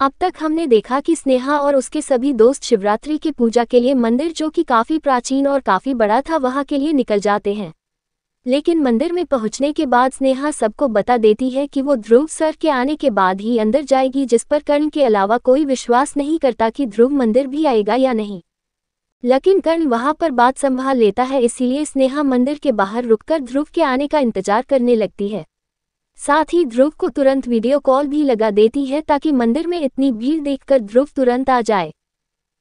अब तक हमने देखा कि स्नेहा और उसके सभी दोस्त शिवरात्रि की पूजा के लिए मंदिर, जो कि काफी प्राचीन और काफी बड़ा था, वहां के लिए निकल जाते हैं। लेकिन मंदिर में पहुंचने के बाद स्नेहा सबको बता देती है कि वो ध्रुव सर के आने के बाद ही अंदर जाएगी, जिस पर कर्ण के अलावा कोई विश्वास नहीं करता कि ध्रुव मंदिर भी आएगा या नहीं। लेकिन कर्ण वहां पर बात संभाल लेता है, इसीलिए स्नेहा मंदिर के बाहर रुककर ध्रुव के आने का इंतजार करने लगती है। साथ ही ध्रुव को तुरंत वीडियो कॉल भी लगा देती है ताकि मंदिर में इतनी भीड़ देखकर ध्रुव तुरंत आ जाए।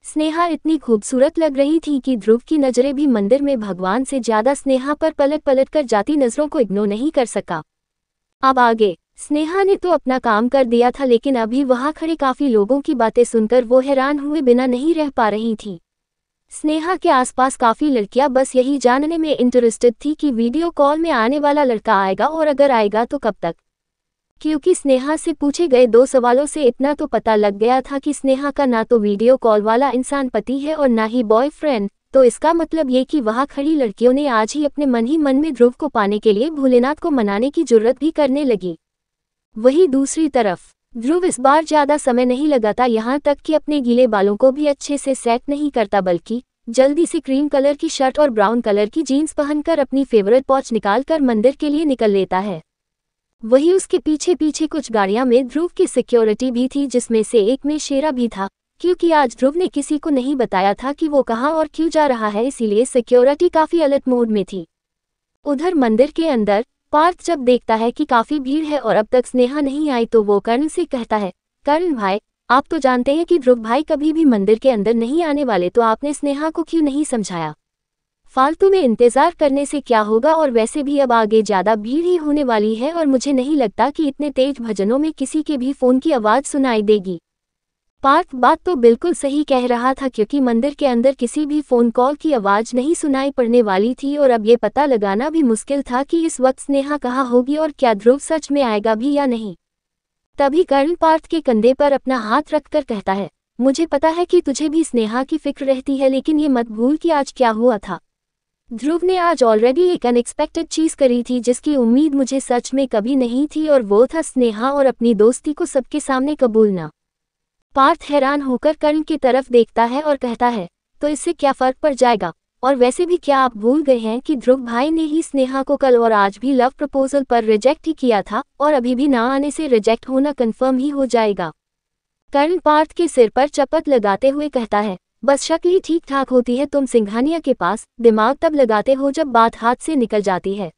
स्नेहा इतनी खूबसूरत लग रही थी कि ध्रुव की नजरें भी मंदिर में भगवान से ज्यादा स्नेहा पर पलट पलट कर जाती नजरों को इग्नोर नहीं कर सका। अब आगे, स्नेहा ने तो अपना काम कर दिया था, लेकिन अभी वहां खड़े काफी लोगों की बातें सुनकर वो हैरान हुए बिना नहीं रह पा रही थी। स्नेहा के आसपास काफी लड़कियां बस यही जानने में इंटरेस्टेड थी कि वीडियो कॉल में आने वाला लड़का आएगा, और अगर आएगा तो कब तक। क्योंकि स्नेहा से पूछे गए 2 सवालों से इतना तो पता लग गया था कि स्नेहा का ना तो वीडियो कॉल वाला इंसान पति है और ना ही बॉयफ्रेंड, तो इसका मतलब ये कि वहां खड़ी लड़कियों ने आज ही अपने मन ही मन में ध्रुव को पाने के लिए भोलेनाथ को मनाने की जुर्रत भी करने लगी। वहीं दूसरी तरफ ध्रुव इस बार ज्यादा समय नहीं लगाता, यहाँ तक कि अपने गीले बालों को भी अच्छे से सेट नहीं करता, बल्कि जल्दी से क्रीम कलर की शर्ट और ब्राउन कलर की जीन्स पहनकर अपनी फेवरेट वॉच निकालकर मंदिर के लिए निकल लेता है। वहीं उसके पीछे पीछे कुछ गाड़ियां में ध्रुव की सिक्योरिटी भी थी, जिसमें से एक में शेरा भी था, क्योंकि आज ध्रुव ने किसी को नहीं बताया था कि वो कहाँ और क्यों जा रहा है, इसीलिए सिक्योरिटी काफी अलर्ट मोड में थी। उधर मंदिर के अंदर पार्थ जब देखता है कि काफी भीड़ है और अब तक स्नेहा नहीं आई, तो वो कर्ण से कहता है, कर्ण भाई, आप तो जानते हैं कि ध्रुव भाई कभी भी मंदिर के अंदर नहीं आने वाले, तो आपने स्नेहा को क्यों नहीं समझाया? फालतू में इंतजार करने से क्या होगा, और वैसे भी अब आगे ज्यादा भीड़ ही होने वाली है और मुझे नहीं लगता कि इतने तेज भजनों में किसी के भी फोन की आवाज सुनाई देगी। पार्थ बात तो बिल्कुल सही कह रहा था, क्योंकि मंदिर के अंदर किसी भी फोन कॉल की आवाज नहीं सुनाई पड़ने वाली थी, और अब ये पता लगाना भी मुश्किल था कि इस वक्त स्नेहा कहाँ होगी और क्या ध्रुव सच में आएगा भी या नहीं। तभी कर्ण पार्थ के कंधे पर अपना हाथ रखकर कहता है, मुझे पता है कि तुझे भी स्नेहा की फिक्र रहती है, लेकिन ये मत भूल कि आज क्या हुआ था। ध्रुव ने आज ऑलरेडी एक अनएक्सपेक्टेड चीज करी थी, जिसकी उम्मीद मुझे सच में कभी नहीं थी, और वो था स्नेहा और अपनी दोस्ती को सबके सामने कबूलना। पार्थ हैरान होकर कर्ण की तरफ देखता है और कहता है, तो इससे क्या फर्क पड़ जाएगा, और वैसे भी क्या आप भूल गए हैं कि ध्रुव भाई ने ही स्नेहा को कल और आज भी लव प्रपोजल पर रिजेक्ट ही किया था, और अभी भी ना आने से रिजेक्ट होना कंफर्म ही हो जाएगा। कर्ण पार्थ के सिर पर चपत लगाते हुए कहता है, बस शक्ल ही ठीक ठाक होती है, तुम सिंघानिया के पास दिमाग तब लगाते हो जब बात हाथ से निकल जाती है।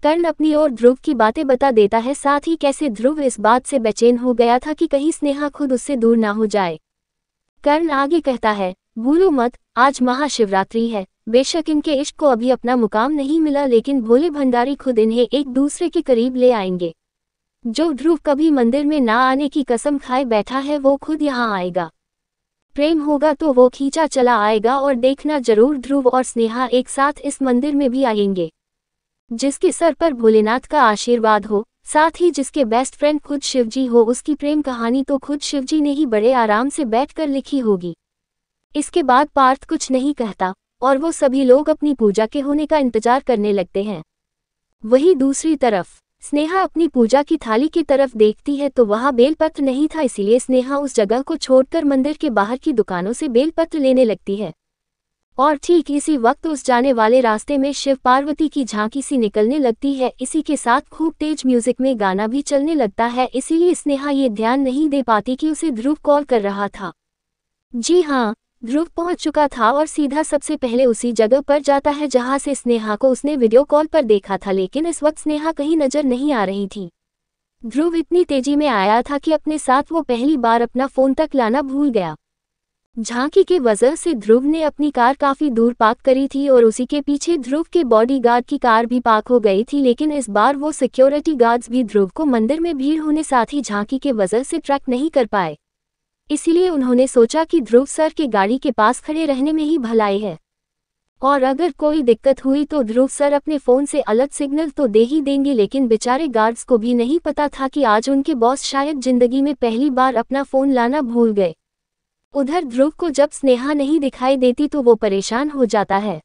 कर्ण अपनी ओर ध्रुव की बातें बता देता है, साथ ही कैसे ध्रुव इस बात से बेचैन हो गया था कि कहीं स्नेहा खुद उससे दूर ना हो जाए। कर्ण आगे कहता है, भूलो मत, आज महाशिवरात्रि है। बेशक इनके इश्क को अभी अपना मुकाम नहीं मिला, लेकिन भोले भंडारी खुद इन्हें एक दूसरे के करीब ले आएंगे। जो ध्रुव कभी मंदिर में ना आने की कसम खाए बैठा है, वो खुद यहाँ आएगा। प्रेम होगा तो वो खींचा चला आएगा, और देखना जरूर ध्रुव और स्नेहा एक साथ इस मंदिर में भी आएंगे। जिसके सर पर भोलेनाथ का आशीर्वाद हो, साथ ही जिसके बेस्ट फ्रेंड खुद शिवजी हो, उसकी प्रेम कहानी तो खुद शिवजी ने ही बड़े आराम से बैठकर लिखी होगी। इसके बाद पार्थ कुछ नहीं कहता, और वो सभी लोग अपनी पूजा के होने का इंतजार करने लगते हैं। वहीं दूसरी तरफ स्नेहा अपनी पूजा की थाली की तरफ देखती है, तो वहां बेलपत्र नहीं था, इसीलिए स्नेहा उस जगह को छोड़कर मंदिर के बाहर की दुकानों से बेलपत्र लेने लगती है। और ठीक इसी वक्त उस जाने वाले रास्ते में शिव पार्वती की झांकी सी निकलने लगती है। इसी के साथ खूब तेज म्यूजिक में गाना भी चलने लगता है, इसीलिए स्नेहा ये ध्यान नहीं दे पाती कि उसे ध्रुव कॉल कर रहा था। जी हाँ, ध्रुव पहुंच चुका था और सीधा सबसे पहले उसी जगह पर जाता है जहां से स्नेहा को उसने वीडियो कॉल पर देखा था, लेकिन इस वक्त स्नेहा कहीं नजर नहीं आ रही थी। ध्रुव इतनी तेजी में आया था कि अपने साथ वो पहली बार अपना फोन तक लाना भूल गया। झांकी के वजह से ध्रुव ने अपनी कार काफी दूर पार्क करी थी, और उसी के पीछे ध्रुव के बॉडीगार्ड की कार भी पार्क हो गई थी, लेकिन इस बार वो सिक्योरिटी गार्ड्स भी ध्रुव को मंदिर में भीड़ होने साथ ही झांकी के वजह से ट्रैक नहीं कर पाए। इसीलिए उन्होंने सोचा कि ध्रुव सर के गाड़ी के पास खड़े रहने में ही भलाई है, और अगर कोई दिक्कत हुई तो ध्रुव सर अपने फोन से अलर्ट सिग्नल तो दे ही देंगे। लेकिन बेचारे गार्ड्स को भी नहीं पता था कि आज उनके बॉस शायद जिंदगी में पहली बार अपना फोन लाना भूल गए। उधर ध्रुव को जब स्नेहा नहीं दिखाई देती तो वो परेशान हो जाता है।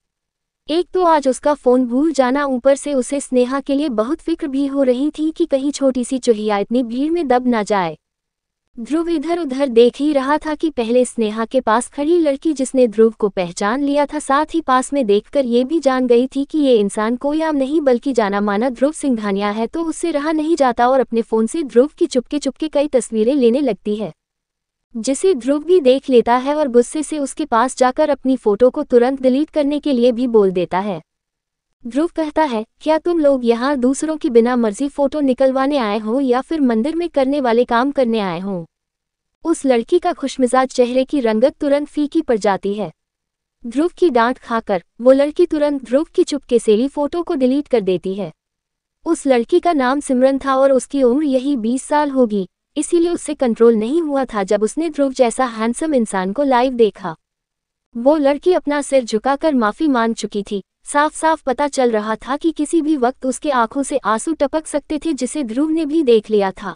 एक तो आज उसका फोन भूल जाना, ऊपर से उसे स्नेहा के लिए बहुत फिक्र भी हो रही थी कि कहीं छोटी सी चुहिया इतनी भीड़ में दब ना जाए। ध्रुव इधर उधर देख ही रहा था कि पहले स्नेहा के पास खड़ी लड़की जिसने ध्रुव को पहचान लिया था, साथ ही पास में देखकर ये भी जान गई थी कि ये इंसान कोई आम नहीं बल्कि जाना माना ध्रुव सिंघानिया है, तो उससे रहा नहीं जाता और अपने फोन से ध्रुव की चुपके चुपके कई तस्वीरें लेने लगती है, जिसे ध्रुव भी देख लेता है और गुस्से से उसके पास जाकर अपनी फोटो को तुरंत डिलीट करने के लिए भी बोल देता है। ध्रुव कहता है, क्या तुम लोग यहाँ दूसरों की बिना मर्जी फोटो निकलवाने आए हो या फिर मंदिर में करने वाले काम करने आए हो? उस लड़की का खुशमिजाज चेहरे की रंगत तुरंत फीकी पड़ जाती है। ध्रुव की डांट खाकर वो लड़की तुरंत ध्रुव की चुपके से ली फोटो को डिलीट कर देती है। उस लड़की का नाम सिमरन था और उसकी उम्र यही 20 साल होगी, इसीलिए उससे कंट्रोल नहीं हुआ था जब उसने ध्रुव जैसा हैंडसम इंसान को लाइव देखा। वो लड़की अपना सिर झुकाकर माफी मांग चुकी थी। साफ साफ पता चल रहा था कि किसी भी वक्त उसके आंखों से आंसू टपक सकते थे, जिसे ध्रुव ने भी देख लिया था।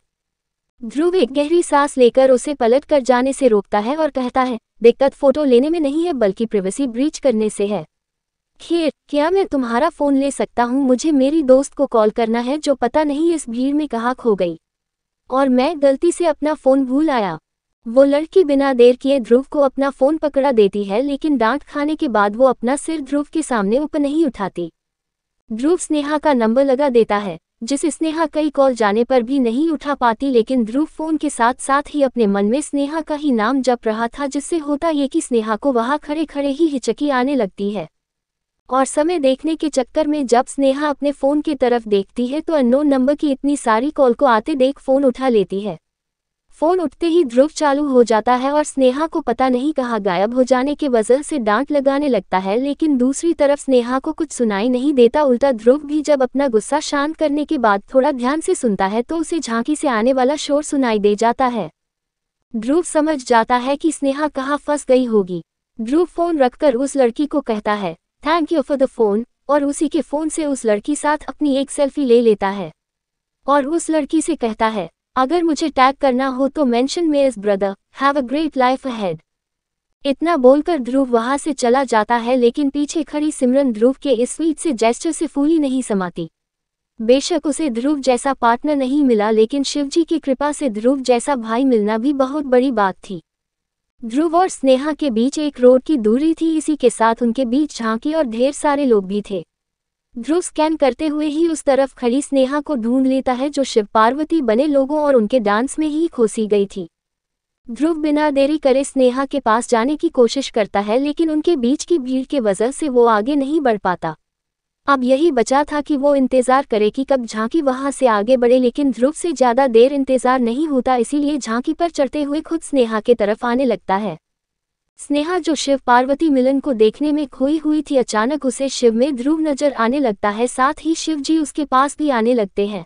ध्रुव एक गहरी सांस लेकर उसे पलट कर जाने से रोकता है और कहता है, दिक्कत फोटो लेने में नहीं है बल्कि प्राइवेसी ब्रीच करने से है। खैर, क्या मैं तुम्हारा फोन ले सकता हूँ? मुझे मेरी दोस्त को कॉल करना है जो पता नहीं इस भीड़ में कहाँ खो गई, और मैं गलती से अपना फोन भूल आया। वो लड़की बिना देर किए ध्रुव को अपना फोन पकड़ा देती है, लेकिन डांट खाने के बाद वो अपना सिर ध्रुव के सामने ऊपर नहीं उठाती। ध्रुव स्नेहा का नंबर लगा देता है, जिसे स्नेहा कई कॉल जाने पर भी नहीं उठा पाती, लेकिन ध्रुव फोन के साथ साथ ही अपने मन में स्नेहा का ही नाम जप रहा था, जिससे होता ये कि स्नेहा को वहां खड़े खड़े ही हिचकी आने लगती है। और समय देखने के चक्कर में जब स्नेहा अपने फोन की तरफ देखती है तो अननोन नंबर की इतनी सारी कॉल को आते देख फोन उठा लेती है। फोन उठते ही ध्रुव चालू हो जाता है और स्नेहा को पता नहीं कहाँ गायब हो जाने की वजह से डांट लगाने लगता है, लेकिन दूसरी तरफ स्नेहा को कुछ सुनाई नहीं देता। उल्टा ध्रुव भी जब अपना गुस्सा शांत करने के बाद थोड़ा ध्यान से सुनता है तो उसे झांकी से आने वाला शोर सुनाई दे जाता है। ध्रुव समझ जाता है कि स्नेहा कहाँ फंस गई होगी। ध्रुव फोन रखकर उस लड़की को कहता है, thank you for the phone, और उसी के फोन से उस लड़की साथ अपनी एक सेल्फी ले लेता है और उस लड़की से कहता है, अगर मुझे टैग करना हो तो mention me as brother, have a great life ahead. इतना बोलकर ध्रुव वहां से चला जाता है, लेकिन पीछे खड़ी सिमरन ध्रुव के इस स्वीट से जेस्चर से फूली नहीं समाती। बेशक उसे ध्रुव जैसा पार्टनर नहीं मिला, लेकिन शिवजी की कृपा से ध्रुव जैसा भाई मिलना भी बहुत बड़ी बात थी। ध्रुव और स्नेहा के बीच एक रोड की दूरी थी, इसी के साथ उनके बीच झांकी और ढेर सारे लोग भी थे। ध्रुव स्कैन करते हुए ही उस तरफ खड़ी स्नेहा को ढूंढ लेता है, जो शिव पार्वती बने लोगों और उनके डांस में ही खोसी गई थी। ध्रुव बिना देरी करे स्नेहा के पास जाने की कोशिश करता है, लेकिन उनके बीच की भीड़ के वजह से वो आगे नहीं बढ़ पाता। अब यही बचा था कि वो इंतजार करे कि कब झांकी वहां से आगे बढ़े, लेकिन ध्रुव से ज्यादा देर इंतजार नहीं होता, इसीलिए झांकी पर चढ़ते हुए खुद स्नेहा के तरफ आने लगता है। स्नेहा जो शिव पार्वती मिलन को देखने में खोई हुई थी, अचानक उसे शिव में ध्रुव नजर आने लगता है, साथ ही शिव जी उसके पास भी आने लगते हैं।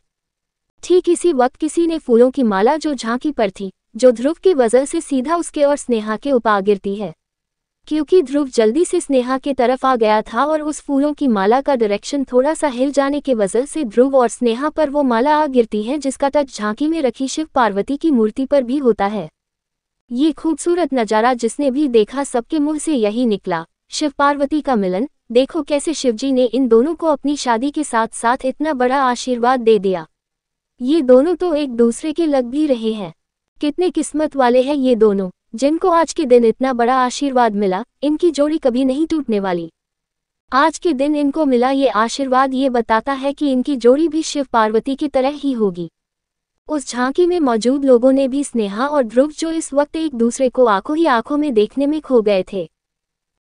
ठीक इसी वक्त किसी ने फूलों की माला जो झांकी पर थी, जो ध्रुव की वजह से सीधा उसके और स्नेहा के ऊपर आ गिरती है। क्योंकि ध्रुव जल्दी से स्नेहा के तरफ आ गया था और उस फूलों की माला का डायरेक्शन थोड़ा सा हिल जाने की वजह से ध्रुव और स्नेहा पर वो माला आ गिरती है, जिसका टच झांकी में रखी शिव पार्वती की मूर्ति पर भी होता है। ये खूबसूरत नजारा जिसने भी देखा सबके मुंह से यही निकला, शिव पार्वती का मिलन। देखो कैसे शिवजी ने इन दोनों को अपनी शादी के साथ साथ इतना बड़ा आशीर्वाद दे दिया। ये दोनों तो एक दूसरे के लग भी रहे हैं। कितने किस्मत वाले हैं ये दोनों, जिनको आज के दिन इतना बड़ा आशीर्वाद मिला। इनकी जोड़ी कभी नहीं टूटने वाली। आज के दिन इनको मिला ये आशीर्वाद, ये बताता है कि इनकी जोड़ी भी शिव पार्वती की तरह ही होगी। उस झांकी में मौजूद लोगों ने भी स्नेहा और ध्रुव, जो इस वक्त एक दूसरे को आंखों ही आंखों में देखने में खो गए थे,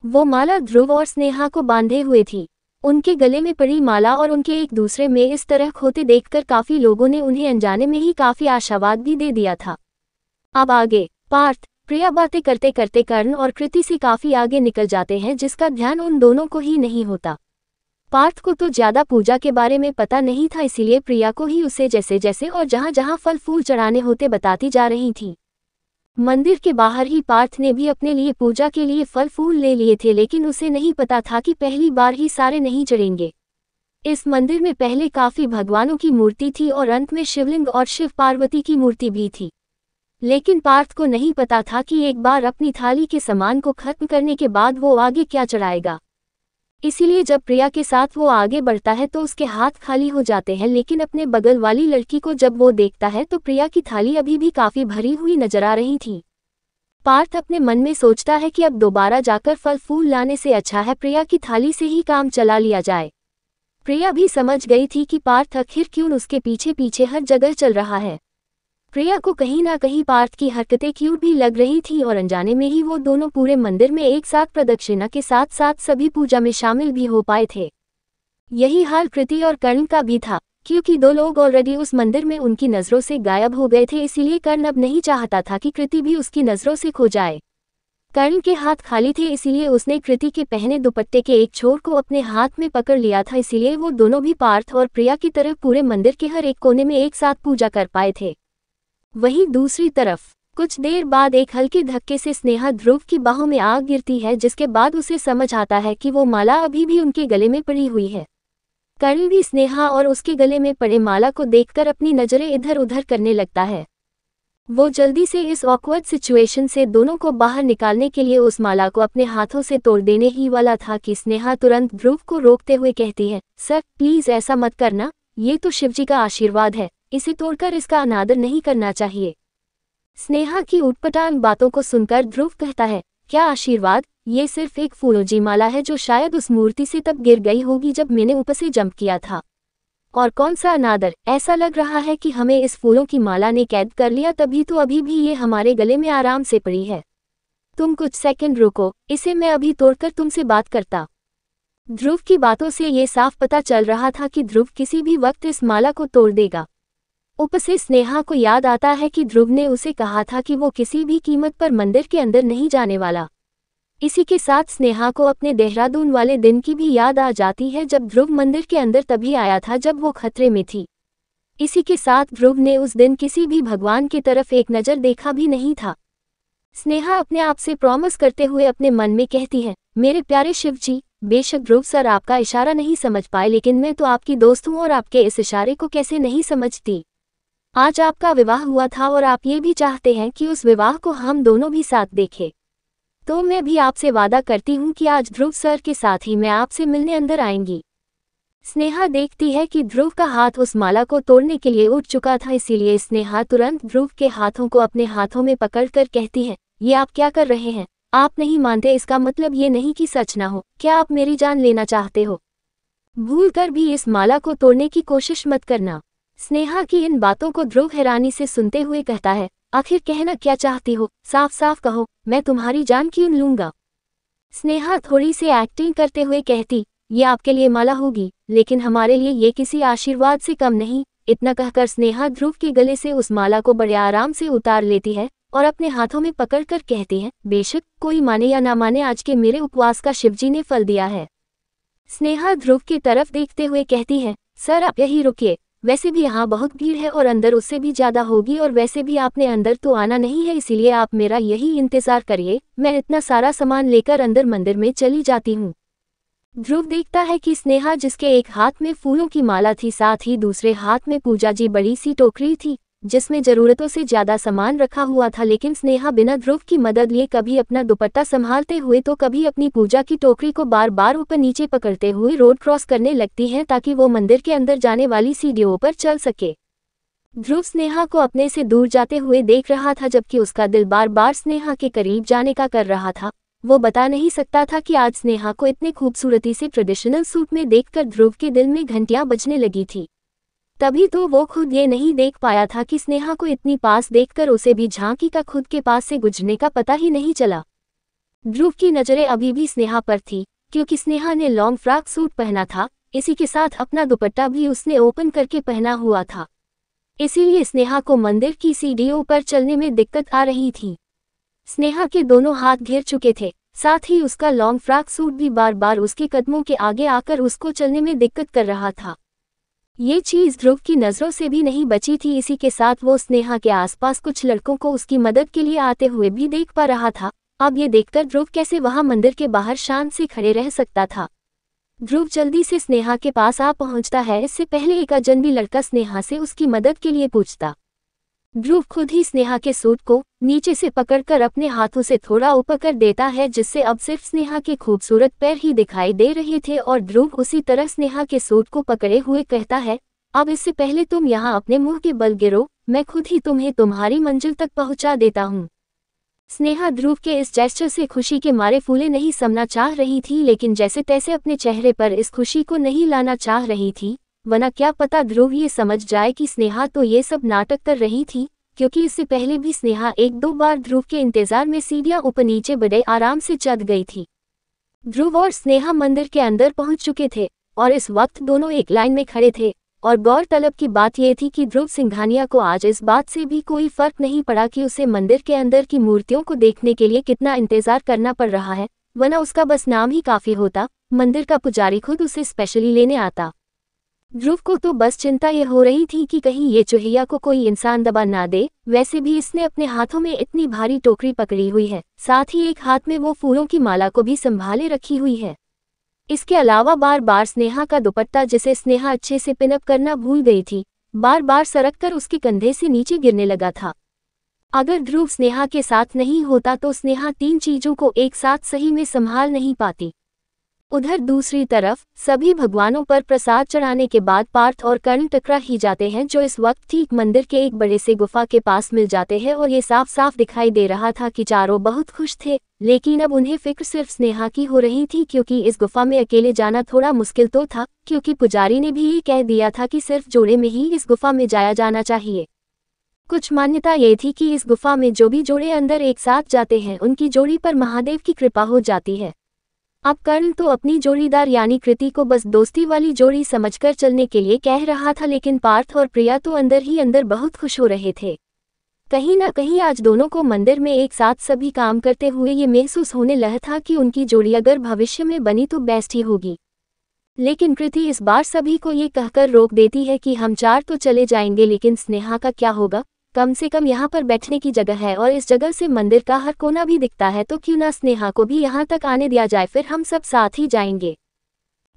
वो माला ध्रुव और स्नेहा को बांधे हुए थी। उनके गले में पड़ी माला और उनके एक दूसरे में इस तरह खोते देखकर काफी लोगों ने उन्हें अनजाने में ही काफी आशावाद भी दे दिया था। अब आगे पार्थ प्रिया बातें करते करते कर्ण और कृति से काफी आगे निकल जाते हैं, जिसका ध्यान उन दोनों को ही नहीं होता। पार्थ को तो ज्यादा पूजा के बारे में पता नहीं था, इसीलिए प्रिया को ही उसे जैसे जैसे और जहां जहां फल फूल चढ़ाने होते बताती जा रही थी। मंदिर के बाहर ही पार्थ ने भी अपने लिए पूजा के लिए फल फूल ले लिए थे, लेकिन उसे नहीं पता था कि पहली बार ही सारे नहीं चढ़ेंगे। इस मंदिर में पहले काफी भगवानों की मूर्ति थी और अंत में शिवलिंग और शिव पार्वती की मूर्ति भी थी, लेकिन पार्थ को नहीं पता था कि एक बार अपनी थाली के सामान को खत्म करने के बाद वो आगे क्या चढ़ाएगा। इसीलिए जब प्रिया के साथ वो आगे बढ़ता है तो उसके हाथ खाली हो जाते हैं, लेकिन अपने बगल वाली लड़की को जब वो देखता है तो प्रिया की थाली अभी भी काफी भरी हुई नजर आ रही थी। पार्थ अपने मन में सोचता है कि अब दोबारा जाकर फल फूल लाने से अच्छा है प्रिया की थाली से ही काम चला लिया जाए। प्रिया भी समझ गई थी कि पार्थ आखिर क्यों उसके पीछे पीछे हर जगह चल रहा है। प्रिया को कहीं ना कहीं पार्थ की हरकतें क्यूट भी लग रही थी और अनजाने में ही वो दोनों पूरे मंदिर में एक साथ प्रदक्षिणा के साथ साथ सभी पूजा में शामिल भी हो पाए थे। यही हाल कृति और कर्ण का भी था, क्योंकि दो लोग ऑलरेडी उस मंदिर में उनकी नजरों से गायब हो गए थे। इसीलिए कर्ण अब नहीं चाहता था कि कृति भी उसकी नजरों से खो जाए। कर्ण के हाथ खाली थे, इसीलिए उसने कृति के पहने दुपट्टे के एक छोर को अपने हाथ में पकड़ लिया था। इसीलिए वो दोनों भी पार्थ और प्रिया की तरह पूरे मंदिर के हर एक कोने में एक साथ पूजा कर पाए थे। वहीं दूसरी तरफ कुछ देर बाद एक हल्के धक्के से स्नेहा ध्रुव की बाहों में आ गिरती है, जिसके बाद उसे समझ आता है कि वो माला अभी भी उनके गले में पड़ी हुई है। कर्ण भी स्नेहा और उसके गले में पड़े माला को देखकर अपनी नजरें इधर उधर करने लगता है। वो जल्दी से इस ऑकवर्ड सिचुएशन से दोनों को बाहर निकालने के लिए उस माला को अपने हाथों से तोड़ देने ही वाला था कि स्नेहा तुरंत ध्रुव को रोकते हुए कहती है, सर प्लीज ऐसा मत करना, ये तो शिवजी का आशीर्वाद है, इसे तोड़कर इसका अनादर नहीं करना चाहिए। स्नेहा की उटपटांग बातों को सुनकर ध्रुव कहता है, क्या आशीर्वाद, ये सिर्फ एक फूलों की माला है जो शायद उस मूर्ति से तब गिर गई होगी जब मैंने ऊपर से जंप किया था। और कौन सा अनादर, ऐसा लग रहा है कि हमें इस फूलों की माला ने कैद कर लिया, तभी तो अभी भी ये हमारे गले में आराम से पड़ी है। तुम कुछ सेकंड रुको, इसे मैं अभी तोड़कर तुमसे बात करता। ध्रुव की बातों से ये साफ पता चल रहा था कि ध्रुव किसी भी वक्त इस माला को तोड़ देगा। ऊपर से स्नेहा को याद आता है कि ध्रुव ने उसे कहा था कि वो किसी भी कीमत पर मंदिर के अंदर नहीं जाने वाला। इसी के साथ स्नेहा को अपने देहरादून वाले दिन की भी याद आ जाती है जब ध्रुव मंदिर के अंदर तभी आया था जब वो खतरे में थी। इसी के साथ ध्रुव ने उस दिन किसी भी भगवान की तरफ एक नज़र देखा भी नहीं था। स्नेहा अपने आप से प्रॉमिस करते हुए अपने मन में कहती है, मेरे प्यारे शिव जी, बेशक ध्रुव सर आपका इशारा नहीं समझ पाए, लेकिन मैं तो आपकी दोस्त हूँ और आपके इस इशारे को कैसे नहीं समझती। आज आपका विवाह हुआ था और आप ये भी चाहते हैं कि उस विवाह को हम दोनों भी साथ देखें। तो मैं भी आपसे वादा करती हूँ कि आज ध्रुव सर के साथ ही मैं आपसे मिलने अंदर आएंगी। स्नेहा देखती है कि ध्रुव का हाथ उस माला को तोड़ने के लिए उठ चुका था, इसीलिए स्नेहा तुरंत ध्रुव के हाथों को अपने हाथों में पकड़कर कहती है, ये आप क्या कर रहे हैं, आप नहीं मानते, इसका मतलब ये नहीं कि सच ना हो, क्या आप मेरी जान लेना चाहते हो? भूल कर भी इस माला को तोड़ने की कोशिश मत करना। स्नेहा की इन बातों को ध्रुव हैरानी से सुनते हुए कहता है, आखिर कहना क्या चाहती हो, साफ साफ कहो, मैं तुम्हारी जान क्यों लूंगा? स्नेहा थोड़ी सी एक्टिंग करते हुए कहती, ये आपके लिए माला होगी, लेकिन हमारे लिए ये किसी आशीर्वाद से कम नहीं। इतना कहकर स्नेहा ध्रुव के गले से उस माला को बड़े आराम से उतार लेती है और अपने हाथों में पकड़कर कहती है, बेशक कोई माने या ना माने, आज के मेरे उपवास का शिवजी ने फल दिया है। स्नेहा ध्रुव की तरफ देखते हुए कहती है, सर आप यही रुकिए, वैसे भी यहाँ बहुत भीड़ है और अंदर उससे भी ज्यादा होगी, और वैसे भी आपने अंदर तो आना नहीं है, इसीलिए आप मेरा यही इंतजार करिए, मैं इतना सारा सामान लेकर अंदर मंदिर में चली जाती हूँ। ध्रुव देखता है कि स्नेहा, जिसके एक हाथ में फूलों की माला थी, साथ ही दूसरे हाथ में पूजा जी बड़ी सी टोकरी थी जिसमें जरूरतों से ज्यादा सामान रखा हुआ था, लेकिन स्नेहा बिना ध्रुव की मदद लिए कभी अपना दुपट्टा संभालते हुए तो कभी अपनी पूजा की टोकरी को बार बार ऊपर नीचे पकड़ते हुए रोड क्रॉस करने लगती है ताकि वो मंदिर के अंदर जाने वाली सीढ़ियों पर चल सके। ध्रुव स्नेहा को अपने से दूर जाते हुए देख रहा था, जबकि उसका दिल बार बार स्नेहा के करीब जाने का कर रहा था। वो बता नहीं सकता था कि आज स्नेहा को इतने खूबसूरती से ट्रेडिशनल सूट में देखकर ध्रुव के दिल में घंटियां बजने लगी थी। तभी तो वो खुद ये नहीं देख पाया था कि स्नेहा को इतनी पास देखकर उसे भी झांकी का खुद के पास से गुजरने का पता ही नहीं चला। ध्रुव की नजरें अभी भी स्नेहा पर थी, क्योंकि स्नेहा ने लॉन्ग फ्रॉक सूट पहना था, इसी के साथ अपना दुपट्टा भी उसने ओपन करके पहना हुआ था। इसीलिए स्नेहा को मंदिर की सीढ़ियों पर चलने में दिक्कत आ रही थी। स्नेहा के दोनों हाथ घिर चुके थे, साथ ही उसका लॉन्ग फ्रॉक सूट भी बार बार उसके कदमों के आगे आकर उसको चलने में दिक्कत कर रहा था। ये चीज ध्रुव की नजरों से भी नहीं बची थी। इसी के साथ वो स्नेहा के आसपास कुछ लड़कों को उसकी मदद के लिए आते हुए भी देख पा रहा था। अब ये देखकर ध्रुव कैसे वहां मंदिर के बाहर शांत से खड़े रह सकता था। ध्रुव जल्दी से स्नेहा के पास आ पहुंचता है, इससे पहले एक अजनबी लड़का स्नेहा से उसकी मदद के लिए पूछता। ध्रुव खुद ही स्नेहा के सूट को नीचे से पकड़कर अपने हाथों से थोड़ा ऊपर कर देता है, जिससे अब सिर्फ स्नेहा के खूबसूरत पैर ही दिखाई दे रहे थे और ध्रुव उसी तरह स्नेहा के सूट को पकड़े हुए कहता है, अब इससे पहले तुम यहाँ अपने मुंह के बल गिरो, मैं खुद ही तुम्हें तुम्हारी मंजिल तक पहुँचा देता हूँ। स्नेहा ध्रुव के इस जेस्चर से खुशी के मारे फूले नहीं समना चाह रही थी, लेकिन जैसे तैसे अपने चेहरे पर इस खुशी को नहीं लाना चाह रही थी, वरना क्या पता ध्रुव ये समझ जाए कि स्नेहा तो ये सब नाटक कर रही थी, क्योंकि इससे पहले भी स्नेहा एक दो बार ध्रुव के इंतजार में सीढ़ियां ऊपर नीचे बड़े आराम से चढ़ गई थी। ध्रुव और स्नेहा मंदिर के अंदर पहुंच चुके थे और इस वक्त दोनों एक लाइन में खड़े थे, और गौरतलब की बात यह थी कि ध्रुव सिंघानिया को आज इस बात से भी कोई फर्क नहीं पड़ा कि उसे मंदिर के अंदर की मूर्तियों को देखने के लिए कितना इंतजार करना पड़ रहा है, वरना उसका बस नाम ही काफी होता, मंदिर का पुजारी खुद उसे स्पेशली लेने आता। ध्रुव को तो बस चिंता ये हो रही थी कि कहीं ये चूहिया को कोई इंसान दबा ना दे, वैसे भी इसने अपने हाथों में इतनी भारी टोकरी पकड़ी हुई है, साथ ही एक हाथ में वो फूलों की माला को भी संभाले रखी हुई है। इसके अलावा बार बार स्नेहा का दुपट्टा, जिसे स्नेहा अच्छे से पिनअप करना भूल गई थी, बार बार सरक कर उसके कंधे से नीचे गिरने लगा था। अगर ध्रुव स्नेहा के साथ नहीं होता तो स्नेहा तीन चीजों को एक साथ सही में संभाल नहीं पाती। उधर दूसरी तरफ सभी भगवानों पर प्रसाद चढ़ाने के बाद पार्थ और कर्ण टकरा ही जाते हैं, जो इस वक्त ठीक मंदिर के एक बड़े से गुफा के पास मिल जाते हैं, और ये साफ साफ दिखाई दे रहा था कि चारों बहुत खुश थे, लेकिन अब उन्हें फिक्र सिर्फ स्नेहा की हो रही थी, क्योंकि इस गुफा में अकेले जाना थोड़ा मुश्किल तो था, क्योंकि पुजारी ने भी ये कह दिया था कि सिर्फ जोड़े में ही इस गुफा में जाया जाना चाहिए। कुछ मान्यता ये थी कि इस गुफा में जो भी जोड़े अंदर एक साथ जाते हैं उनकी जोड़ी पर महादेव की कृपा हो जाती है। अब कर्ण तो अपनी जोड़ीदार यानी कृति को बस दोस्ती वाली जोड़ी समझकर चलने के लिए कह रहा था, लेकिन पार्थ और प्रिया तो अंदर ही अंदर बहुत खुश हो रहे थे। कहीं ना कहीं आज दोनों को मंदिर में एक साथ सभी काम करते हुए ये महसूस होने लगा था कि उनकी जोड़ी अगर भविष्य में बनी तो बेस्ट ही होगी। लेकिन कृति इस बार सभी को ये कहकर रोक देती है कि हम चार तो चले जाएंगे, लेकिन स्नेहा का क्या होगा, कम से कम यहाँ पर बैठने की जगह है और इस जगह से मंदिर का हर कोना भी दिखता है, तो क्यों ना स्नेहा को भी यहाँ तक आने दिया जाए, फिर हम सब साथ ही जाएंगे।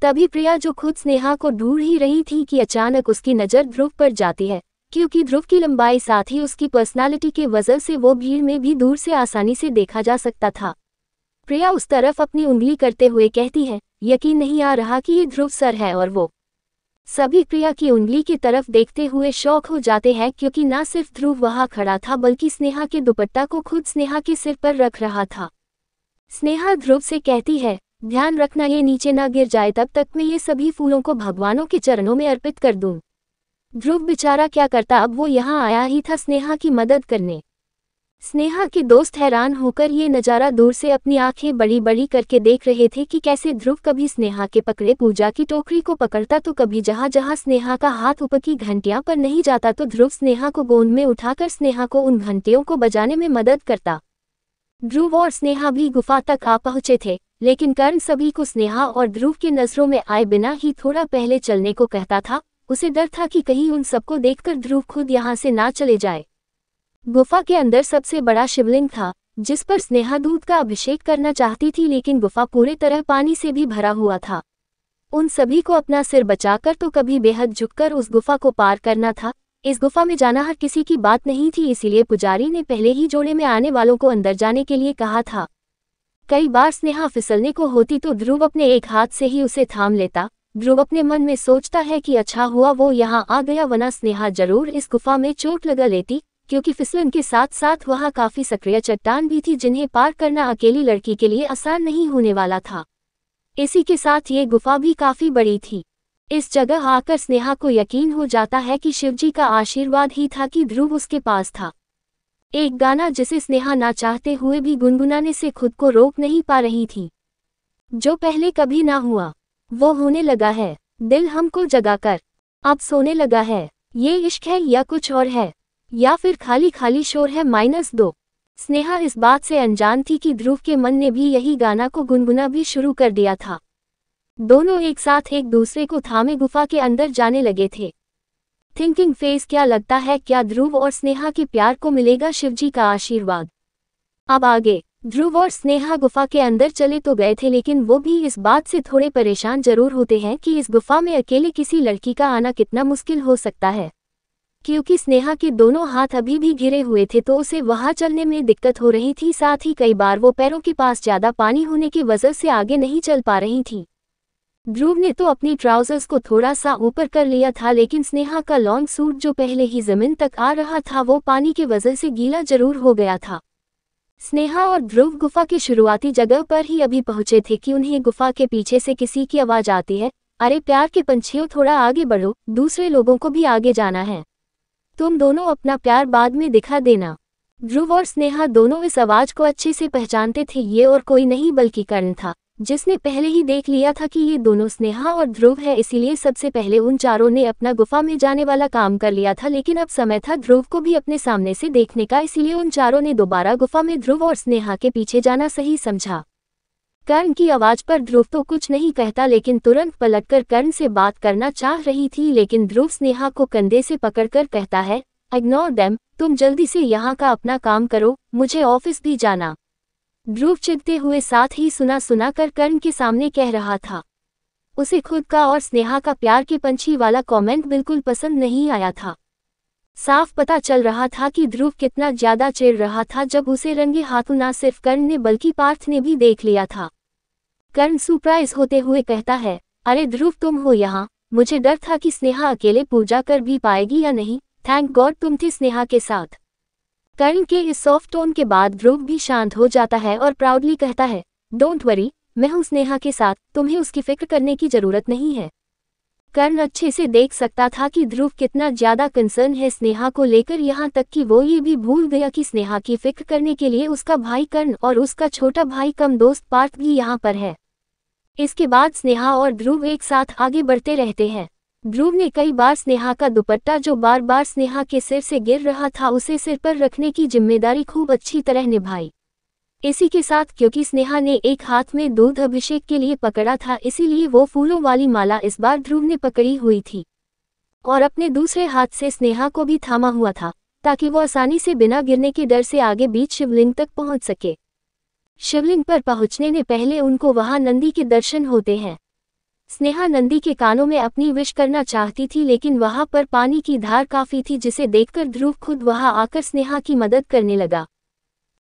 तभी प्रिया, जो खुद स्नेहा को ढूंढ ही रही थी, कि अचानक उसकी नज़र ध्रुव पर जाती है, क्योंकि ध्रुव की लंबाई साथ ही उसकी पर्सनालिटी के वजह से वो भीड़ में भी दूर से आसानी से देखा जा सकता था। प्रिया उस तरफ अपनी उंगली करते हुए कहती है, यकीन नहीं आ रहा कि ये ध्रुव सर है, और वो सभी प्रिया की उंगली की तरफ देखते हुए शौक हो जाते हैं, क्योंकि ना सिर्फ ध्रुव वहां खड़ा था बल्कि स्नेहा के दुपट्टा को खुद स्नेहा के सिर पर रख रहा था। स्नेहा ध्रुव से कहती है, ध्यान रखना ये नीचे ना गिर जाए, तब तक मैं ये सभी फूलों को भगवानों के चरणों में अर्पित कर दूं। ध्रुव बेचारा क्या करता, अब वो यहाँ आया ही था स्नेहा की मदद करने। स्नेहा के दोस्त हैरान होकर ये नज़ारा दूर से अपनी आंखें बड़ी बड़ी करके देख रहे थे कि कैसे ध्रुव कभी स्नेहा के पकड़े पूजा की टोकरी को पकड़ता, तो कभी जहाँ जहाँ स्नेहा का हाथ ऊपर की घंटियां पर नहीं जाता तो ध्रुव स्नेहा को गोंद में उठाकर स्नेहा को उन घंटियों को बजाने में मदद करता। ध्रुव और स्नेहा भी गुफा तक आ पहुंचे थे, लेकिन कर्ण सभी को स्नेहा और ध्रुव की नजरों में आए बिना ही थोड़ा पहले चलने को कहता था। उसे डर था कि कहीं उन सबको देखकर ध्रुव खुद यहाँ से ना चले जाए। गुफा के अंदर सबसे बड़ा शिवलिंग था, जिस पर स्नेहा दूध का अभिषेक करना चाहती थी, लेकिन गुफा पूरे तरह पानी से भी भरा हुआ था। उन सभी को अपना सिर बचाकर तो कभी बेहद झुककर उस गुफा को पार करना था। इस गुफा में जाना हर किसी की बात नहीं थी, इसीलिए पुजारी ने पहले ही जोड़े में आने वालों को अंदर जाने के लिए कहा था। कई बार स्नेहा फिसलने को होती तो ध्रुव अपने एक हाथ से ही उसे थाम लेता। ध्रुव अपने मन में सोचता है कि अच्छा हुआ वो यहाँ आ गया, वरना स्नेहा जरूर इस गुफा में चोट लगा लेती, क्योंकि फिसलन के साथ साथ वहाँ काफी सक्रिय चट्टान भी थी, जिन्हें पार करना अकेली लड़की के लिए आसान नहीं होने वाला था। इसी के साथ ये गुफा भी काफी बड़ी थी। इस जगह आकर स्नेहा को यकीन हो जाता है कि शिवजी का आशीर्वाद ही था कि ध्रुव उसके पास था। एक गाना जिसे स्नेहा ना चाहते हुए भी गुनगुनाने से खुद को रोक नहीं पा रही थी। जो पहले कभी ना हुआ वो होने लगा है, दिल हमको जगाकर अब सोने लगा है। ये इश्क है या कुछ और है, या फिर खाली खाली शोर है -2। स्नेहा इस बात से अनजान थी कि ध्रुव के मन ने भी यही गाना को गुनगुना भी शुरू कर दिया था। दोनों एक साथ एक दूसरे को थामे गुफा के अंदर जाने लगे थे। थिंकिंग फेस, क्या लगता है, क्या ध्रुव और स्नेहा के प्यार को मिलेगा शिवजी का आशीर्वाद? अब आगे ध्रुव और स्नेहा गुफा के अंदर चले तो गए थे, लेकिन वो भी इस बात से थोड़े परेशान जरूर होते हैं कि इस गुफा में अकेले किसी लड़की का आना कितना मुश्किल हो सकता है। क्योंकि स्नेहा के दोनों हाथ अभी भी घिरे हुए थे तो उसे वहां चलने में दिक्कत हो रही थी। साथ ही कई बार वो पैरों के पास ज्यादा पानी होने की वजह से आगे नहीं चल पा रही थी। ध्रुव ने तो अपनी ट्राउजर्स को थोड़ा सा ऊपर कर लिया था, लेकिन स्नेहा का लॉन्ग सूट जो पहले ही जमीन तक आ रहा था वो पानी की वजह से गीला जरूर हो गया था। स्नेहा और ध्रुव गुफा की शुरुआती जगह पर ही अभी पहुंचे थे कि उन्हें गुफा के पीछे से किसी की आवाज आती है, अरे प्यार के पंछियों थोड़ा आगे बढ़ो, दूसरे लोगों को भी आगे जाना है, तुम दोनों अपना प्यार बाद में दिखा देना। ध्रुव और स्नेहा दोनों इस आवाज को अच्छे से पहचानते थे। ये और कोई नहीं बल्कि कर्ण था, जिसने पहले ही देख लिया था कि ये दोनों स्नेहा और ध्रुव है, इसीलिए सबसे पहले उन चारों ने अपना गुफा में जाने वाला काम कर लिया था। लेकिन अब समय था ध्रुव को भी अपने सामने से देखने का, इसीलिए उन चारों ने दोबारा गुफा में ध्रुव और स्नेहा के पीछे जाना सही समझा। कर्ण की आवाज पर ध्रुव तो कुछ नहीं कहता, लेकिन तुरंत पलटकर कर्ण से बात करना चाह रही थी। लेकिन ध्रुव स्नेहा को कंधे से पकड़कर कहता है, इग्नोर देम, तुम जल्दी से यहाँ का अपना काम करो, मुझे ऑफिस भी जाना। ध्रुव चिढ़ते हुए साथ ही सुना कर कर्ण के सामने कह रहा था। उसे खुद का और स्नेहा का प्यार के पंछी वाला कमेंट बिल्कुल पसंद नहीं आया था। साफ पता चल रहा था कि ध्रुव कितना ज्यादा चिढ़ रहा था जब उसे रंगे हाथों ना सिर्फ कर्ण ने बल्कि पार्थ ने भी देख लिया था। कर्ण सरप्राइज होते हुए कहता है, अरे ध्रुव तुम हो यहाँ, मुझे डर था कि स्नेहा अकेले पूजा कर भी पाएगी या नहीं, थैंक गॉड तुम थे स्नेहा के साथ। कर्ण के इस सॉफ्ट टोन के बाद ध्रुव भी शांत हो जाता है और प्राउडली कहता है, डोंट वरी, मैं हूँ स्नेहा के साथ, तुम्हें उसकी फिक्र करने की जरूरत नहीं है। कर्ण अच्छे से देख सकता था कि ध्रुव कितना ज्यादा कंसर्न है स्नेहा को लेकर, यहाँ तक कि वो ये भी भूल गया कि स्नेहा की फिक्र करने के लिए उसका भाई कर्ण और उसका छोटा भाई कम दोस्त पार्थ भी यहाँ पर है। इसके बाद स्नेहा और ध्रुव एक साथ आगे बढ़ते रहते हैं। ध्रुव ने कई बार स्नेहा का दुपट्टा जो बार बार स्नेहा के सिर से गिर रहा था उसे सिर पर रखने की जिम्मेदारी खूब अच्छी तरह निभाई। इसी के साथ क्योंकि स्नेहा ने एक हाथ में दूध अभिषेक के लिए पकड़ा था, इसीलिए वो फूलों वाली माला इस बार ध्रुव ने पकड़ी हुई थी और अपने दूसरे हाथ से स्नेहा को भी थामा हुआ था, ताकि वो आसानी से बिना गिरने के डर से आगे बीच शिवलिंग तक पहुंच सके। शिवलिंग पर पहुंचने ने पहले उनको वहां नंदी के दर्शन होते हैं। स्नेहा नंदी के कानों में अपनी विश करना चाहती थी, लेकिन वहां पर पानी की धार काफी थी, जिसे देखकर ध्रुव खुद वहां आकर स्नेहा की मदद करने लगा।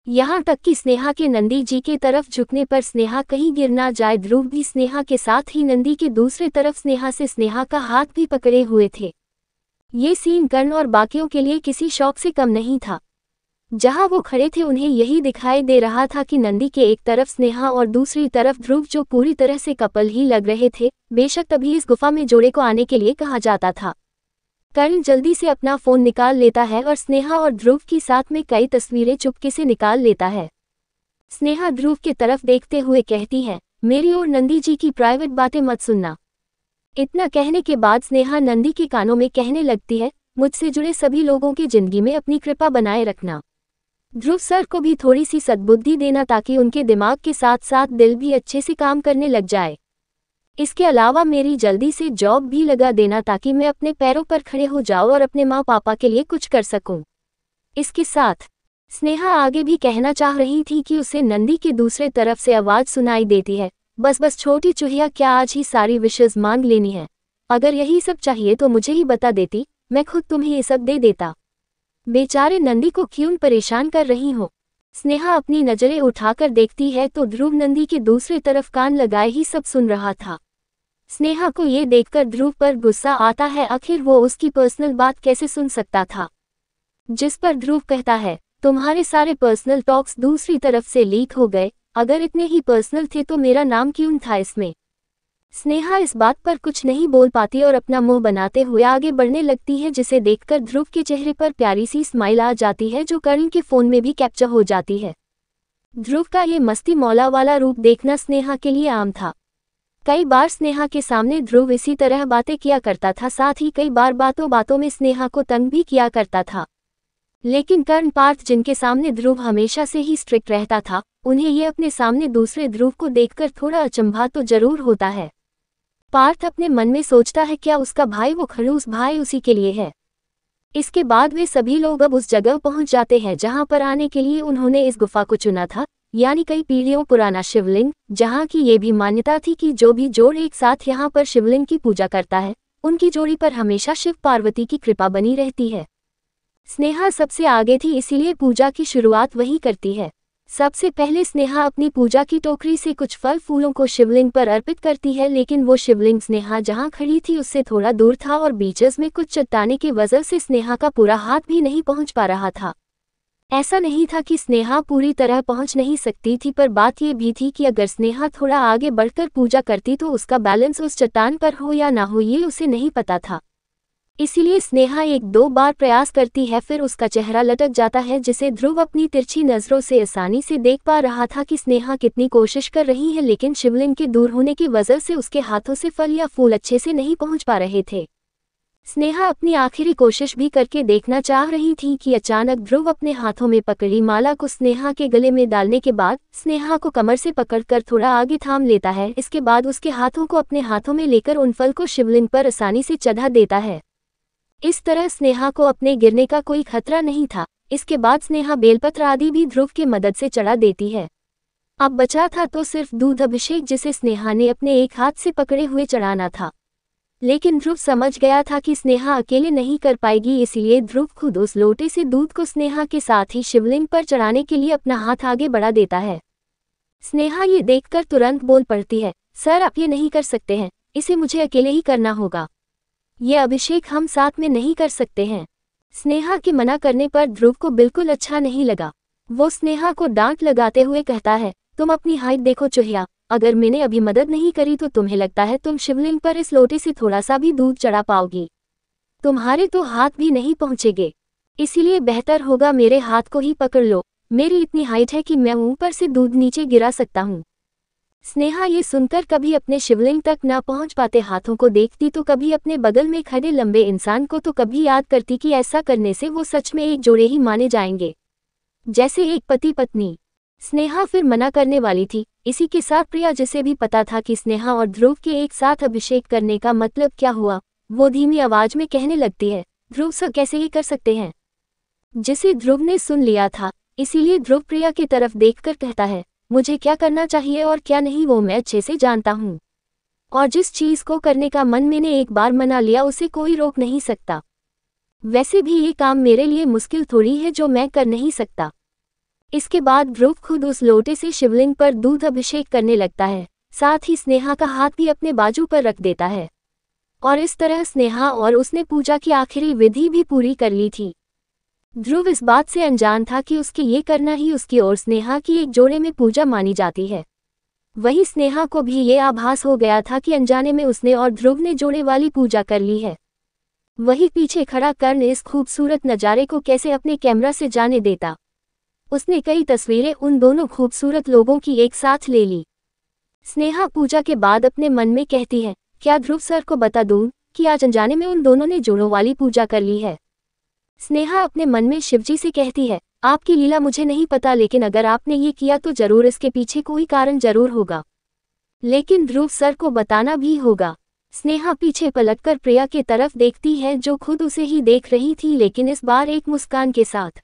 यहाँ तक कि स्नेहा के नंदी जी के तरफ झुकने पर स्नेहा कहीं गिर ना जाए, ध्रुव भी स्नेहा के साथ ही नंदी के दूसरे तरफ स्नेहा से स्नेहा का हाथ भी पकड़े हुए थे। ये सीन कर्ण और बाकियों के लिए किसी शौक से कम नहीं था। जहां वो खड़े थे उन्हें यही दिखाई दे रहा था कि नंदी के एक तरफ स्नेहा और दूसरी तरफ ध्रुव, जो पूरी तरह से कपल ही लग रहे थे। बेशक तभी इस गुफा में जोड़े को आने के लिए कहा जाता था। कर्ण जल्दी से अपना फोन निकाल लेता है और स्नेहा और ध्रुव की साथ में कई तस्वीरें चुपके से निकाल लेता है। स्नेहा ध्रुव के तरफ देखते हुए कहती है, मेरी और नंदी जी की प्राइवेट बातें मत सुनना। इतना कहने के बाद स्नेहा नंदी के कानों में कहने लगती है, मुझसे जुड़े सभी लोगों की जिंदगी में अपनी कृपा बनाए रखना। ध्रुव सर को भी थोड़ी सी सद्बुद्धि देना, ताकि उनके दिमाग के साथ साथ दिल भी अच्छे से काम करने लग जाए। इसके अलावा मेरी जल्दी से जॉब भी लगा देना, ताकि मैं अपने पैरों पर खड़े हो जाऊं और अपने माँ पापा के लिए कुछ कर सकूं। इसके साथ स्नेहा आगे भी कहना चाह रही थी कि उसे नंदी के दूसरे तरफ से आवाज सुनाई देती है, बस छोटी चूहिया, क्या आज ही सारी विशेष मांग लेनी है? अगर यही सब चाहिए तो मुझे ही बता देती, मैं खुद तुम्हें ये सब दे देता। बेचारे नंदी को क्यों परेशान कर रही हो? स्नेहा अपनी नजरें उठाकर देखती है तो ध्रुव नंदी के दूसरे तरफ कान लगाए ही सब सुन रहा था। स्नेहा को ये देखकर ध्रुव पर गुस्सा आता है, आखिर वो उसकी पर्सनल बात कैसे सुन सकता था। जिस पर ध्रुव कहता है, तुम्हारे सारे पर्सनल टॉक्स दूसरी तरफ से लीक हो गए, अगर इतने ही पर्सनल थे तो मेरा नाम क्यों था इसमें? स्नेहा इस बात पर कुछ नहीं बोल पाती और अपना मुंह बनाते हुए आगे बढ़ने लगती है, जिसे देखकर ध्रुव के चेहरे पर प्यारी सी स्माइल आ जाती है, जो कर्ण के फोन में भी कैप्चर हो जाती है। ध्रुव का ये मस्ती मौला वाला रूप देखना स्नेहा के लिए आम था। कई बार स्नेहा के सामने ध्रुव इसी तरह बातें किया करता था, साथ ही कई बार बातों बातों में स्नेहा को तंग भी किया करता था। लेकिन कर्ण पार्थ, जिनके सामने ध्रुव हमेशा से ही स्ट्रिक्ट रहता था, उन्हें ये अपने सामने दूसरे ध्रुव को देखकर थोड़ा अचंभा तो जरूर होता है। पार्थ अपने मन में सोचता है, क्या उसका भाई वो खड़ूस भाई उसी के लिए है? इसके बाद वे सभी लोग अब उस जगह पहुंच जाते हैं जहां पर आने के लिए उन्होंने इस गुफा को चुना था, यानी कई पीढ़ियों पुराना शिवलिंग, जहां की ये भी मान्यता थी कि जो भी जोड़ एक साथ यहां पर शिवलिंग की पूजा करता है उनकी जोड़ी पर हमेशा शिव पार्वती की कृपा बनी रहती है। स्नेहा सबसे आगे थी, इसीलिए पूजा की शुरुआत वही करती है। सबसे पहले स्नेहा अपनी पूजा की टोकरी से कुछ फल फूलों को शिवलिंग पर अर्पित करती है, लेकिन वो शिवलिंग स्नेहा जहां खड़ी थी उससे थोड़ा दूर था और बीचेस में कुछ चट्टाने की वजह से स्नेहा का पूरा हाथ भी नहीं पहुंच पा रहा था। ऐसा नहीं था कि स्नेहा पूरी तरह पहुंच नहीं सकती थी, पर बात यह भी थी कि अगर स्नेहा थोड़ा आगे बढ़कर पूजा करती तो उसका बैलेंस उस चट्टान पर हो या ना हो ये उसे नहीं पता था। इसीलिए स्नेहा एक दो बार प्रयास करती है, फिर उसका चेहरा लटक जाता है, जिसे ध्रुव अपनी तिरछी नजरों से आसानी से देख पा रहा था कि स्नेहा कितनी कोशिश कर रही है, लेकिन शिवलिंग के दूर होने की वजह से उसके हाथों से फल या फूल अच्छे से नहीं पहुंच पा रहे थे। स्नेहा अपनी आखिरी कोशिश भी करके देखना चाह रही थी कि अचानक ध्रुव अपने हाथों में पकड़ी माला को स्नेहा के गले में डालने के बाद स्नेहा को कमर से पकड़कर थोड़ा आगे थाम लेता है। इसके बाद उसके हाथों को अपने हाथों में लेकर उन फल को शिवलिंग पर आसानी से चढ़ा देता है। इस तरह स्नेहा को अपने गिरने का कोई खतरा नहीं था। इसके बाद स्नेहा बेलपत्र आदि भी ध्रुव की मदद से चढ़ा देती है। अब बचा था तो सिर्फ दूध अभिषेक, जिसे स्नेहा ने अपने एक हाथ से पकड़े हुए चढ़ाना था। लेकिन ध्रुव समझ गया था कि स्नेहा अकेले नहीं कर पाएगी, इसलिए ध्रुव खुद उस लोटे से दूध को स्नेहा के साथ ही शिवलिंग पर चढ़ाने के लिए अपना हाथ आगे बढ़ा देता है। स्नेहा ये देखकर तुरंत बोल पड़ती है, सर आप ये नहीं कर सकते हैं, इसे मुझे अकेले ही करना होगा, ये अभिषेक हम साथ में नहीं कर सकते हैं। स्नेहा के मना करने पर ध्रुव को बिल्कुल अच्छा नहीं लगा। वो स्नेहा को डांट लगाते हुए कहता है, तुम अपनी हाइट देखो चूहिया, अगर मैंने अभी मदद नहीं करी तो तुम्हें लगता है तुम शिवलिंग पर इस लोटे से थोड़ा सा भी दूध चढ़ा पाओगी? तुम्हारे तो हाथ भी नहीं पहुंचेंगे, इसीलिए बेहतर होगा मेरे हाथ को ही पकड़ लो। मेरी इतनी हाइट है कि मैं ऊपर से दूध नीचे गिरा सकता हूँ। स्नेहा ये सुनकर कभी अपने शिवलिंग तक न पहुंच पाते हाथों को देखती तो कभी अपने बगल में खड़े लंबे इंसान को तो कभी याद करती कि ऐसा करने से वो सच में एक जोड़े ही माने जाएंगे, जैसे एक पति पत्नी। स्नेहा फिर मना करने वाली थी। इसी के साथ प्रिया, जिसे भी पता था कि स्नेहा और ध्रुव के एक साथ अभिषेक करने का मतलब क्या हुआ, वो धीमी आवाज में कहने लगती है, ध्रुव सर कैसे ये कर सकते हैं? जिसे ध्रुव ने सुन लिया था, इसीलिए ध्रुव प्रिया की तरफ देखकर कहता है, मुझे क्या करना चाहिए और क्या नहीं वो मैं अच्छे से जानता हूँ, और जिस चीज को करने का मन मैंने एक बार मना लिया उसे कोई रोक नहीं सकता। वैसे भी ये काम मेरे लिए मुश्किल थोड़ी है जो मैं कर नहीं सकता। इसके बाद ध्रुव खुद उस लोटे से शिवलिंग पर दूध अभिषेक करने लगता है, साथ ही स्नेहा का हाथ भी अपने बाजू पर रख देता है, और इस तरह स्नेहा और उसने पूजा की आखिरी विधि भी पूरी कर ली थी। ध्रुव इस बात से अनजान था कि उसके ये करना ही उसकी और स्नेहा की एक जोड़े में पूजा मानी जाती है। वही स्नेहा को भी ये आभास हो गया था कि अनजाने में उसने और ध्रुव ने जोड़े वाली पूजा कर ली है। वही पीछे खड़ा कर्ण इस खूबसूरत नज़ारे को कैसे अपने कैमरा से जाने देता। उसने कई तस्वीरें उन दोनों खूबसूरत लोगों की एक साथ ले ली। स्नेहा पूजा के बाद अपने मन में कहती है, क्या ध्रुव सर को बता दूं कि आज अनजाने में उन दोनों ने जोड़ों वाली पूजा कर ली है? स्नेहा अपने मन में शिवजी से कहती है, आपकी लीला मुझे नहीं पता, लेकिन अगर आपने ये किया तो जरूर इसके पीछे कोई कारण जरूर होगा, लेकिन ध्रुव सर को बताना भी होगा। स्नेहा पीछे पलटकर प्रिया की तरफ देखती है, जो खुद उसे ही देख रही थी, लेकिन इस बार एक मुस्कान के साथ,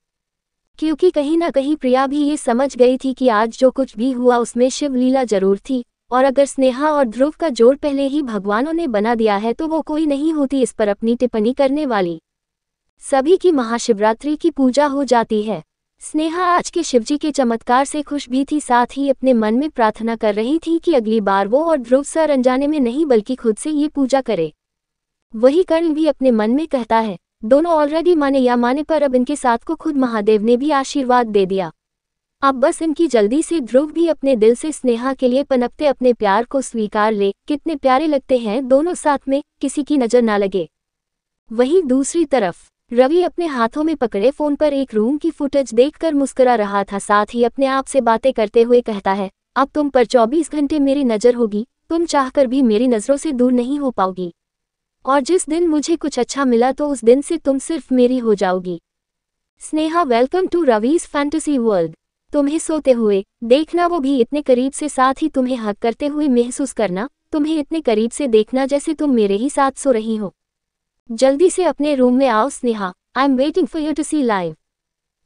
क्योंकि कहीं ना कहीं प्रिया भी ये समझ गई थी कि आज जो कुछ भी हुआ उसमें शिव लीला जरूर थी, और अगर स्नेहा और ध्रुव का जोड़ पहले ही भगवानों ने बना दिया है तो वो कोई नहीं होती इस पर अपनी टिप्पणी करने वाली। सभी की महाशिवरात्रि की पूजा हो जाती है। स्नेहा आज के शिवजी के चमत्कार से खुश भी थी, साथ ही अपने मन में प्रार्थना कर रही थी कि अगली बार वो और ध्रुव सर अनजाने में नहीं बल्कि खुद से ये पूजा करे। वही कर्ण भी अपने मन में कहता है, दोनों ऑलरेडी माने या माने पर अब इनके साथ को खुद महादेव ने भी आशीर्वाद दे दिया। अब बस इनकी जल्दी से ध्रुव भी अपने दिल से स्नेहा के लिए पनपते अपने प्यार को स्वीकार ले। कितने प्यारे लगते हैं दोनों साथ में, किसी की नजर ना लगे। वहीं दूसरी तरफ रवि अपने हाथों में पकड़े फोन पर एक रूम की फुटेज देखकर मुस्कुरा रहा था, साथ ही अपने आप से बातें करते हुए कहता है, अब तुम पर 24 घंटे मेरी नज़र होगी, तुम चाहकर भी मेरी नज़रों से दूर नहीं हो पाओगी, और जिस दिन मुझे कुछ अच्छा मिला तो उस दिन से तुम सिर्फ मेरी हो जाओगी। Sneha, welcome to Ravi's fantasy world. तुम्हें सोते हुए देखना, वो भी इतने करीब से, साथ ही तुम्हें हक करते हुए महसूस करना, तुम्हें इतने करीब से देखना जैसे तुम मेरे ही साथ सो रही हो। जल्दी से अपने रूम में आओ Sneha, I am waiting for you to see live.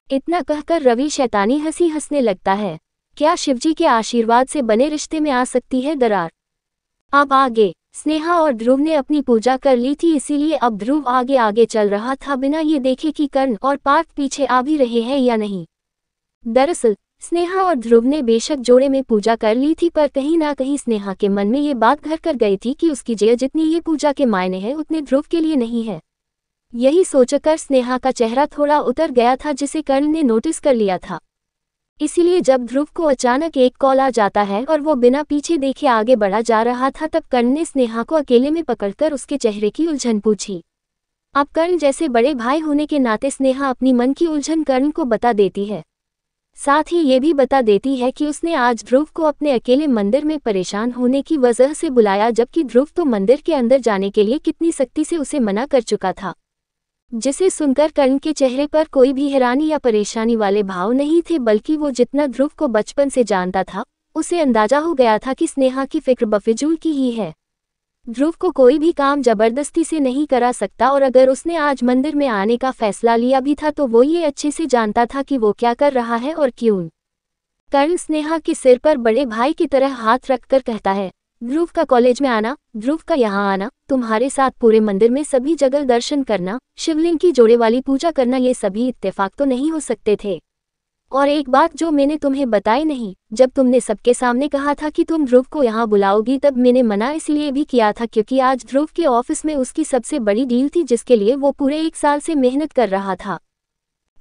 इतना कहकर रवि शैतानी हंसी हंसने लगता है। क्या शिवजी के आशीर्वाद से बने रिश्ते में आ सकती है दरार? अब आगे स्नेहा और ध्रुव ने अपनी पूजा कर ली थी, इसीलिए अब ध्रुव आगे आगे चल रहा था बिना ये देखे कि कर्ण और पार्थ पीछे आ भी रहे हैं या नहीं। दरअसल स्नेहा और ध्रुव ने बेशक जोड़े में पूजा कर ली थी, पर कहीं ना कहीं स्नेहा के मन में ये बात घर कर गई थी कि उसकी जय जितनी ये पूजा के मायने हैं उतने ध्रुव के लिए नहीं है। यही सोचकर स्नेहा का चेहरा थोड़ा उतर गया था, जिसे कर्ण ने नोटिस कर लिया था। इसीलिए जब ध्रुव को अचानक एक कॉल आ जाता है और वो बिना पीछे देखे आगे बढ़ा जा रहा था, तब कर्ण ने स्नेहा को अकेले में पकड़कर उसके चेहरे की उलझन पूछी। अब कर्ण जैसे बड़े भाई होने के नाते स्नेहा अपनी मन की उलझन कर्ण को बता देती है। साथ ही ये भी बता देती है कि उसने आज ध्रुव को अपने अकेले मंदिर में परेशान होने की वजह से बुलाया, जबकि ध्रुव तो मंदिर के अंदर जाने के लिए कितनी सख्ती से उसे मना कर चुका था। जिसे सुनकर कर्ण के चेहरे पर कोई भी हैरानी या परेशानी वाले भाव नहीं थे, बल्कि वो जितना ध्रुव को बचपन से जानता था उसे अंदाजा हो गया था कि स्नेहा की फिक्र बफिजूल की ही है। ध्रुव को कोई भी काम जबरदस्ती से नहीं करा सकता, और अगर उसने आज मंदिर में आने का फैसला लिया भी था तो वो ये अच्छे से जानता था कि वो क्या कर रहा है और क्यों। कर्ण स्नेहा के सिर पर बड़े भाई की तरह हाथ रखकर कहता है, ध्रुव का कॉलेज में आना, ध्रुव का यहाँ आना, तुम्हारे साथ पूरे मंदिर में सभी जगह दर्शन करना, शिवलिंग की जोड़े वाली पूजा करना, ये सभी इत्तेफाक तो नहीं हो सकते थे। और एक बात जो मैंने तुम्हें बताई नहीं, जब तुमने सबके सामने कहा था कि तुम ध्रुव को यहाँ बुलाओगी तब मैंने मना इसलिए भी किया था क्योंकि आज ध्रुव के ऑफिस में उसकी सबसे बड़ी डील थी जिसके लिए वो पूरे 1 साल से मेहनत कर रहा था।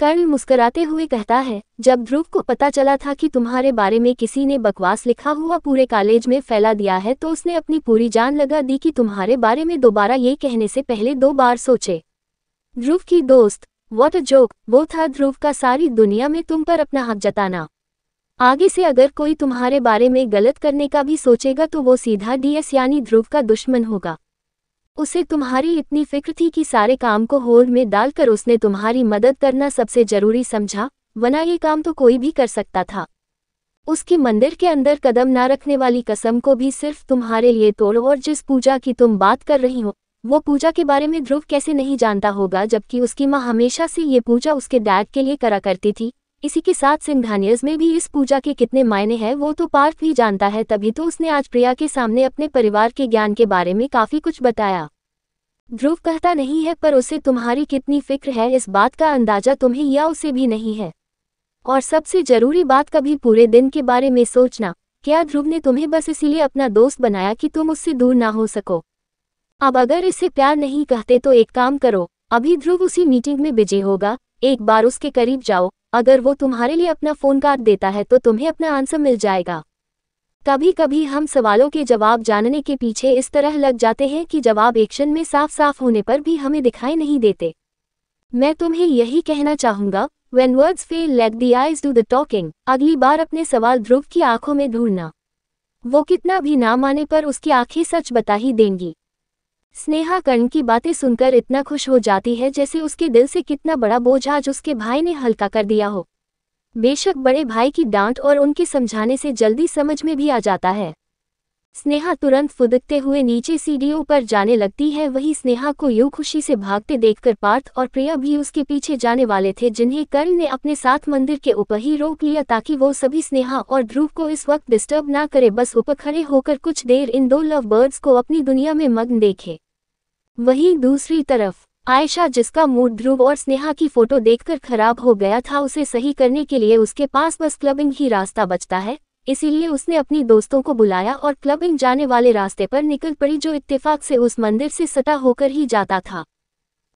कर्ण मुस्कुराते हुए कहता है, जब ध्रुव को पता चला था कि तुम्हारे बारे में किसी ने बकवास लिखा हुआ पूरे कॉलेज में फैला दिया है तो उसने अपनी पूरी जान लगा दी कि तुम्हारे बारे में दोबारा ये कहने से पहले 2 बार सोचे। ध्रुव की दोस्त, व्हाट अ जोक, वो था ध्रुव का सारी दुनिया में तुम पर अपना हक जताना। आगे से अगर कोई तुम्हारे बारे में गलत करने का भी सोचेगा तो वो सीधा डीएस यानी ध्रुव का दुश्मन होगा। उसे तुम्हारी इतनी फिक्र थी कि सारे काम को होड़ में डालकर उसने तुम्हारी मदद करना सबसे जरूरी समझा, वरना ये काम तो कोई भी कर सकता था। उसके मंदिर के अंदर कदम ना रखने वाली कसम को भी सिर्फ तुम्हारे लिए तोड़, और जिस पूजा की तुम बात कर रही हो वो पूजा के बारे में ध्रुव कैसे नहीं जानता होगा, जबकि उसकी माँ हमेशा से ये पूजा उसके डैड के लिए करा करती थी। इसी के साथ सिंघानियर्स में भी इस पूजा के कितने मायने हैं वो तो पार्थ भी जानता है, तभी तो उसने आज प्रिया के सामने अपने परिवार के ज्ञान के बारे में काफी कुछ बताया। ध्रुव कहता नहीं है पर उसे तुम्हारी कितनी फिक्र है इस बात का अंदाजा तुम्हें या उसे भी नहीं है। और सबसे जरूरी बात, कभी पूरे दिन के बारे में सोचना, क्या ध्रुव ने तुम्हें बस इसीलिए अपना दोस्त बनाया कि तुम उससे दूर ना हो सको? अब अगर इसे प्यार नहीं कहते तो एक काम करो, अभी ध्रुव उसी मीटिंग में बिजी होगा, एक बार उसके करीब जाओ, अगर वो तुम्हारे लिए अपना फोन काट देता है तो तुम्हें अपना आंसर मिल जाएगा। कभी कभी हम सवालों के जवाब जानने के पीछे इस तरह लग जाते हैं कि जवाब एक्शन में साफ साफ होने पर भी हमें दिखाई नहीं देते। मैं तुम्हें यही कहना चाहूंगा, When words fail let the eyes do the talking। अगली बार अपने सवाल ध्रुव की आंखों में ढूंढना, वो कितना भी ना माने पर उसकी आंखें सच बता ही देंगी। स्नेहा कर्ण की बातें सुनकर इतना खुश हो जाती है जैसे उसके दिल से कितना बड़ा बोझ आज उसके भाई ने हल्का कर दिया हो। बेशक बड़े भाई की डांट और उनके समझाने से जल्दी समझ में भी आ जाता है। स्नेहा तुरंत फुदकते हुए नीचे सीढ़ियों पर जाने लगती है। वही स्नेहा को यूं खुशी से भागते देखकर पार्थ और प्रिया भी उसके पीछे जाने वाले थे, जिन्हें कर्ण ने अपने साथ मंदिर के ऊपर ही रोक लिया ताकि वो सभी स्नेहा और ध्रुव को इस वक्त डिस्टर्ब ना करे, बस ऊपर खड़े होकर कुछ देर इन 2 लव बर्ड्स को अपनी दुनिया में मग्न देखे। वहीं दूसरी तरफ आयशा, जिसका मूड ध्रुव और स्नेहा की फोटो देखकर खराब हो गया था, उसे सही करने के लिए उसके पास बस क्लबिंग ही रास्ता बचता है। इसीलिए उसने अपनी दोस्तों को बुलाया और क्लबिंग जाने वाले रास्ते पर निकल पड़ी, जो इत्तेफाक से उस मंदिर से सटा होकर ही जाता था।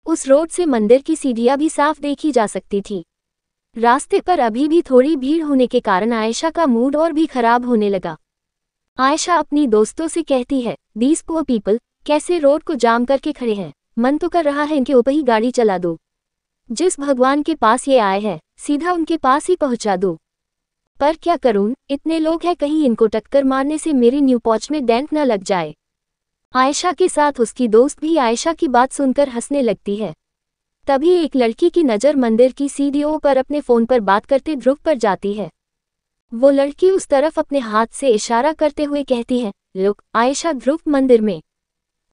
उस रोड से मंदिर की सीढ़ियां भी साफ देखी जा सकती थी। रास्ते पर अभी भी थोड़ी भीड़ होने के कारण आयशा का मूड और भी खराब होने लगा। आयशा अपनी दोस्तों से कहती है, दीज पुअर पीपल कैसे रोड को जाम करके खड़े हैं, मन तो कर रहा है इनके ऊपर ही गाड़ी चला दूं। जिस भगवान के पास ये आए हैं सीधा उनके पास ही पहुंचा दूं। पर क्या करूं, इतने लोग हैं, कहीं इनको टक्कर मारने से मेरी न्यू पॉच में डेंट न लग जाए। आयशा के साथ उसकी दोस्त भी आयशा की बात सुनकर हंसने लगती है। तभी एक लड़की की नज़र मंदिर की सीढ़ियों पर अपने फोन पर बात करते ध्रुव पर जाती है। वो लड़की उस तरफ अपने हाथ से इशारा करते हुए कहती है, लुक आयशा, ध्रुव मंदिर में।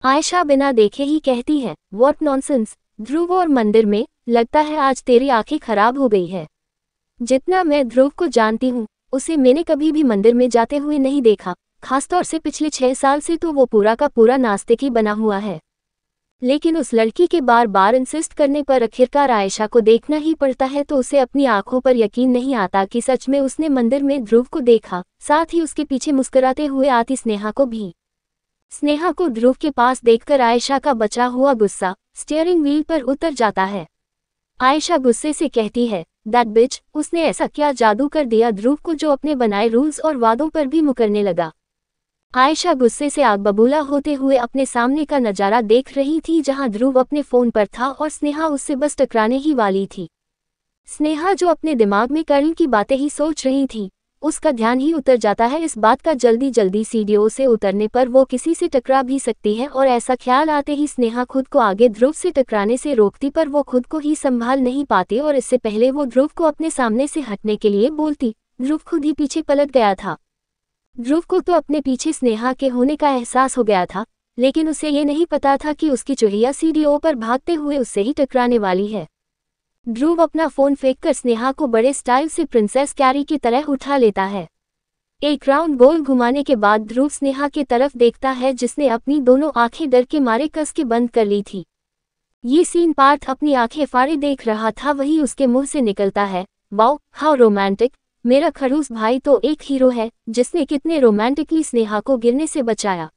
आयशा बिना देखे ही कहती है, व्हाट नॉनसेंस, ध्रुव और मंदिर में, लगता है आज तेरी आंखें खराब हो गई है। जितना मैं ध्रुव को जानती हूँ उसे मैंने कभी भी मंदिर में जाते हुए नहीं देखा। खासतौर से पिछले 6 साल से तो वो पूरा का पूरा नास्तिक ही बना हुआ है। लेकिन उस लड़की के बार बार इंसिस्ट करने पर आखिरकार आयशा को देखना ही पड़ता है तो उसे अपनी आंखों पर यकीन नहीं आता कि सच में उसने मंदिर में ध्रुव को देखा, साथ ही उसके पीछे मुस्कुराते हुए आती स्नेहा को भी। स्नेहा को ध्रुव के पास देखकर आयशा का बचा हुआ गुस्सा स्टीयरिंग व्हील पर उतर जाता है। आयशा गुस्से से कहती है, दैट बिच, उसने ऐसा क्या जादू कर दिया ध्रुव को जो अपने बनाए रूल्स और वादों पर भी मुकरने लगा। आयशा गुस्से से आग बबूला होते हुए अपने सामने का नजारा देख रही थी जहां ध्रुव अपने फोन पर था और स्नेहा उससे बस टकराने ही वाली थी। स्नेहा जो अपने दिमाग में कर्ण की बातें ही सोच रही थी, उसका ध्यान ही उतर जाता है इस बात का जल्दी जल्दी सीढ़ियों से उतरने पर वो किसी से टकरा भी सकती है, और ऐसा ख्याल आते ही स्नेहा खुद को आगे ध्रुव से टकराने से रोकती पर वो खुद को ही संभाल नहीं पाती और इससे पहले वो ध्रुव को अपने सामने से हटने के लिए बोलती, ध्रुव खुद ही पीछे पलट गया था। ध्रुव को तो अपने पीछे स्नेहा के होने का एहसास हो गया था, लेकिन उसे ये नहीं पता था कि उसकी चुहिया सीढ़ियों पर भागते हुए उससे ही टकराने वाली है। ध्रुव अपना फोन फेंककर स्नेहा को बड़े स्टाइल से प्रिंसेस कैरी की तरह उठा लेता है। एक राउंड गोल घुमाने के बाद ध्रुव स्नेहा के तरफ देखता है जिसने अपनी दोनों आंखें डर के मारे कस के बंद कर ली थी। ये सीन पार्थ अपनी आंखें फाड़े देख रहा था, वही उसके मुंह से निकलता है, वाओ हाउ रोमांटिक, मेरा खड़ूस भाई तो एक हीरो है जिसने कितने रोमांटिकली स्नेहा को गिरने से बचाया।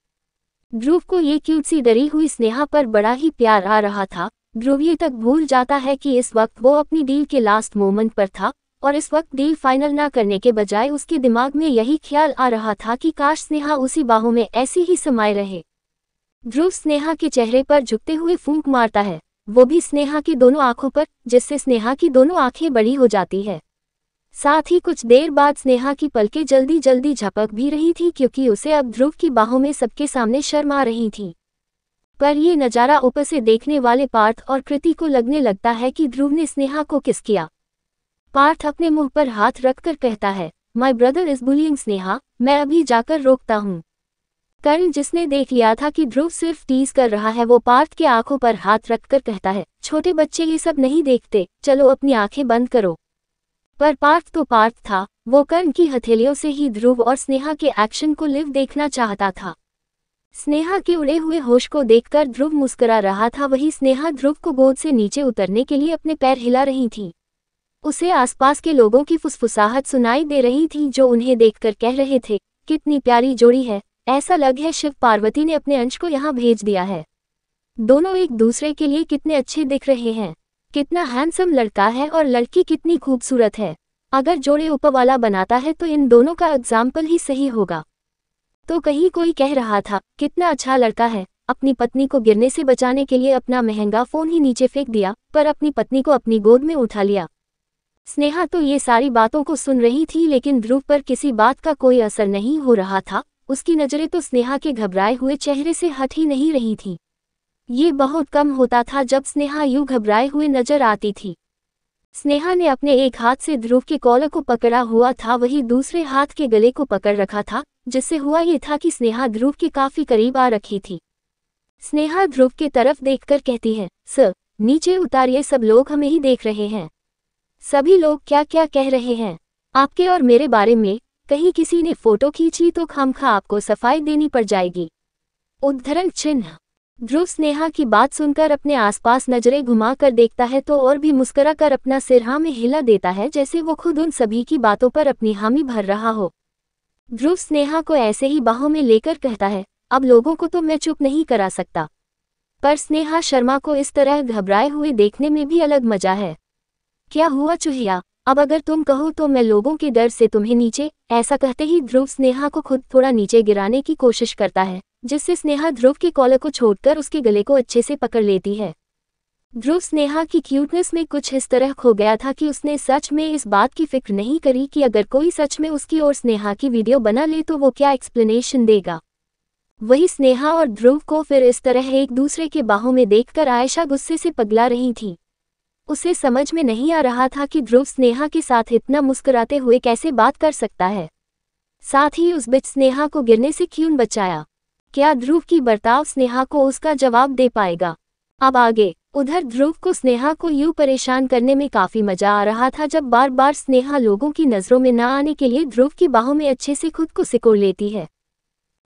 ध्रुव को ये क्यूट सी डरी हुई स्नेहा पर बड़ा ही प्यार आ रहा था। ध्रुव ये तक भूल जाता है कि इस वक्त वो अपनी डील के लास्ट मोमेंट पर था और इस वक्त डील फाइनल ना करने के बजाय उसके दिमाग में यही ख्याल आ रहा था कि काश स्नेहा उसी बाहों में ऐसी ही समाये रहे। ध्रुव स्नेहा के चेहरे पर झुकते हुए फूंक मारता है, वो भी स्नेहा की दोनों आंखों पर, जिससे स्नेहा की दोनों आंखें बड़ी हो जाती है। साथ ही कुछ देर बाद स्नेहा की पलकें जल्दी जल्दी झपक भी रही थी क्योंकि उसे अब ध्रुव की बाहों में सबके सामने शर्म आ रही थी। पर ये नज़ारा ऊपर से देखने वाले पार्थ और कृति को लगने लगता है कि ध्रुव ने स्नेहा को किस किया। पार्थ अपने मुंह पर हाथ रखकर कहता है, my brother is bullying Sneha, मैं अभी जाकर रोकता हूँ। कर्ण जिसने देख लिया था कि ध्रुव सिर्फ टीज कर रहा है, वो पार्थ के आंखों पर हाथ रखकर कहता है, छोटे बच्चे ये सब नहीं देखते, चलो अपनी आंखें बंद करो। पर पार्थ तो पार्थ था, वो कर्ण की हथेलियों से ही ध्रुव और स्नेहा के एक्शन को लिव देखना चाहता था। स्नेहा के उड़े हुए होश को देखकर ध्रुव मुस्कुरा रहा था, वही स्नेहा ध्रुव को गोद से नीचे उतरने के लिए अपने पैर हिला रही थी। उसे आसपास के लोगों की फुसफुसाहट सुनाई दे रही थी जो उन्हें देखकर कह रहे थे, कितनी प्यारी जोड़ी है, ऐसा लग है शिव पार्वती ने अपने अंश को यहाँ भेज दिया है। दोनों एक दूसरे के लिए कितने अच्छे दिख रहे हैं, कितना हैंडसम लड़का है और लड़की कितनी खूबसूरत है। अगर जोड़े ऊपर वाला बनाता है तो इन दोनों का एग्जाम्पल ही सही होगा। तो कहीं कोई कह रहा था, कितना अच्छा लड़का है, अपनी पत्नी को गिरने से बचाने के लिए अपना महंगा फोन ही नीचे फेंक दिया, पर अपनी पत्नी को अपनी गोद में उठा लिया। स्नेहा तो ये सारी बातों को सुन रही थी, लेकिन ध्रुव पर किसी बात का कोई असर नहीं हो रहा था। उसकी नजरें तो स्नेहा के घबराए हुए चेहरे से हट ही नहीं रही थी। ये बहुत कम होता था जब स्नेहा यूं घबराए हुए नजर आती थी। स्नेहा ने अपने एक हाथ से ध्रुव के कॉलर को पकड़ा हुआ था, वही दूसरे हाथ के गले को पकड़ रखा था, जिससे हुआ ये था कि स्नेहा ध्रुव के काफी करीब आ रखी थी। स्नेहा ध्रुव के तरफ देखकर कहती है, सर नीचे उतारिए, सब लोग हमें ही देख रहे हैं। सभी लोग क्या क्या कह रहे हैं आपके और मेरे बारे में, कहीं किसी ने फोटो खींची तो खामखा आपको सफाई देनी पड़ जाएगी। उद्धरण चिन्ह। ध्रुव स्नेहा की बात सुनकर अपने आसपास नजरें घुमाकर देखता है तो और भी मुस्कुरा कर अपना सिर हाँ में हिला देता है, जैसे वो खुद उन सभी की बातों पर अपनी हामी भर रहा हो। ध्रुव स्नेहा को ऐसे ही बाहों में लेकर कहता है, अब लोगों को तो मैं चुप नहीं करा सकता, पर स्नेहा शर्मा को इस तरह घबराए हुए देखने में भी अलग मजा है। क्या हुआ चुहिया, अब अगर तुम कहो तो मैं लोगों के डर से तुम्हें नीचे। ऐसा कहते ही ध्रुव स्नेहा को खुद थोड़ा नीचे गिराने की कोशिश करता है, जिससे स्नेहा ध्रुव के कॉलर को छोड़कर उसके गले को अच्छे से पकड़ लेती है। ध्रुव स्नेहा की क्यूटनेस में कुछ इस तरह खो गया था कि उसने सच में इस बात की फिक्र नहीं करी कि अगर कोई सच में उसकी और स्नेहा की वीडियो बना ले तो वो क्या एक्सप्लेनेशन देगा। वही स्नेहा और ध्रुव को फिर इस तरह एक दूसरे के बाहों में देखकर आयशा गुस्से से पगला रही थी। उसे समझ में नहीं आ रहा था कि ध्रुव स्नेहा के साथ इतना मुस्कुराते हुए कैसे बात कर सकता है, साथ ही उस बीच स्नेहा को गिरने से क्यों बचाया। क्या ध्रुव की बर्ताव स्नेहा को उसका जवाब दे पाएगा। अब आगे। उधर ध्रुव को स्नेहा को यूं परेशान करने में काफी मजा आ रहा था जब बार बार स्नेहा लोगों की नजरों में न आने के लिए ध्रुव की बाहों में अच्छे से खुद को सिकोड़ लेती है।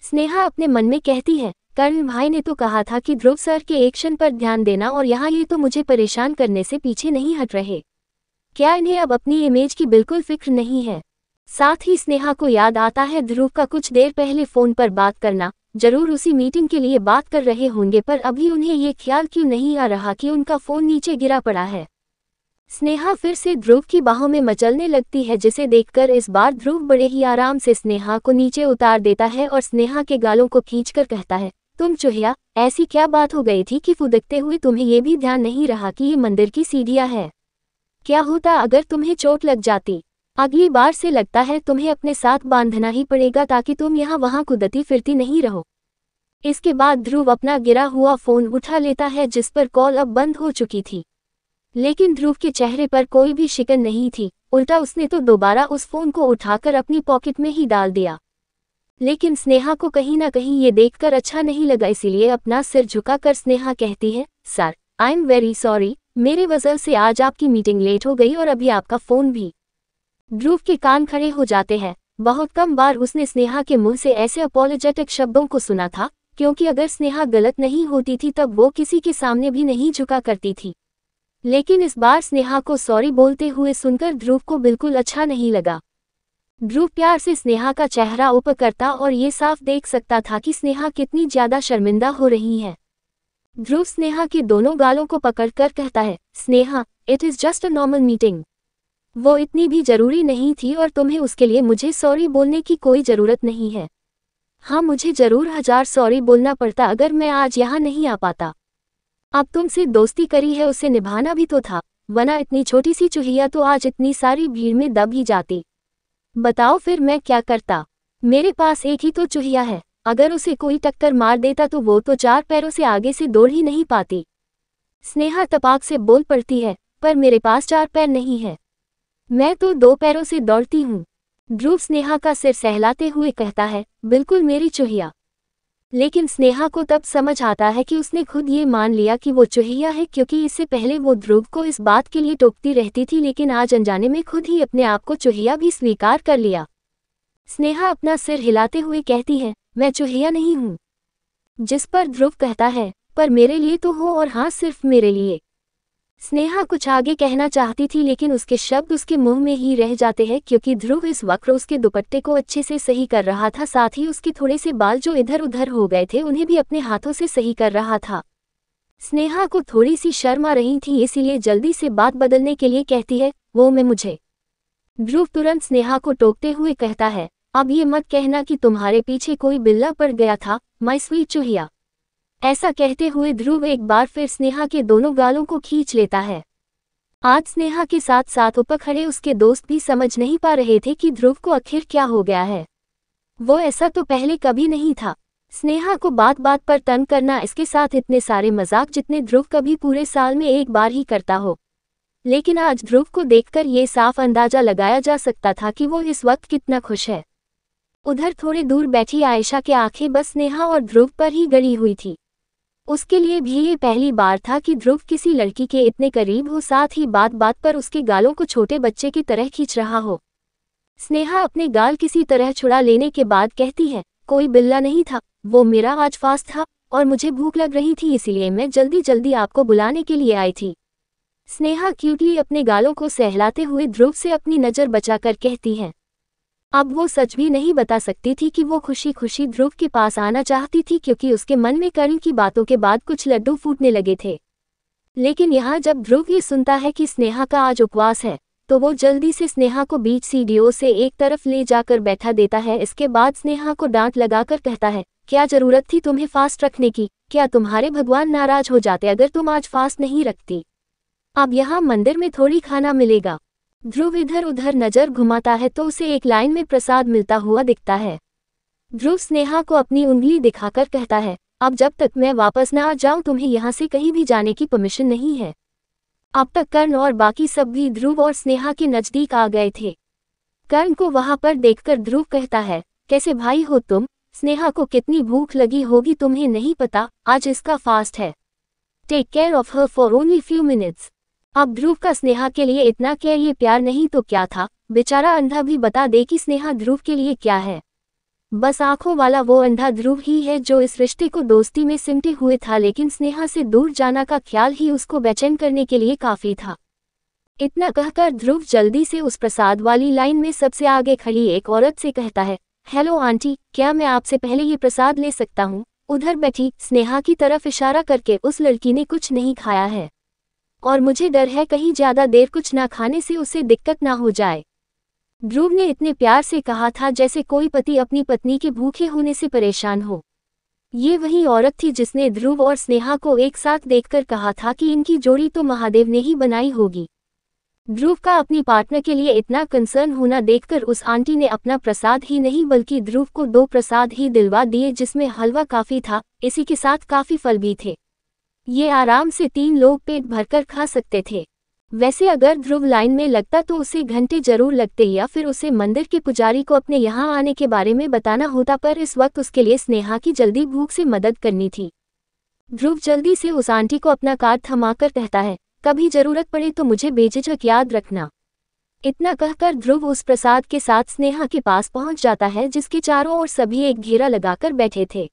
स्नेहा अपने मन में कहती है, कर्ण भाई ने तो कहा था कि ध्रुव सर के एक्शन पर ध्यान देना और यहाँ ये तो मुझे परेशान करने से पीछे नहीं हट रहे। क्या इन्हें अब अपनी इमेज की बिल्कुल फिक्र नहीं है? साथ ही स्नेहा को याद आता है ध्रुव का कुछ देर पहले फोन पर बात करना, जरूर उसी मीटिंग के लिए बात कर रहे होंगे, पर अभी उन्हें ये ख्याल क्यों नहीं आ रहा कि उनका फोन नीचे गिरा पड़ा है। स्नेहा फिर से ध्रुव की बाहों में मचलने लगती है, जिसे देखकर इस बार ध्रुव बड़े ही आराम से स्नेहा को नीचे उतार देता है और स्नेहा के गालों को खींचकर कहता है, तुम चूहिया, ऐसी क्या बात हो गई थी कि फुदकते हुए तुम्हें ये भी ध्यान नहीं रहा कि ये मंदिर की सीढ़ियां है? क्या होता अगर तुम्हें चोट लग जाती? अगली बार से लगता है तुम्हें अपने साथ बांधना ही पड़ेगा ताकि तुम यहाँ वहाँ कूदती फिरती नहीं रहो। इसके बाद ध्रुव अपना गिरा हुआ फोन उठा लेता है, जिस पर कॉल अब बंद हो चुकी थी। लेकिन ध्रुव के चेहरे पर कोई भी शिकन नहीं थी, उल्टा उसने तो दोबारा उस फोन को उठाकर अपनी पॉकेट में ही डाल दिया। लेकिन स्नेहा को कहीं ना कहीं ये देखकर अच्छा नहीं लगा, इसीलिए अपना सिर झुकाकर स्नेहा कहती है, sir I am very sorry, मेरे वजह से आज आपकी मीटिंग लेट हो गई और अभी आपका फोन भी। ध्रुव के कान खड़े हो जाते हैं। बहुत कम बार उसने स्नेहा के मुंह से ऐसे अपॉलोजेटिक शब्दों को सुना था, क्योंकि अगर स्नेहा गलत नहीं होती थी तब वो किसी के सामने भी नहीं झुका करती थी। लेकिन इस बार स्नेहा को सॉरी बोलते हुए सुनकर ध्रुव को बिल्कुल अच्छा नहीं लगा। ध्रुव प्यार से स्नेहा का चेहरा ऊपर करता और ये साफ देख सकता था कि स्नेहा कितनी ज्यादा शर्मिंदा हो रही है। ध्रुव स्नेहा के दोनों गालों को पकड़कर कहता है, Sneha, it is just a normal meeting. वो इतनी भी जरूरी नहीं थी और तुम्हें उसके लिए मुझे सॉरी बोलने की कोई जरूरत नहीं है। हाँ, मुझे जरूर 1000 सॉरी बोलना पड़ता अगर मैं आज यहाँ नहीं आ पाता। अब तुमसे दोस्ती करी है उसे निभाना भी तो था, वरना इतनी छोटी सी चूहिया तो आज इतनी सारी भीड़ में दब ही जाती। बताओ फिर मैं क्या करता? मेरे पास एक ही तो चूहिया है, अगर उसे कोई टक्कर मार देता तो वो तो 4 पैरों से आगे से दौड़ ही नहीं पाती। स्नेहा तपाक से बोल पड़ती है, पर मेरे पास 4 पैर नहीं है, मैं तो 2 पैरों से दौड़ती हूँ। ध्रुव स्नेहा का सिर सहलाते हुए कहता है, बिल्कुल मेरी चूहिया। लेकिन स्नेहा को तब समझ आता है कि उसने खुद ये मान लिया कि वो चूहिया है, क्योंकि इससे पहले वो ध्रुव को इस बात के लिए टोकती रहती थी, लेकिन आज अनजाने में खुद ही अपने आप को चूहिया भी स्वीकार कर लिया। स्नेहा अपना सिर हिलाते हुए कहती है, मैं चूहिया नहीं हूँ। जिस पर ध्रुव कहता है, पर मेरे लिए तो हो, और हाँ, सिर्फ मेरे लिए। स्नेहा कुछ आगे कहना चाहती थी, लेकिन उसके शब्द उसके मुंह में ही रह जाते हैं, क्योंकि ध्रुव इस वक्त उसके दुपट्टे को अच्छे से सही कर रहा था, साथ ही उसके थोड़े से बाल जो इधर उधर हो गए थे उन्हें भी अपने हाथों से सही कर रहा था। स्नेहा को थोड़ी सी शर्म आ रही थी, इसीलिए जल्दी से बात बदलने के लिए कहती है, वो मैं मुझे। ध्रुव तुरंत स्नेहा को टोकते हुए कहता है, अब ये मत कहना कि तुम्हारे पीछे कोई बिल्ला पड़ गया था, माय स्वीट चूहिया। ऐसा कहते हुए ध्रुव एक बार फिर स्नेहा के दोनों गालों को खींच लेता है। आज स्नेहा के साथ साथ ऊपर खड़े उसके दोस्त भी समझ नहीं पा रहे थे कि ध्रुव को आखिर क्या हो गया है। वो ऐसा तो पहले कभी नहीं था। स्नेहा को बात बात पर तंग करना, इसके साथ इतने सारे मजाक जितने ध्रुव कभी पूरे साल में एक बार ही करता हो। लेकिन आज ध्रुव को देखकर ये साफ अंदाजा लगाया जा सकता था कि वो इस वक्त कितना खुश है। उधर थोड़े दूर बैठी आयशा की आंखें बस स्नेहा और ध्रुव पर ही गड़ी हुई थी। उसके लिए भी ये पहली बार था कि ध्रुव किसी लड़की के इतने करीब हो, साथ ही बात बात पर उसके गालों को छोटे बच्चे की तरह खींच रहा हो। स्नेहा अपने गाल किसी तरह छुड़ा लेने के बाद कहती है, कोई बिल्ला नहीं था, वो मेरा आज फास्ट था और मुझे भूख लग रही थी, इसीलिए मैं जल्दी जल्दी आपको बुलाने के लिए आई थी। स्नेहा क्यूटली अपने गालों को सहलाते हुए ध्रुव से अपनी नज़र बचाकर कहती है। अब वो सच भी नहीं बता सकती थी कि वो खुशी खुशी ध्रुव के पास आना चाहती थी, क्योंकि उसके मन में कर्ण की बातों के बाद कुछ लड्डू फूटने लगे थे। लेकिन यहाँ जब ध्रुव ये सुनता है कि स्नेहा का आज उपवास है, तो वो जल्दी से स्नेहा को बीच सीढ़ियों से एक तरफ ले जाकर बैठा देता है। इसके बाद स्नेहा को डांट लगाकर कहता है, क्या जरूरत थी तुम्हें फास्ट रखने की? क्या तुम्हारे भगवान नाराज हो जाते अगर तुम आज फास्ट नहीं रखती? अब यहाँ मंदिर में थोड़ी खाना मिलेगा। ध्रुव इधर उधर नजर घुमाता है तो उसे एक लाइन में प्रसाद मिलता हुआ दिखता है। ध्रुव स्नेहा को अपनी उंगली दिखाकर कहता है, अब जब तक मैं वापस न आ जाऊं तुम्हें यहाँ से कहीं भी जाने की परमिशन नहीं है। अब तक कर्ण और बाकी सब भी ध्रुव और स्नेहा के नजदीक आ गए थे। कर्ण को वहां पर देखकर ध्रुव कहता है, कैसे भाई हो तुम? स्नेहा को कितनी भूख लगी होगी तुम्हें नहीं पता, आज इसका फास्ट है। Take care of her for only few minutes. अब ध्रुव का स्नेहा के लिए इतना केयर ये प्यार नहीं तो क्या था? बेचारा अंधा भी बता दे कि स्नेहा ध्रुव के लिए क्या है। बस आंखों वाला वो अंधा ध्रुव ही है जो इस रिश्ते को दोस्ती में सिमटे हुए था, लेकिन स्नेहा से दूर जाना का ख्याल ही उसको बेचैन करने के लिए काफी था। इतना कहकर ध्रुव जल्दी से उस प्रसाद वाली लाइन में सबसे आगे खड़ी एक औरत से कहता है, हेलो आंटी, क्या मैं आपसे पहले ये प्रसाद ले सकता हूँ? उधर बैठी स्नेहा की तरफ इशारा करके उस लड़की ने कुछ नहीं खाया है और मुझे डर है कहीं ज्यादा देर कुछ ना खाने से उसे दिक्कत ना हो जाए। ध्रुव ने इतने प्यार से कहा था जैसे कोई पति अपनी पत्नी के भूखे होने से परेशान हो। ये वही औरत थी जिसने ध्रुव और स्नेहा को एक साथ देखकर कहा था कि इनकी जोड़ी तो महादेव ने ही बनाई होगी। ध्रुव का अपनी पार्टनर के लिए इतना कंसर्न होना देखकर उस आंटी ने अपना प्रसाद ही नहीं बल्कि ध्रुव को 2 प्रसाद ही दिलवा दिए, जिसमें हलवा काफी था, इसी के साथ काफी फल भी थे। ये आराम से 3 लोग पेट भरकर खा सकते थे। वैसे अगर ध्रुव लाइन में लगता तो उसे घंटे जरूर लगते या फिर उसे मंदिर के पुजारी को अपने यहाँ आने के बारे में बताना होता, पर इस वक्त उसके लिए स्नेहा की जल्दी भूख से मदद करनी थी। ध्रुव जल्दी से उस आंटी को अपना कार्ड थमाकर कहता है, कभी जरूरत पड़े तो मुझे बेझिझक याद रखना। इतना कहकर ध्रुव उस प्रसाद के साथ स्नेहा के पास पहुंच जाता है, जिसके चारों ओर सभी एक घेरा लगाकर बैठे थे।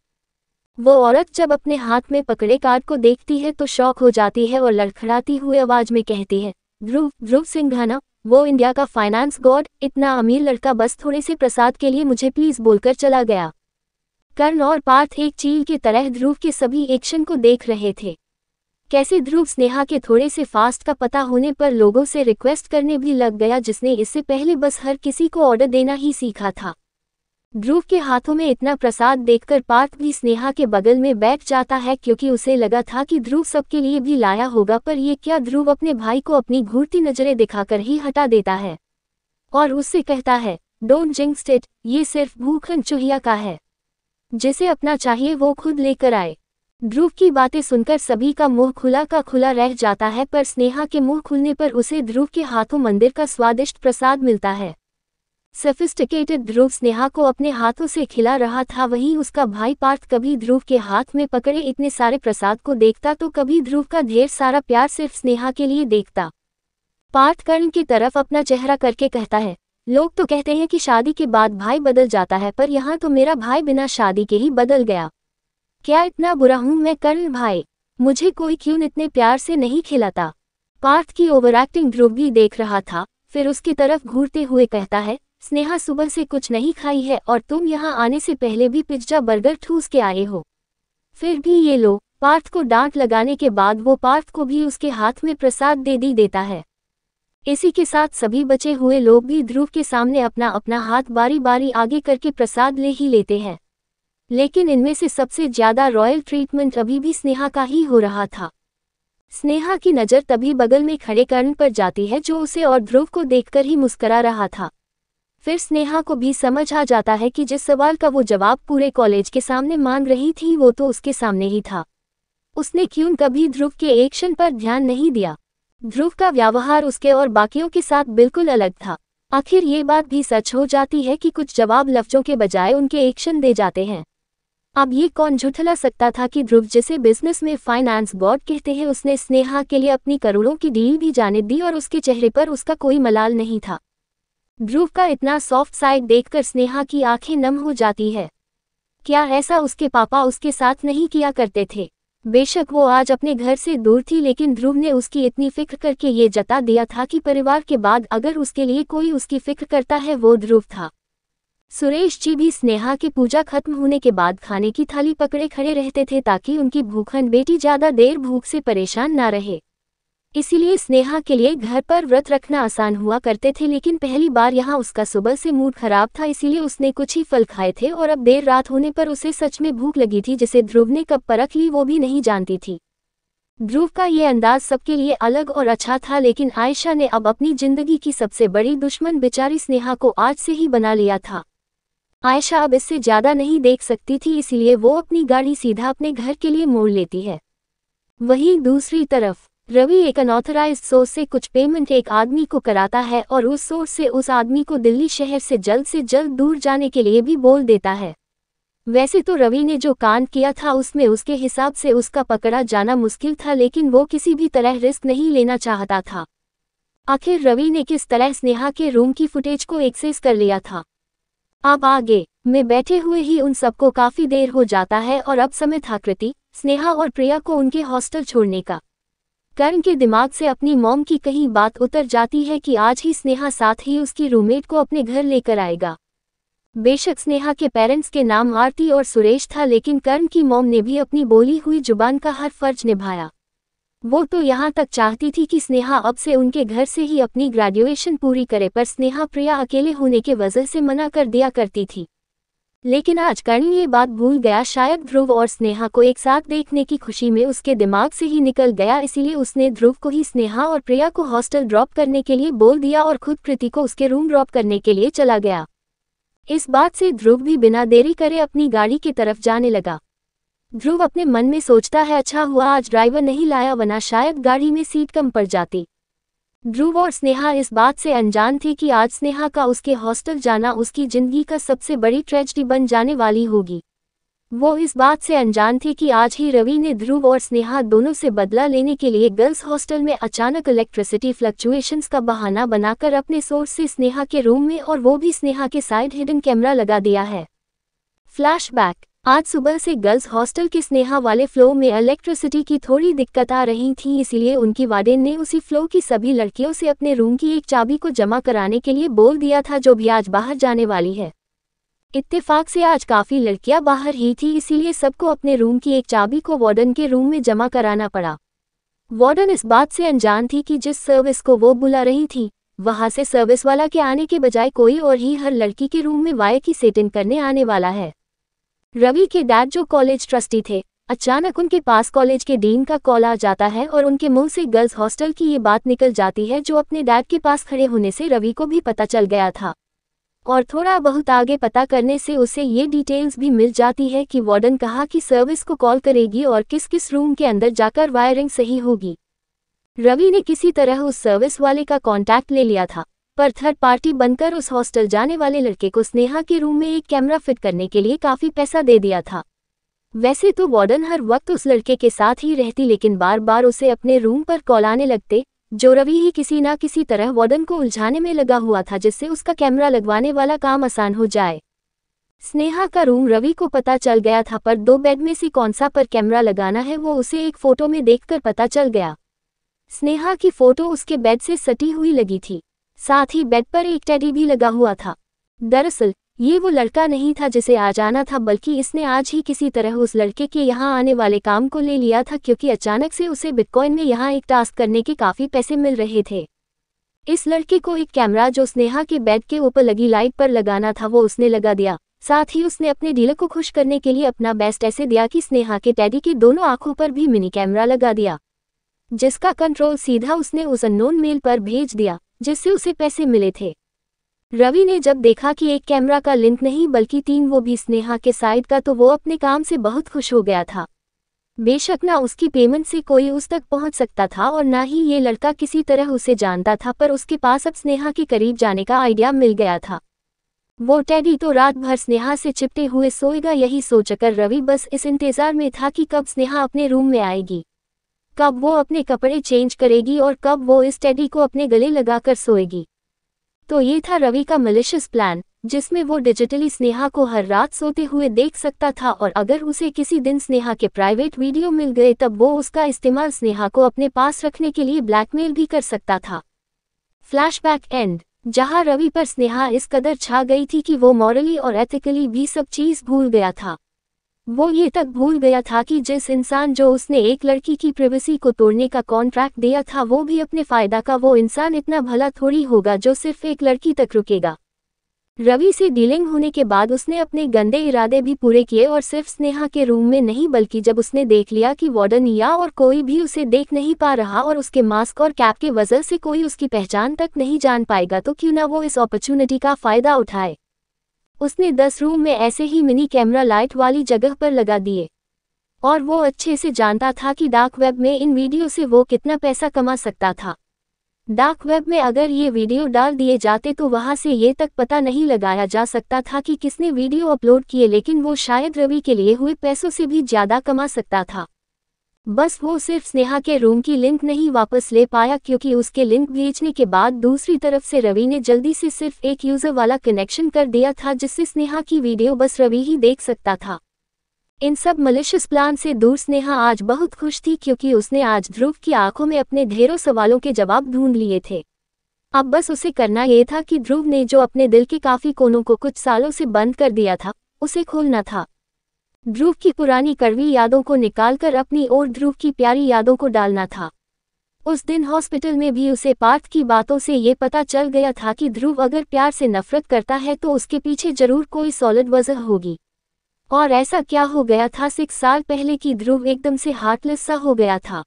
वो औरत जब अपने हाथ में पकड़े कार्ड को देखती है तो शॉक हो जाती है और लड़खड़ाती हुई आवाज में कहती है, ध्रुव सिंघाना, वो इंडिया का फाइनेंस गॉड, इतना अमीर लड़का बस थोड़े से प्रसाद के लिए मुझे प्लीज बोलकर चला गया। कर्ण और पार्थ एक चील की तरह ध्रुव के सभी एक्शन को देख रहे थे। कैसे ध्रुव स्नेहा के थोड़े से फास्ट का पता होने पर लोगों से रिक्वेस्ट करने भी लग गया, जिसने इससे पहले बस हर किसी को ऑर्डर देना ही सीखा था। ध्रुव के हाथों में इतना प्रसाद देखकर पार्थ भी स्नेहा के बगल में बैठ जाता है, क्योंकि उसे लगा था कि ध्रुव सबके लिए भी लाया होगा, पर ये क्या, ध्रुव अपने भाई को अपनी घूरती नजरें दिखाकर ही हटा देता है और उससे कहता है, डोंट जिंक्स इट, ये सिर्फ भूखन चूहिया का है, जिसे अपना चाहिए वो खुद लेकर आए। ध्रुव की बातें सुनकर सभी का मुंह खुला का खुला रह जाता है, पर स्नेहा के मुंह खुलने पर उसे ध्रुव के हाथों मंदिर का स्वादिष्ट प्रसाद मिलता है। सोफिस्टिकेटेड ध्रुव स्नेहा को अपने हाथों से खिला रहा था, वहीं उसका भाई पार्थ कभी ध्रुव के हाथ में पकड़े इतने सारे प्रसाद को देखता तो कभी ध्रुव का ढेर सारा प्यार सिर्फ स्नेहा के लिए देखता। पार्थ कर्ण की तरफ अपना चेहरा करके कहता है, लोग तो कहते हैं कि शादी के बाद भाई बदल जाता है, पर यहाँ तो मेरा भाई बिना शादी के ही बदल गया। क्या इतना बुरा हूँ मैं कर्ण भाई? मुझे कोई क्यों इतने प्यार से नहीं खिलाता? पार्थ की ओवर एक्टिंग ध्रुव भी देख रहा था, फिर उसकी तरफ घूरते हुए कहता है, स्नेहा सुबह से कुछ नहीं खाई है और तुम यहाँ आने से पहले भी पिज्जा बर्गर ठूस के आए हो, फिर भी ये लो। पार्थ को डांट लगाने के बाद वो पार्थ को भी उसके हाथ में प्रसाद दे देता है। इसी के साथ सभी बचे हुए लोग भी ध्रुव के सामने अपना अपना हाथ बारी बारी आगे करके प्रसाद ले ही लेते हैं, लेकिन इनमें से सबसे ज्यादा रॉयल ट्रीटमेंट अभी भी स्नेहा का ही हो रहा था। स्नेहा की नज़र तभी बगल में खड़े कर्ण पर जाती है, जो उसे और ध्रुव को देखकर ही मुस्करा रहा था। फिर स्नेहा को भी समझ आ जाता है कि जिस सवाल का वो जवाब पूरे कॉलेज के सामने मांग रही थी वो तो उसके सामने ही था। उसने क्यों कभी ध्रुव के एक्शन पर ध्यान नहीं दिया? ध्रुव का व्यवहार उसके और बाकियों के साथ बिल्कुल अलग था। आखिर ये बात भी सच हो जाती है कि कुछ जवाब लफ्जों के बजाय उनके एक्शन दे जाते हैं। अब ये कौन झुठला सकता था कि ध्रुव, जिसे बिजनेस में फाइनेंस गॉड कहते हैं, उसने स्नेहा के लिए अपनी करोड़ों की डील भी जाने दी और उसके चेहरे पर उसका कोई मलाल नहीं था। ध्रुव का इतना सॉफ्ट साइड देखकर स्नेहा की आंखें नम हो जाती है। क्या ऐसा उसके पापा उसके साथ नहीं किया करते थे? बेशक वो आज अपने घर से दूर थी, लेकिन ध्रुव ने उसकी इतनी फिक्र करके ये जता दिया था कि परिवार के बाद अगर उसके लिए कोई उसकी फिक्र करता है वो ध्रुव था। सुरेश जी भी स्नेहा की पूजा खत्म होने के बाद खाने की थाली पकड़े खड़े रहते थे ताकि उनकी भूखन बेटी ज्यादा देर भूख से परेशान ना रहे। इसीलिए स्नेहा के लिए घर पर व्रत रखना आसान हुआ करते थे, लेकिन पहली बार यहाँ उसका सुबह से मूड खराब था, इसीलिए उसने कुछ ही फल खाए थे और अब देर रात होने पर उसे सच में भूख लगी थी, जिसे ध्रुव ने कब परख ली वो भी नहीं जानती थी। ध्रुव का ये अंदाज सबके लिए अलग और अच्छा था, लेकिन आयशा ने अब अपनी जिंदगी की सबसे बड़ी दुश्मन बेचारी स्नेहा को आज से ही बना लिया था। आयशा अब इससे ज्यादा नहीं देख सकती थी, इसीलिए वो अपनी गाड़ी सीधा अपने घर के लिए मोड़ लेती है। वहीं दूसरी तरफ रवि एक अनऑथराइज्ड सोर्स से कुछ पेमेंट एक आदमी को कराता है और उस सोर्स से उस आदमी को दिल्ली शहर से जल्द दूर जाने के लिए भी बोल देता है। वैसे तो रवि ने जो कांड किया था उसमें उसके हिसाब से उसका पकड़ा जाना मुश्किल था, लेकिन वो किसी भी तरह रिस्क नहीं लेना चाहता था। आखिर रवि ने किस तरह स्नेहा के रूम की फुटेज को एक्सेस कर लिया था? अब आगे में बैठे हुए ही उन सबको काफी देर हो जाता है और अब समय था कृति, स्नेहा और प्रिया को उनके हॉस्टल छोड़ने का। कर्ण के दिमाग से अपनी मॉम की कहीं बात उतर जाती है कि आज ही स्नेहा साथ ही उसकी रूममेट को अपने घर लेकर आएगा। बेशक स्नेहा के पेरेंट्स के नाम आरती और सुरेश था, लेकिन कर्ण की मॉम ने भी अपनी बोली हुई जुबान का हर फर्ज निभाया। वो तो यहाँ तक चाहती थी कि स्नेहा अब से उनके घर से ही अपनी ग्रेजुएशन पूरी करे, पर स्नेहा प्रिया अकेले होने के वजह से मना कर दिया करती थी। लेकिन आज कर्ण ये बात भूल गया। शायद ध्रुव और स्नेहा को एक साथ देखने की खुशी में उसके दिमाग से ही निकल गया, इसीलिए उसने ध्रुव को ही स्नेहा और प्रिया को हॉस्टल ड्रॉप करने के लिए बोल दिया और खुद कृति को उसके रूम ड्रॉप करने के लिए चला गया। इस बात से ध्रुव भी बिना देरी करे अपनी गाड़ी की तरफ जाने लगा। ध्रुव अपने मन में सोचता है, अच्छा हुआ आज ड्राइवर नहीं लाया, वरना शायद गाड़ी में सीट कम पड़ जाती। ध्रुव और स्नेहा इस बात से अनजान थे कि आज स्नेहा का उसके हॉस्टल जाना उसकी जिंदगी का सबसे बड़ी ट्रेजेडी बन जाने वाली होगी। वो इस बात से अनजान थे कि आज ही रवि ने ध्रुव और स्नेहा दोनों से बदला लेने के लिए गर्ल्स हॉस्टल में अचानक इलेक्ट्रिसिटी फ्लक्चुएशंस का बहाना बनाकर अपने सोर्स से स्नेहा के रूम में और वो भी स्नेहा के साइड हिडन कैमरा लगा दिया है। फ्लैशबैक। आज सुबह से गर्ल्स हॉस्टल के स्नेहा वाले फ्लोर में इलेक्ट्रिसिटी की थोड़ी दिक्कत आ रही थी, इसलिए उनकी वार्डन ने उसी फ्लोर की सभी लड़कियों से अपने रूम की एक चाबी को जमा कराने के लिए बोल दिया था, जो भी आज बाहर जाने वाली है। इत्तेफाक से आज काफ़ी लड़कियां बाहर ही थी, इसीलिए सबको अपने रूम की एक चाबी को वार्डन के रूम में जमा कराना पड़ा। वार्डन इस बात से अनजान थी कि जिस सर्विस को वो बुला रही थी, वहां से सर्विस वाला के आने के बजाय कोई और ही हर लड़की के रूम में वायर की सेटिंग करने आने वाला है। रवि के डैड जो कॉलेज ट्रस्टी थे, अचानक उनके पास कॉलेज के डीन का कॉल आ जाता है और उनके मुंह से गर्ल्स हॉस्टल की ये बात निकल जाती है, जो अपने डैड के पास खड़े होने से रवि को भी पता चल गया था। और थोड़ा बहुत आगे पता करने से उसे ये डिटेल्स भी मिल जाती है कि वार्डन कहा कि सर्विस को कॉल करेगी और किस किस रूम के अंदर जाकर वायरिंग सही होगी। रवि ने किसी तरह उस सर्विस वाले का कॉन्टैक्ट ले लिया था, पर थर्ड पार्टी बनकर उस हॉस्टल जाने वाले लड़के को स्नेहा के रूम में एक कैमरा फिट करने के लिए काफ़ी पैसा दे दिया था। वैसे तो वार्डन हर वक्त उस लड़के के साथ ही रहती, लेकिन बार बार उसे अपने रूम पर कॉल आने लगते, जो रवि ही किसी ना किसी तरह वार्डन को उलझाने में लगा हुआ था, जिससे उसका कैमरा लगवाने वाला काम आसान हो जाए। स्नेहा का रूम रवि को पता चल गया था, पर 2 बेड में से कौन सा पर कैमरा लगाना है वो उसे एक फ़ोटो में देखकर पता चल गया। स्नेहा की फ़ोटो उसके बेड से सटी हुई लगी थी, साथ ही बेड पर एक टेडी भी लगा हुआ था। दरअसल ये वो लड़का नहीं था जिसे आ जाना था, बल्कि इसने आज ही किसी तरह उस लड़के के यहाँ आने वाले काम को ले लिया था, क्योंकि अचानक से उसे बिटकॉइन में यहाँ एक टास्क करने के काफ़ी पैसे मिल रहे थे। इस लड़के को एक कैमरा जो स्नेहा के बेड के ऊपर लगी लाइट पर लगाना था, वो उसने लगा दिया। साथ ही उसने अपने डीलर को खुश करने के लिए अपना बेस्ट ऐसे दिया कि स्नेहा के टेडी की दोनों आंखों पर भी मिनी कैमरा लगा दिया, जिसका कंट्रोल सीधा उसने उस अननोन मेल पर भेज दिया जिससे उसे पैसे मिले थे। रवि ने जब देखा कि एक कैमरा का लिंक नहीं बल्कि 3, वो भी स्नेहा के साइड का, तो वो अपने काम से बहुत खुश हो गया था। बेशक ना उसकी पेमेंट से कोई उस तक पहुंच सकता था और ना ही ये लड़का किसी तरह उसे जानता था, पर उसके पास अब स्नेहा के करीब जाने का आइडिया मिल गया था। वो टेडी तो रात भर स्नेहा से चिपटे हुए सोएगा, यही सोचकर रवि बस इस इंतजार में था कि कब स्नेहा अपने रूम में आएगी, कब वो अपने कपड़े चेंज करेगी और कब वो इस टेडी को अपने गले लगाकर सोएगी। तो ये था रवि का मैलिशियस प्लान, जिसमें वो डिजिटली स्नेहा को हर रात सोते हुए देख सकता था, और अगर उसे किसी दिन स्नेहा के प्राइवेट वीडियो मिल गए तब वो उसका इस्तेमाल स्नेहा को अपने पास रखने के लिए ब्लैकमेल भी कर सकता था। फ्लैशबैक एंड, जहां रवि पर स्नेहा इस कदर छा गई थी कि वो मॉरली और एथिकली भी सब चीज़ भूल गया था। वो ये तक भूल गया था कि जिस इंसान जो उसने एक लड़की की प्राइवेसी को तोड़ने का कॉन्ट्रैक्ट दिया था, वो भी अपने फ़ायदा का वो इंसान इतना भला थोड़ी होगा जो सिर्फ एक लड़की तक रुकेगा। रवि से डीलिंग होने के बाद उसने अपने गंदे इरादे भी पूरे किए, और सिर्फ स्नेहा के रूम में नहीं बल्कि जब उसने देख लिया कि वार्डन या और कोई भी उसे देख नहीं पा रहा और उसके मास्क और कैप के वजह से कोई उसकी पहचान तक नहीं जान पाएगा, तो क्यों ना वो इस अपॉर्चुनिटी का फ़ायदा उठाए। उसने 10 रूम में ऐसे ही मिनी कैमरा लाइट वाली जगह पर लगा दिए, और वो अच्छे से जानता था कि डार्क वेब में इन वीडियो से वो कितना पैसा कमा सकता था। डार्क वेब में अगर ये वीडियो डाल दिए जाते तो वहाँ से ये तक पता नहीं लगाया जा सकता था कि किसने वीडियो अपलोड किए, लेकिन वो शायद रवि के लिए हुए पैसों से भी ज़्यादा कमा सकता था। बस वो सिर्फ स्नेहा के रूम की लिंक नहीं वापस ले पाया, क्योंकि उसके लिंक भेजने के बाद दूसरी तरफ से रवि ने जल्दी से सिर्फ एक यूजर वाला कनेक्शन कर दिया था, जिससे स्नेहा की वीडियो बस रवि ही देख सकता था। इन सब मलिशियस प्लान से दूर स्नेहा आज बहुत खुश थी, क्योंकि उसने आज ध्रुव की आंखों में अपने ढेरों सवालों के जवाब ढूंढ लिए थे। अब बस उसे करना ये था कि ध्रुव ने जो अपने दिल के काफी कोनों को कुछ सालों से बंद कर दिया था, उसे खोलना था। ध्रुव की पुरानी कड़वी यादों को निकालकर अपनी और ध्रुव की प्यारी यादों को डालना था। उस दिन हॉस्पिटल में भी उसे पार्थ की बातों से ये पता चल गया था कि ध्रुव अगर प्यार से नफरत करता है तो उसके पीछे जरूर कोई सॉलिड वजह होगी। और ऐसा क्या हो गया था 6 साल पहले कि ध्रुव एकदम से हार्टलेस सा हो गया था।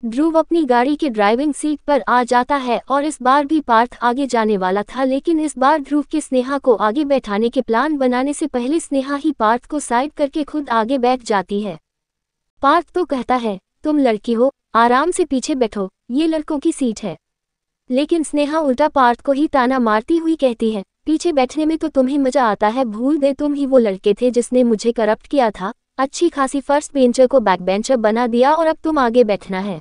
ध्रुव अपनी गाड़ी के ड्राइविंग सीट पर आ जाता है और इस बार भी पार्थ आगे जाने वाला था, लेकिन इस बार ध्रुव के स्नेहा को आगे बैठाने के प्लान बनाने से पहले स्नेहा ही पार्थ को साइड करके खुद आगे बैठ जाती है। पार्थ तो कहता है, तुम लड़की हो, आराम से पीछे बैठो, ये लड़कों की सीट है। लेकिन स्नेहा उल्टा पार्थ को ही ताना मारती हुई कहती है, पीछे बैठने में तो तुम्हें मजा आता है, भूल गए तुम ही वो लड़के थे जिसने मुझे करप्ट किया था, अच्छी खासी फर्स्ट बेंचर को बैक बेंचर बना दिया और अब तुम आगे बैठना है।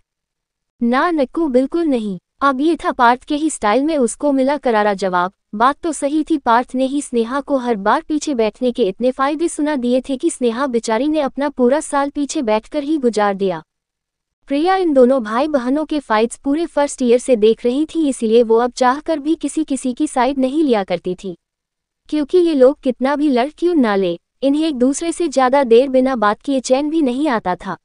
ना नक्कू, बिल्कुल नहीं। अब ये था पार्थ के ही स्टाइल में उसको मिला करारा जवाब। बात तो सही थी, पार्थ ने ही स्नेहा को हर बार पीछे बैठने के इतने फायदे सुना दिए थे कि स्नेहा बेचारी ने अपना पूरा साल पीछे बैठकर ही गुजार दिया। प्रिया इन दोनों भाई बहनों के फाइट्स पूरे फर्स्ट ईयर से देख रही थी, इसलिए वो अब चाहकर भी किसी की साइड नहीं लिया करती थी, क्योंकि ये लोग कितना भी लड़ क्यों ना ले, इन्हें एक दूसरे से ज्यादा देर बिना बात किए चैन भी नहीं आता था।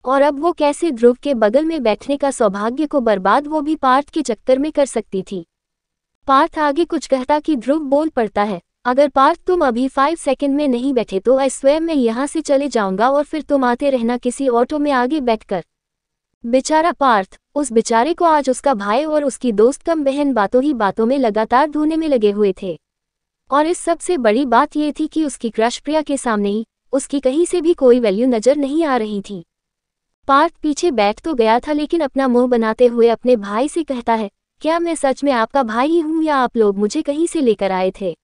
और अब वो कैसे ध्रुव के बगल में बैठने का सौभाग्य को बर्बाद वो भी पार्थ के चक्कर में कर सकती थी। पार्थ आगे कुछ कहता कि ध्रुव बोल पड़ता है, अगर पार्थ तुम अभी 5 सेकंड में नहीं बैठे तो मैं स्वयं में यहाँ से चले जाऊंगा और फिर तुम आते रहना किसी ऑटो में आगे बैठकर। बेचारा पार्थ, उस बेचारे को आज उसका भाई और उसकी दोस्त कम बहन बातों ही बातों में लगातार ढूंढने में लगे हुए थे। और इस सबसे बड़ी बात ये थी कि उसकी क्रश प्रिया के सामने ही उसकी कहीं से भी कोई वैल्यू नजर नहीं आ रही थी। पार्थ पीछे बैठ तो गया था, लेकिन अपना मुंह बनाते हुए अपने भाई से कहता है, क्या मैं सच में आपका भाई ही हूँ या आप लोग मुझे कहीं से लेकर आए थे?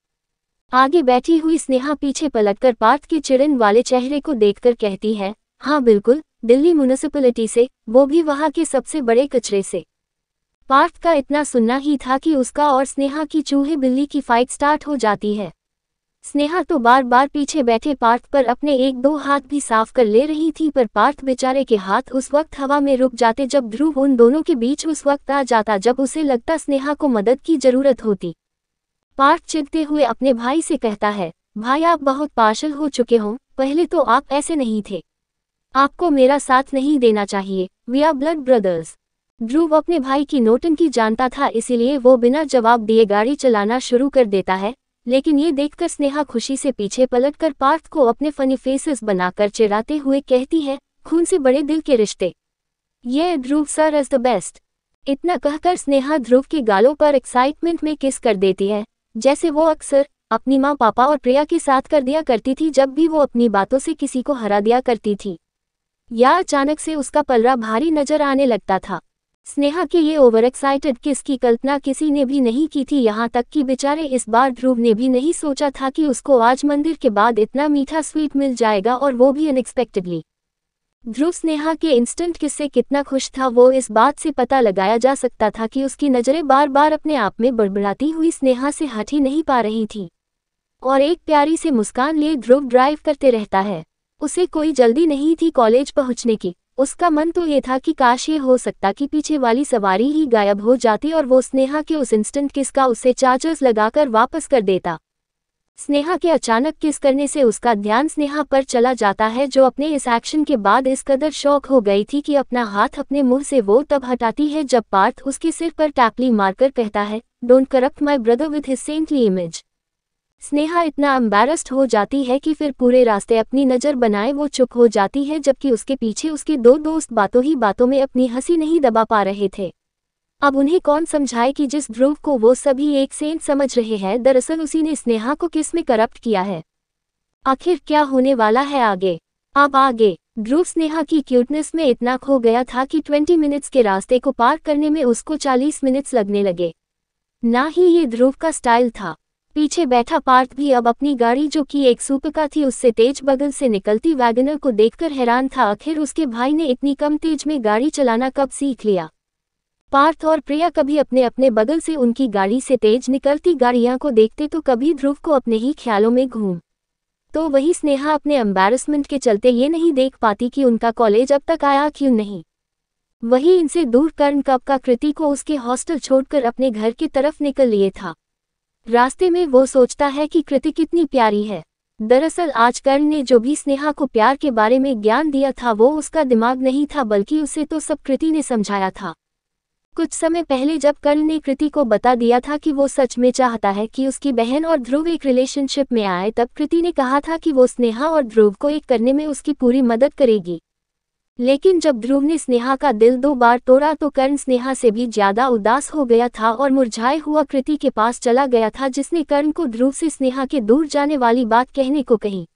आगे बैठी हुई स्नेहा पीछे पलटकर पार्थ के चिड़न वाले चेहरे को देखकर कहती है, हाँ बिल्कुल, दिल्ली म्युनिसिपैलिटी से, वो भी वहाँ के सबसे बड़े कचरे से। पार्थ का इतना सुनना ही था कि उसका और स्नेहा की चूहे बिल्ली की फाइट स्टार्ट हो जाती है। स्नेहा तो बार बार पीछे बैठे पार्थ पर अपने 1-2 हाथ भी साफ कर ले रही थी, पर पार्थ बेचारे के हाथ उस वक्त हवा में रुक जाते जब ध्रुव उन दोनों के बीच उस वक्त आ जाता जब उसे लगता स्नेहा को मदद की जरूरत होती। पार्थ चिढ़ते हुए अपने भाई से कहता है, भाई आप बहुत पार्शल हो चुके हो, पहले तो आप ऐसे नहीं थे, आपको मेरा साथ नहीं देना चाहिए, वी आर ब्लड ब्रदर्स। ध्रुव अपने भाई की नौटंकी जानता था, इसीलिए वो बिना जवाब दिए गाड़ी चलाना शुरू कर देता है, लेकिन ये देखकर स्नेहा खुशी से पीछे पलटकर पार्थ को अपने फनी फेसेस बनाकर चिढ़ाते हुए कहती है, खून से बड़े दिल के रिश्ते, ये ध्रुव सर इज द बेस्ट। इतना कहकर स्नेहा ध्रुव के गालों पर एक्साइटमेंट में किस कर देती है, जैसे वो अक्सर अपनी माँ पापा और प्रिया के साथ कर दिया करती थी जब भी वो अपनी बातों से किसी को हरा दिया करती थी, या अचानक से उसका पलड़ा भारी नजर आने लगता था। स्नेहा के ये ओवर एक्साइटेड किस की कल्पना किसी ने भी नहीं की थी, यहाँ तक कि बेचारे इस बार ध्रुव ने भी नहीं सोचा था कि उसको आज मंदिर के बाद इतना मीठा स्वीट मिल जाएगा, और वो भी अनएक्सपेक्टेडली। ध्रुव स्नेहा के इंस्टेंट किस से कितना खुश था वो इस बात से पता लगाया जा सकता था कि उसकी नज़रें बार बार अपने आप में बड़बड़ाती हुई स्नेहा से हट ही नहीं पा रही थी। और एक प्यारी से मुस्कान लिए ध्रुव ड्राइव करते रहता है। उसे कोई जल्दी नहीं थी कॉलेज पहुंचने की, उसका मन तो ये था कि काश ये हो सकता कि पीछे वाली सवारी ही गायब हो जाती और वो स्नेहा के उस इंस्टेंट किस का उससे चार्जर्स लगाकर वापस कर देता। स्नेहा के अचानक किस करने से उसका ध्यान स्नेहा पर चला जाता है, जो अपने इस एक्शन के बाद इस कदर शौक हो गई थी कि अपना हाथ अपने मुंह से वो तब हटाती है जब पार्थ उसके सिर पर टैपली मारकर कहता है, don't corrupt my brother with his saintly image. Sneha इतना एम्बैरेस्ड हो जाती है कि फिर पूरे रास्ते अपनी नज़र बनाए वो चुप हो जाती है, जबकि उसके पीछे उसके 2 दोस्त बातों ही बातों में अपनी हंसी नहीं दबा पा रहे थे। अब उन्हें कौन समझाए कि जिस ध्रुव को वो सभी एक सेंट समझ रहे हैं, दरअसल उसी ने स्नेहा को किस में करप्ट किया है। आखिर क्या होने वाला है आगे? अब आगे ध्रुव स्नेहा की क्यूटनेस में इतना खो गया था कि 20 मिनट्स के रास्ते को पार करने में उसको 40 मिनट्स लगने लगे। ना ही ये ध्रुव का स्टाइल था। पीछे बैठा पार्थ भी अब अपनी गाड़ी जो कि एक सुपरकार थी उससे तेज बगल से निकलती वैगनर को देखकर हैरान था। आखिर उसके भाई ने इतनी कम तेज में गाड़ी चलाना कब सीख लिया। पार्थ और प्रिया कभी अपने अपने बगल से उनकी गाड़ी से तेज निकलती गाड़ियां को देखते तो कभी ध्रुव को अपने ही ख्यालों में घूम तो वही स्नेहा अपने एम्बैरसमेंट के चलते ये नहीं देख पाती कि उनका कॉलेज अब तक आया क्यों नहीं। वही इनसे दूर कर्ण कब का कृति को उसके हॉस्टल छोड़कर अपने घर की तरफ निकल लिए था। रास्ते में वो सोचता है कि कृति कितनी प्यारी है। दरअसल आज कर्ण ने जो भी स्नेहा को प्यार के बारे में ज्ञान दिया था वो उसका दिमाग नहीं था बल्कि उसे तो सब कृति ने समझाया था। कुछ समय पहले जब कर्ण ने कृति को बता दिया था कि वो सच में चाहता है कि उसकी बहन और ध्रुव एक रिलेशनशिप में आए तब कृति ने कहा था कि वो स्नेहा और ध्रुव को एक करने में उसकी पूरी मदद करेगी। लेकिन जब ध्रुव ने स्नेहा का दिल 2 बार तोड़ा तो कर्ण स्नेहा से भी ज्यादा उदास हो गया था और मुरझाए हुआ कृति के पास चला गया था जिसने कर्ण को ध्रुव से स्नेहा के दूर जाने वाली बात कहने को कही।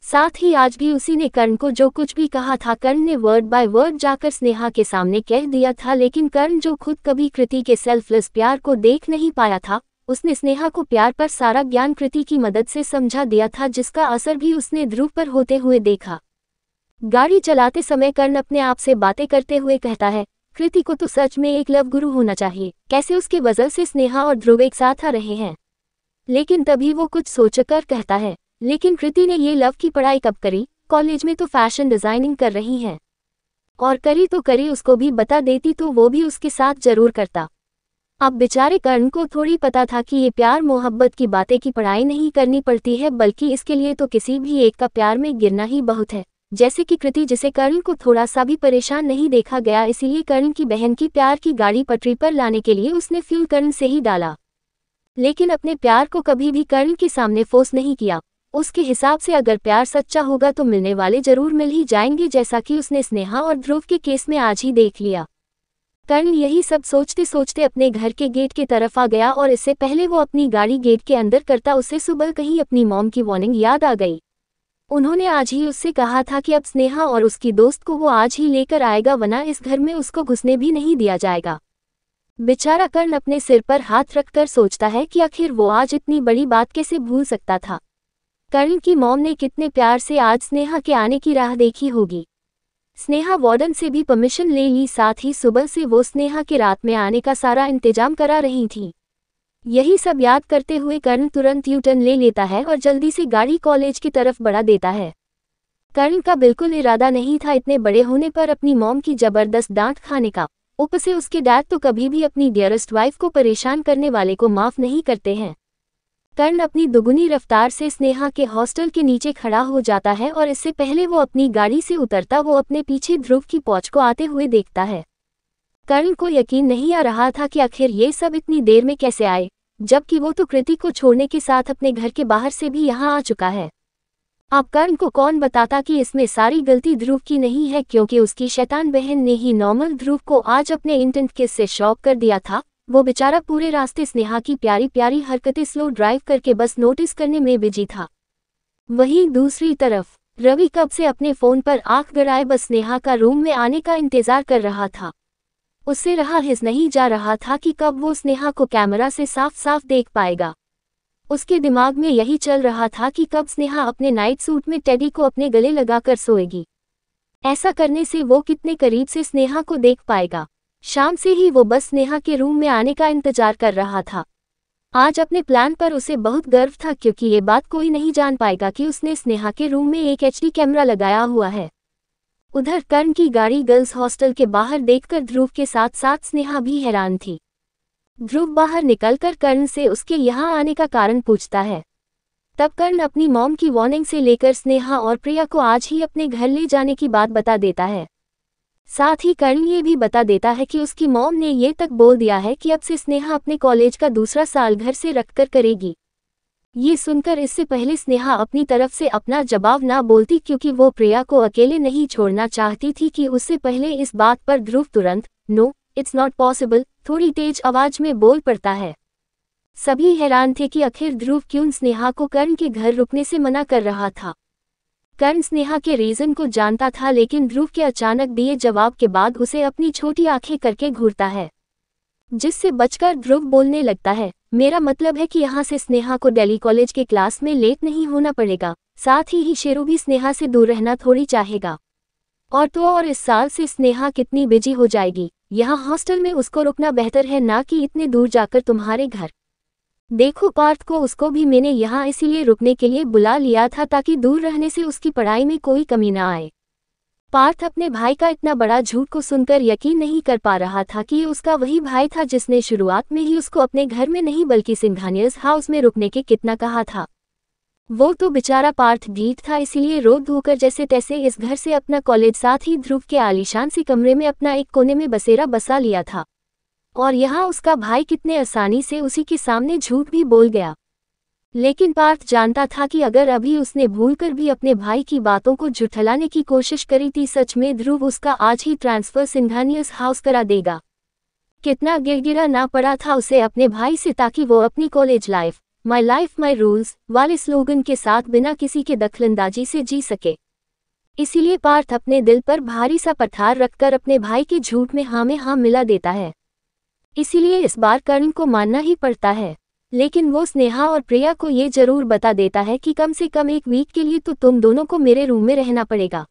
साथ ही आज भी उसी ने कर्ण को जो कुछ भी कहा था कर्ण ने वर्ड बाय वर्ड जाकर स्नेहा के सामने कह दिया था। लेकिन कर्ण जो खुद कभी कृति के सेल्फलेस प्यार को देख नहीं पाया था उसने स्नेहा को प्यार पर सारा ज्ञान कृति की मदद से समझा दिया था जिसका असर भी उसने ध्रुव पर होते हुए देखा। गाड़ी चलाते समय कर्ण अपने आप से बातें करते हुए कहता है कृति को तो सच में एक लव गुरु होना चाहिए। कैसे उसके वजह से स्नेहा और ध्रुव एक साथ आ रहे हैं। लेकिन तभी वो कुछ सोचकर कहता है लेकिन कृति ने ये लव की पढ़ाई कब करी। कॉलेज में तो फैशन डिजाइनिंग कर रही हैं। और करी तो करी उसको भी बता देती तो वो भी उसके साथ जरूर करता। अब बेचारे कर्ण को थोड़ी पता था कि ये प्यार मोहब्बत की बातें की पढ़ाई नहीं करनी पड़ती है बल्कि इसके लिए तो किसी भी एक का प्यार में गिरना ही बहुत है। जैसे कि कृति जिसे कर्ण को थोड़ा सा भी परेशान नहीं देखा गया इसीलिए कर्ण की बहन की प्यार की गाड़ी पटरी पर लाने के लिए उसने फ्यूल कर्ण से ही डाला। लेकिन अपने प्यार को कभी भी कर्ण के सामने फोर्स नहीं किया। उसके हिसाब से अगर प्यार सच्चा होगा तो मिलने वाले जरूर मिल ही जाएंगे जैसा कि उसने स्नेहा और ध्रुव के केस में आज ही देख लिया। कर्ण यही सब सोचते सोचते अपने घर के गेट की तरफ आ गया और इससे पहले वो अपनी गाड़ी गेट के अंदर करता उसे सुबह कहीं अपनी मॉम की वार्निंग याद आ गई। उन्होंने आज ही उससे कहा था कि अब स्नेहा और उसकी दोस्त को वो आज ही लेकर आएगा वरना इस घर में उसको घुसने भी नहीं दिया जाएगा। बेचारा कर्ण अपने सिर पर हाथ रखकर सोचता है कि आखिर वो आज इतनी बड़ी बात कैसे भूल सकता था। कर्ण की मॉम ने कितने प्यार से आज स्नेहा के आने की राह देखी होगी। स्नेहा वार्डन से भी परमिशन ले ली साथ ही सुबह से वो स्नेहा के रात में आने का सारा इंतजाम करा रही थी। यही सब याद करते हुए कर्ण तुरंत यू टर्न ले लेता है और जल्दी से गाड़ी कॉलेज की तरफ बढ़ा देता है। कर्ण का बिल्कुल इरादा नहीं था इतने बड़े होने पर अपनी मॉम की जबरदस्त डांट खाने का। ऊपर से उसके डैड तो कभी भी अपनी डियरेस्ट वाइफ को परेशान करने वाले को माफ नहीं करते हैं। कर्ण अपनी दुगुनी रफ्तार से स्नेहा के हॉस्टल के नीचे खड़ा हो जाता है और इससे पहले वो अपनी गाड़ी से उतरता वो अपने पीछे ध्रुव की पहुंच को आते हुए देखता है। कर्ण को यकीन नहीं आ रहा था कि आखिर ये सब इतनी देर में कैसे आए जबकि वो तो कृति को छोड़ने के साथ अपने घर के बाहर से भी यहाँ आ चुका है। अब कर्ण को कौन बताता कि इसमें सारी गलती ध्रुव की नहीं है क्योंकि उसकी शैतान बहन ने ही नॉर्मल ध्रुव को आज अपने इंटेंट किस से शॉक कर दिया था। वो बेचारा पूरे रास्ते स्नेहा की प्यारी प्यारी हरकतें स्लो ड्राइव करके बस नोटिस करने में बिजी था। वहीं दूसरी तरफ रवि कब से अपने फोन पर आंख गड़ाए बस स्नेहा का रूम में आने का इंतजार कर रहा था। उससे रहा हिस नहीं जा रहा था कि कब वो स्नेहा को कैमरा से साफ साफ देख पाएगा। उसके दिमाग में यही चल रहा था कि कब स्नेहा अपने नाइट सूट में टेडी को अपने गले लगाकर सोएगी। ऐसा करने से वो कितने करीब से स्नेहा को देख पाएगा। शाम से ही वो बस स्नेहा के रूम में आने का इंतजार कर रहा था। आज अपने प्लान पर उसे बहुत गर्व था क्योंकि ये बात कोई नहीं जान पाएगा कि उसने स्नेहा के रूम में एक एचडी कैमरा लगाया हुआ है। उधर कर्ण की गाड़ी गर्ल्स हॉस्टल के बाहर देखकर ध्रुव के साथ साथ स्नेहा भी हैरान थी। ध्रुव बाहर निकलकर कर्ण से उसके यहाँ आने का कारण पूछता है। तब कर्ण अपनी मॉम की वार्निंग से लेकर स्नेहा और प्रिया को आज ही अपने घर ले जाने की बात बता देता है। साथ ही कर्ण ये भी बता देता है कि उसकी मॉम ने ये तक बोल दिया है कि अब से स्नेहा अपने कॉलेज का दूसरा साल घर से रखकर करेगी। ये सुनकर इससे पहले स्नेहा अपनी तरफ से अपना जवाब ना बोलती क्योंकि वो प्रिया को अकेले नहीं छोड़ना चाहती थी कि उससे पहले इस बात पर ध्रुव तुरंत नो इट्स नॉट पॉसिबल थोड़ी तेज आवाज में बोल पड़ता है। सभी हैरान थे कि आखिर ध्रुव क्यों स्नेहा को कर्ण के घर रुकने से मना कर रहा था। कर्ण स्नेहा के रीजन को जानता था लेकिन ध्रुव के अचानक दिए जवाब के बाद उसे अपनी छोटी आंखें करके घूरता है जिससे बचकर ध्रुव बोलने लगता है। मेरा मतलब है कि यहाँ से स्नेहा को दिल्ली कॉलेज के क्लास में लेट नहीं होना पड़ेगा, साथ ही शेरू भी स्नेहा से दूर रहना थोड़ी चाहेगा। और तो और इस साल से स्नेहा कितनी बिजी हो जाएगी, यहाँ हॉस्टल में उसको रुकना बेहतर है ना कि इतने दूर जाकर तुम्हारे घर। देखो पार्थ को, उसको भी मैंने यहाँ इसीलिए रुकने के लिए बुला लिया था ताकि दूर रहने से उसकी पढ़ाई में कोई कमी ना आए। पार्थ अपने भाई का इतना बड़ा झूठ को सुनकर यकीन नहीं कर पा रहा था कि ये उसका वही भाई था जिसने शुरुआत में ही उसको अपने घर में नहीं बल्कि सिंघानियर्स हाउस में रुकने के कितना कहा था। वो तो बेचारा पार्थ ढीठ था, इसीलिए रो धोकर जैसे तैसे इस घर से अपना कॉलेज साथ ही ध्रुव के आलीशान सी कमरे में अपना एक कोने में बसेरा बसा लिया था। और यहाँ उसका भाई कितने आसानी से उसी के सामने झूठ भी बोल गया। लेकिन पार्थ जानता था कि अगर अभी उसने भूलकर भी अपने भाई की बातों को झुठलाने की कोशिश करी थी, सच में ध्रुव उसका आज ही ट्रांसफर सिंघानियर्स हाउस करा देगा। कितना गिड़गिड़ा ना पड़ा था उसे अपने भाई से ताकि वो अपनी college life, my life my rules वाले स्लोगन के साथ बिना किसी के दखलंदाजी से जी सके। इसीलिए पार्थ अपने दिल पर भारी सा पठार रखकर अपने भाई के झूठ में हाँ में हाँ मिला देता है। इसीलिए इस बार कर्ण को मानना ही पड़ता है। लेकिन वो स्नेहा और प्रिया को ये जरूर बता देता है कि कम से कम एक वीक के लिए तो तुम दोनों को मेरे रूम में रहना पड़ेगा।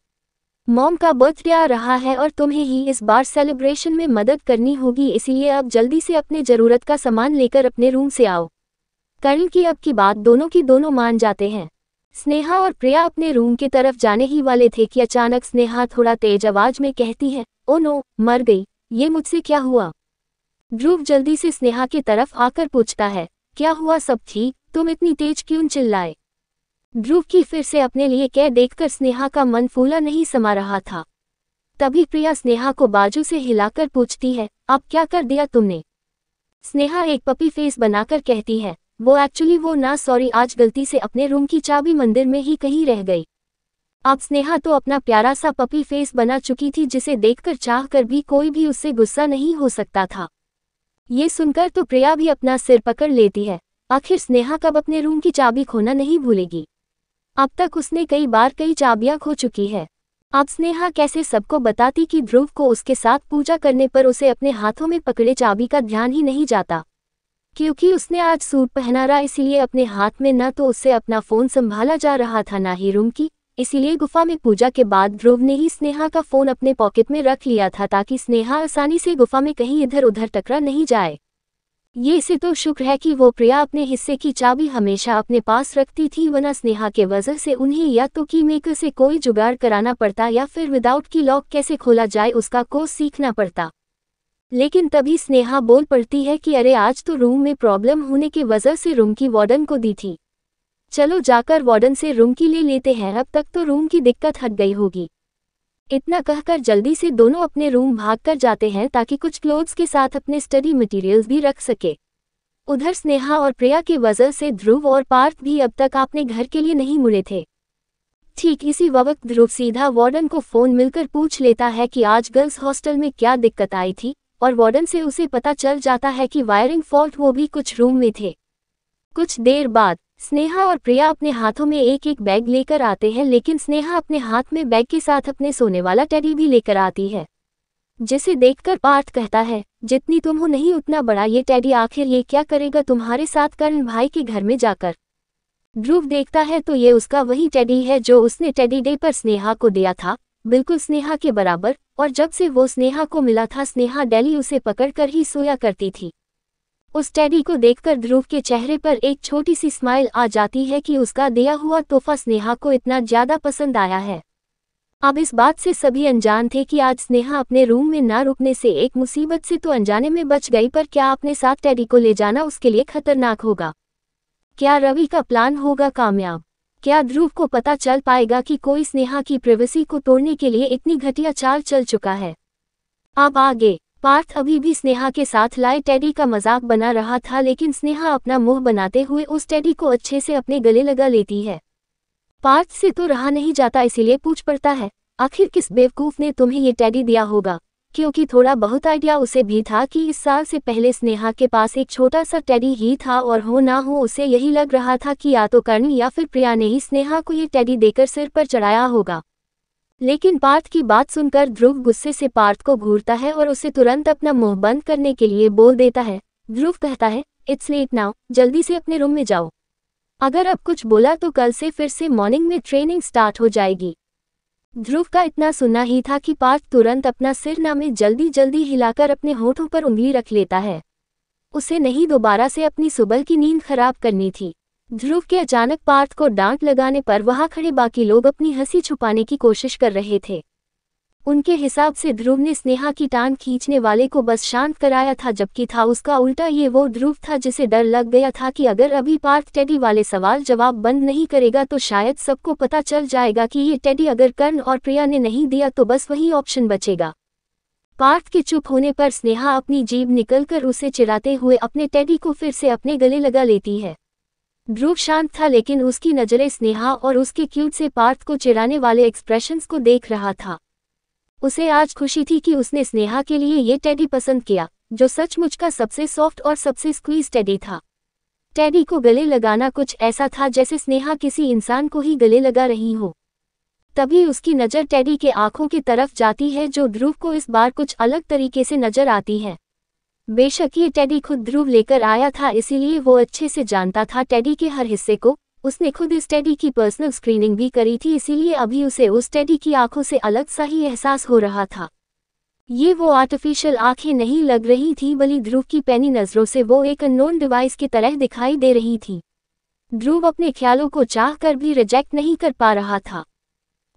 मॉम का बर्थडे आ रहा है और तुम्हें ही इस बार सेलिब्रेशन में मदद करनी होगी, इसीलिए अब जल्दी से अपने ज़रूरत का सामान लेकर अपने रूम से आओ। कर्ण की अब की बात दोनों की दोनों मान जाते हैं। स्नेहा और प्रिया अपने रूम की तरफ जाने ही वाले थे कि अचानक स्नेहा थोड़ा तेज आवाज में कहती है, ओ नो, मर गई, ये मुझसे क्या हुआ। ध्रुव जल्दी से स्नेहा की तरफ आकर पूछता है, क्या हुआ, सब ठीक, तुम इतनी तेज क्यों चिल्लाए। ध्रुव की फिर से अपने लिए कह देखकर स्नेहा का मन फूला नहीं समा रहा था। तभी प्रिया स्नेहा को बाजू से हिलाकर पूछती है, अब क्या कर दिया तुमने। स्नेहा एक पपी फेस बनाकर कहती है, वो एक्चुअली वो ना सॉरी, आज गलती से अपने रूम की चाबी मंदिर में ही कहीं रह गई। अब स्नेहा तो अपना प्यारा सा पपी फेस बना चुकी थी जिसे देखकर चाहकर भी कोई भी उससे गुस्सा नहीं हो सकता था। ये सुनकर तो प्रिया भी अपना सिर पकड़ लेती है। आखिर स्नेहा कब अपने रूम की चाबी खोना नहीं भूलेगी। अब तक उसने कई बार कई चाबियां खो चुकी है। अब स्नेहा कैसे सबको बताती कि ध्रुव को उसके साथ पूजा करने पर उसे अपने हाथों में पकड़े चाबी का ध्यान ही नहीं जाता। क्योंकि उसने आज सूट पहना रहा, इसीलिए अपने हाथ में न तो उससे अपना फोन संभाला जा रहा था ना ही रूम की। इसीलिए गुफा में पूजा के बाद ध्रुव ने ही स्नेहा का फोन अपने पॉकेट में रख लिया था ताकि स्नेहा आसानी से गुफा में कहीं इधर उधर टकरा नहीं जाए। ये से तो शुक्र है कि वो प्रिया अपने हिस्से की चाबी हमेशा अपने पास रखती थी, वरना स्नेहा के वजह से उन्हें या तो की मेकर से कोई जुगाड़ कराना पड़ता या फिर विदाउट की लॉक कैसे खोला जाए उसका कोर्स सीखना पड़ता। लेकिन तभी स्नेहा बोल पड़ती है कि अरे आज तो रूम में प्रॉब्लम होने की वजह से रूम की वार्डन को दी थी, चलो जाकर वार्डन से रूम की ले लेते हैं, अब तक तो रूम की दिक्कत हट गई होगी। इतना कहकर जल्दी से दोनों अपने रूम भागकर जाते हैं ताकि कुछ क्लोथ्स के साथ अपने स्टडी मटेरियल्स भी रख सके। उधर स्नेहा और प्रिया की वजह से ध्रुव और पार्थ भी अब तक अपने घर के लिए नहीं मुड़े थे। ठीक इसी वक्त ध्रुव सीधा वार्डन को फोन मिलकर पूछ लेता है कि आज गर्ल्स हॉस्टल में क्या दिक्कत आई थी, और वार्डन से उसे पता चल जाता है कि वायरिंग फॉल्ट वो भी कुछ रूम में थे। कुछ देर बाद स्नेहा और प्रिया अपने हाथों में एक एक बैग लेकर आते हैं, लेकिन स्नेहा अपने हाथ में बैग के साथ अपने सोने वाला टेडी भी लेकर आती है, जिसे देखकर पार्थ कहता है, जितनी तुम हो नहीं उतना बड़ा ये टेडी, आखिर ये क्या करेगा तुम्हारे साथ कर्ण भाई के घर में जाकर। ध्रुव देखता है तो ये उसका वही टेडी है जो उसने टेडी डे पर स्नेहा को दिया था, बिल्कुल स्नेहा के बराबर, और जब से वो स्नेहा को मिला था स्नेहा डेली उसे पकड़कर ही सोया करती थी। उस टेडी को देखकर ध्रुव के चेहरे पर एक छोटी सी स्माइल आ जाती है कि उसका दिया हुआ तोहफा स्नेहा को इतना ज्यादा पसंद आया है। अब इस बात से सभी अनजान थे कि आज स्नेहा अपने रूम में ना रुकने से एक मुसीबत से तो अनजाने में बच गई, पर क्या अपने साथ टेडी को ले जाना उसके लिए खतरनाक होगा। क्या रवि का प्लान होगा कामयाब? क्या ध्रुव को पता चल पाएगा कि कोई स्नेहा की प्राइवेसी को तोड़ने के लिए इतनी घटिया चाल चल चुका है? अब आगे पार्थ अभी भी स्नेहा के साथ लाए टेडी का मजाक बना रहा था, लेकिन स्नेहा अपना मुंह बनाते हुए उस टेडी को अच्छे से अपने गले लगा लेती है। पार्थ से तो रहा नहीं जाता, इसीलिए पूछ पड़ता है, आखिर किस बेवकूफ ने तुम्हें ये टेडी दिया होगा? क्योंकि थोड़ा बहुत आइडिया उसे भी था कि इस साल से पहले स्नेहा के पास एक छोटा सा टेडी ही था, और हो ना हो उसे यही लग रहा था कि या तो कर्ण या फिर प्रिया ने ही स्नेहा को ये टेडी देकर सिर पर चढ़ाया होगा। लेकिन पार्थ की बात सुनकर ध्रुव गुस्से से पार्थ को घूरता है और उसे तुरंत अपना मुंह बंद करने के लिए बोल देता है। ध्रुव कहता है, इट्स लेट नाउ, जल्दी से अपने रूम में जाओ। अगर अब कुछ बोला तो कल से फिर से मॉर्निंग में ट्रेनिंग स्टार्ट हो जाएगी। ध्रुव का इतना सुनना ही था कि पार्थ तुरंत अपना सिर में जल्दी जल्दी हिलाकर अपने होठों पर उंगली रख लेता है। उसे नहीं दोबारा से अपनी सुबह की नींद खराब करनी थी। ध्रुव के अचानक पार्थ को डांट लगाने पर वहां खड़े बाकी लोग अपनी हंसी छुपाने की कोशिश कर रहे थे। उनके हिसाब से ध्रुव ने स्नेहा की टांग खींचने वाले को बस शांत कराया था, जबकि था उसका उल्टा। ये वो ध्रुव था जिसे डर लग गया था कि अगर अभी पार्थ टेडी वाले सवाल जवाब बंद नहीं करेगा तो शायद सबको पता चल जाएगा कि ये टेडी अगर कर्ण और प्रिया ने नहीं दिया तो बस वही ऑप्शन बचेगा। पार्थ के चुप होने पर स्नेहा अपनी जीभ निकलकर उसे चिढ़ाते हुए अपने टेडी को फिर से अपने गले लगा लेती है। ध्रुव शांत था, लेकिन उसकी नजरें स्नेहा और उसके क्यूट से पार्थ को चिढ़ाने वाले एक्सप्रेशंस को देख रहा था। उसे आज खुशी थी कि उसने स्नेहा के लिए ये टेडी पसंद किया, जो सचमुच का सबसे सॉफ्ट और सबसे स्क्वीज टेडी था। टेडी को गले लगाना कुछ ऐसा था जैसे स्नेहा किसी इंसान को ही गले लगा रही हो। तभी उसकी नज़र टेडी के आंखों की तरफ जाती है, जो ध्रुव को इस बार कुछ अलग तरीके से नजर आती है। बेशक ये टेडी खुद ध्रुव लेकर आया था, इसीलिए वो अच्छे से जानता था टेडी के हर हिस्से को। उसने खुद इस टेडी की पर्सनल स्क्रीनिंग भी करी थी, इसीलिए अभी उसे उस टेडी की आंखों से अलग सा ही एहसास हो रहा था। ये वो आर्टिफिशियल आंखें नहीं लग रही थी, बल्कि ध्रुव की पैनी नज़रों से वो एक अननोन डिवाइस की तरह दिखाई दे रही थी। ध्रुव अपने ख्यालों को चाह कर भी रिजेक्ट नहीं कर पा रहा था,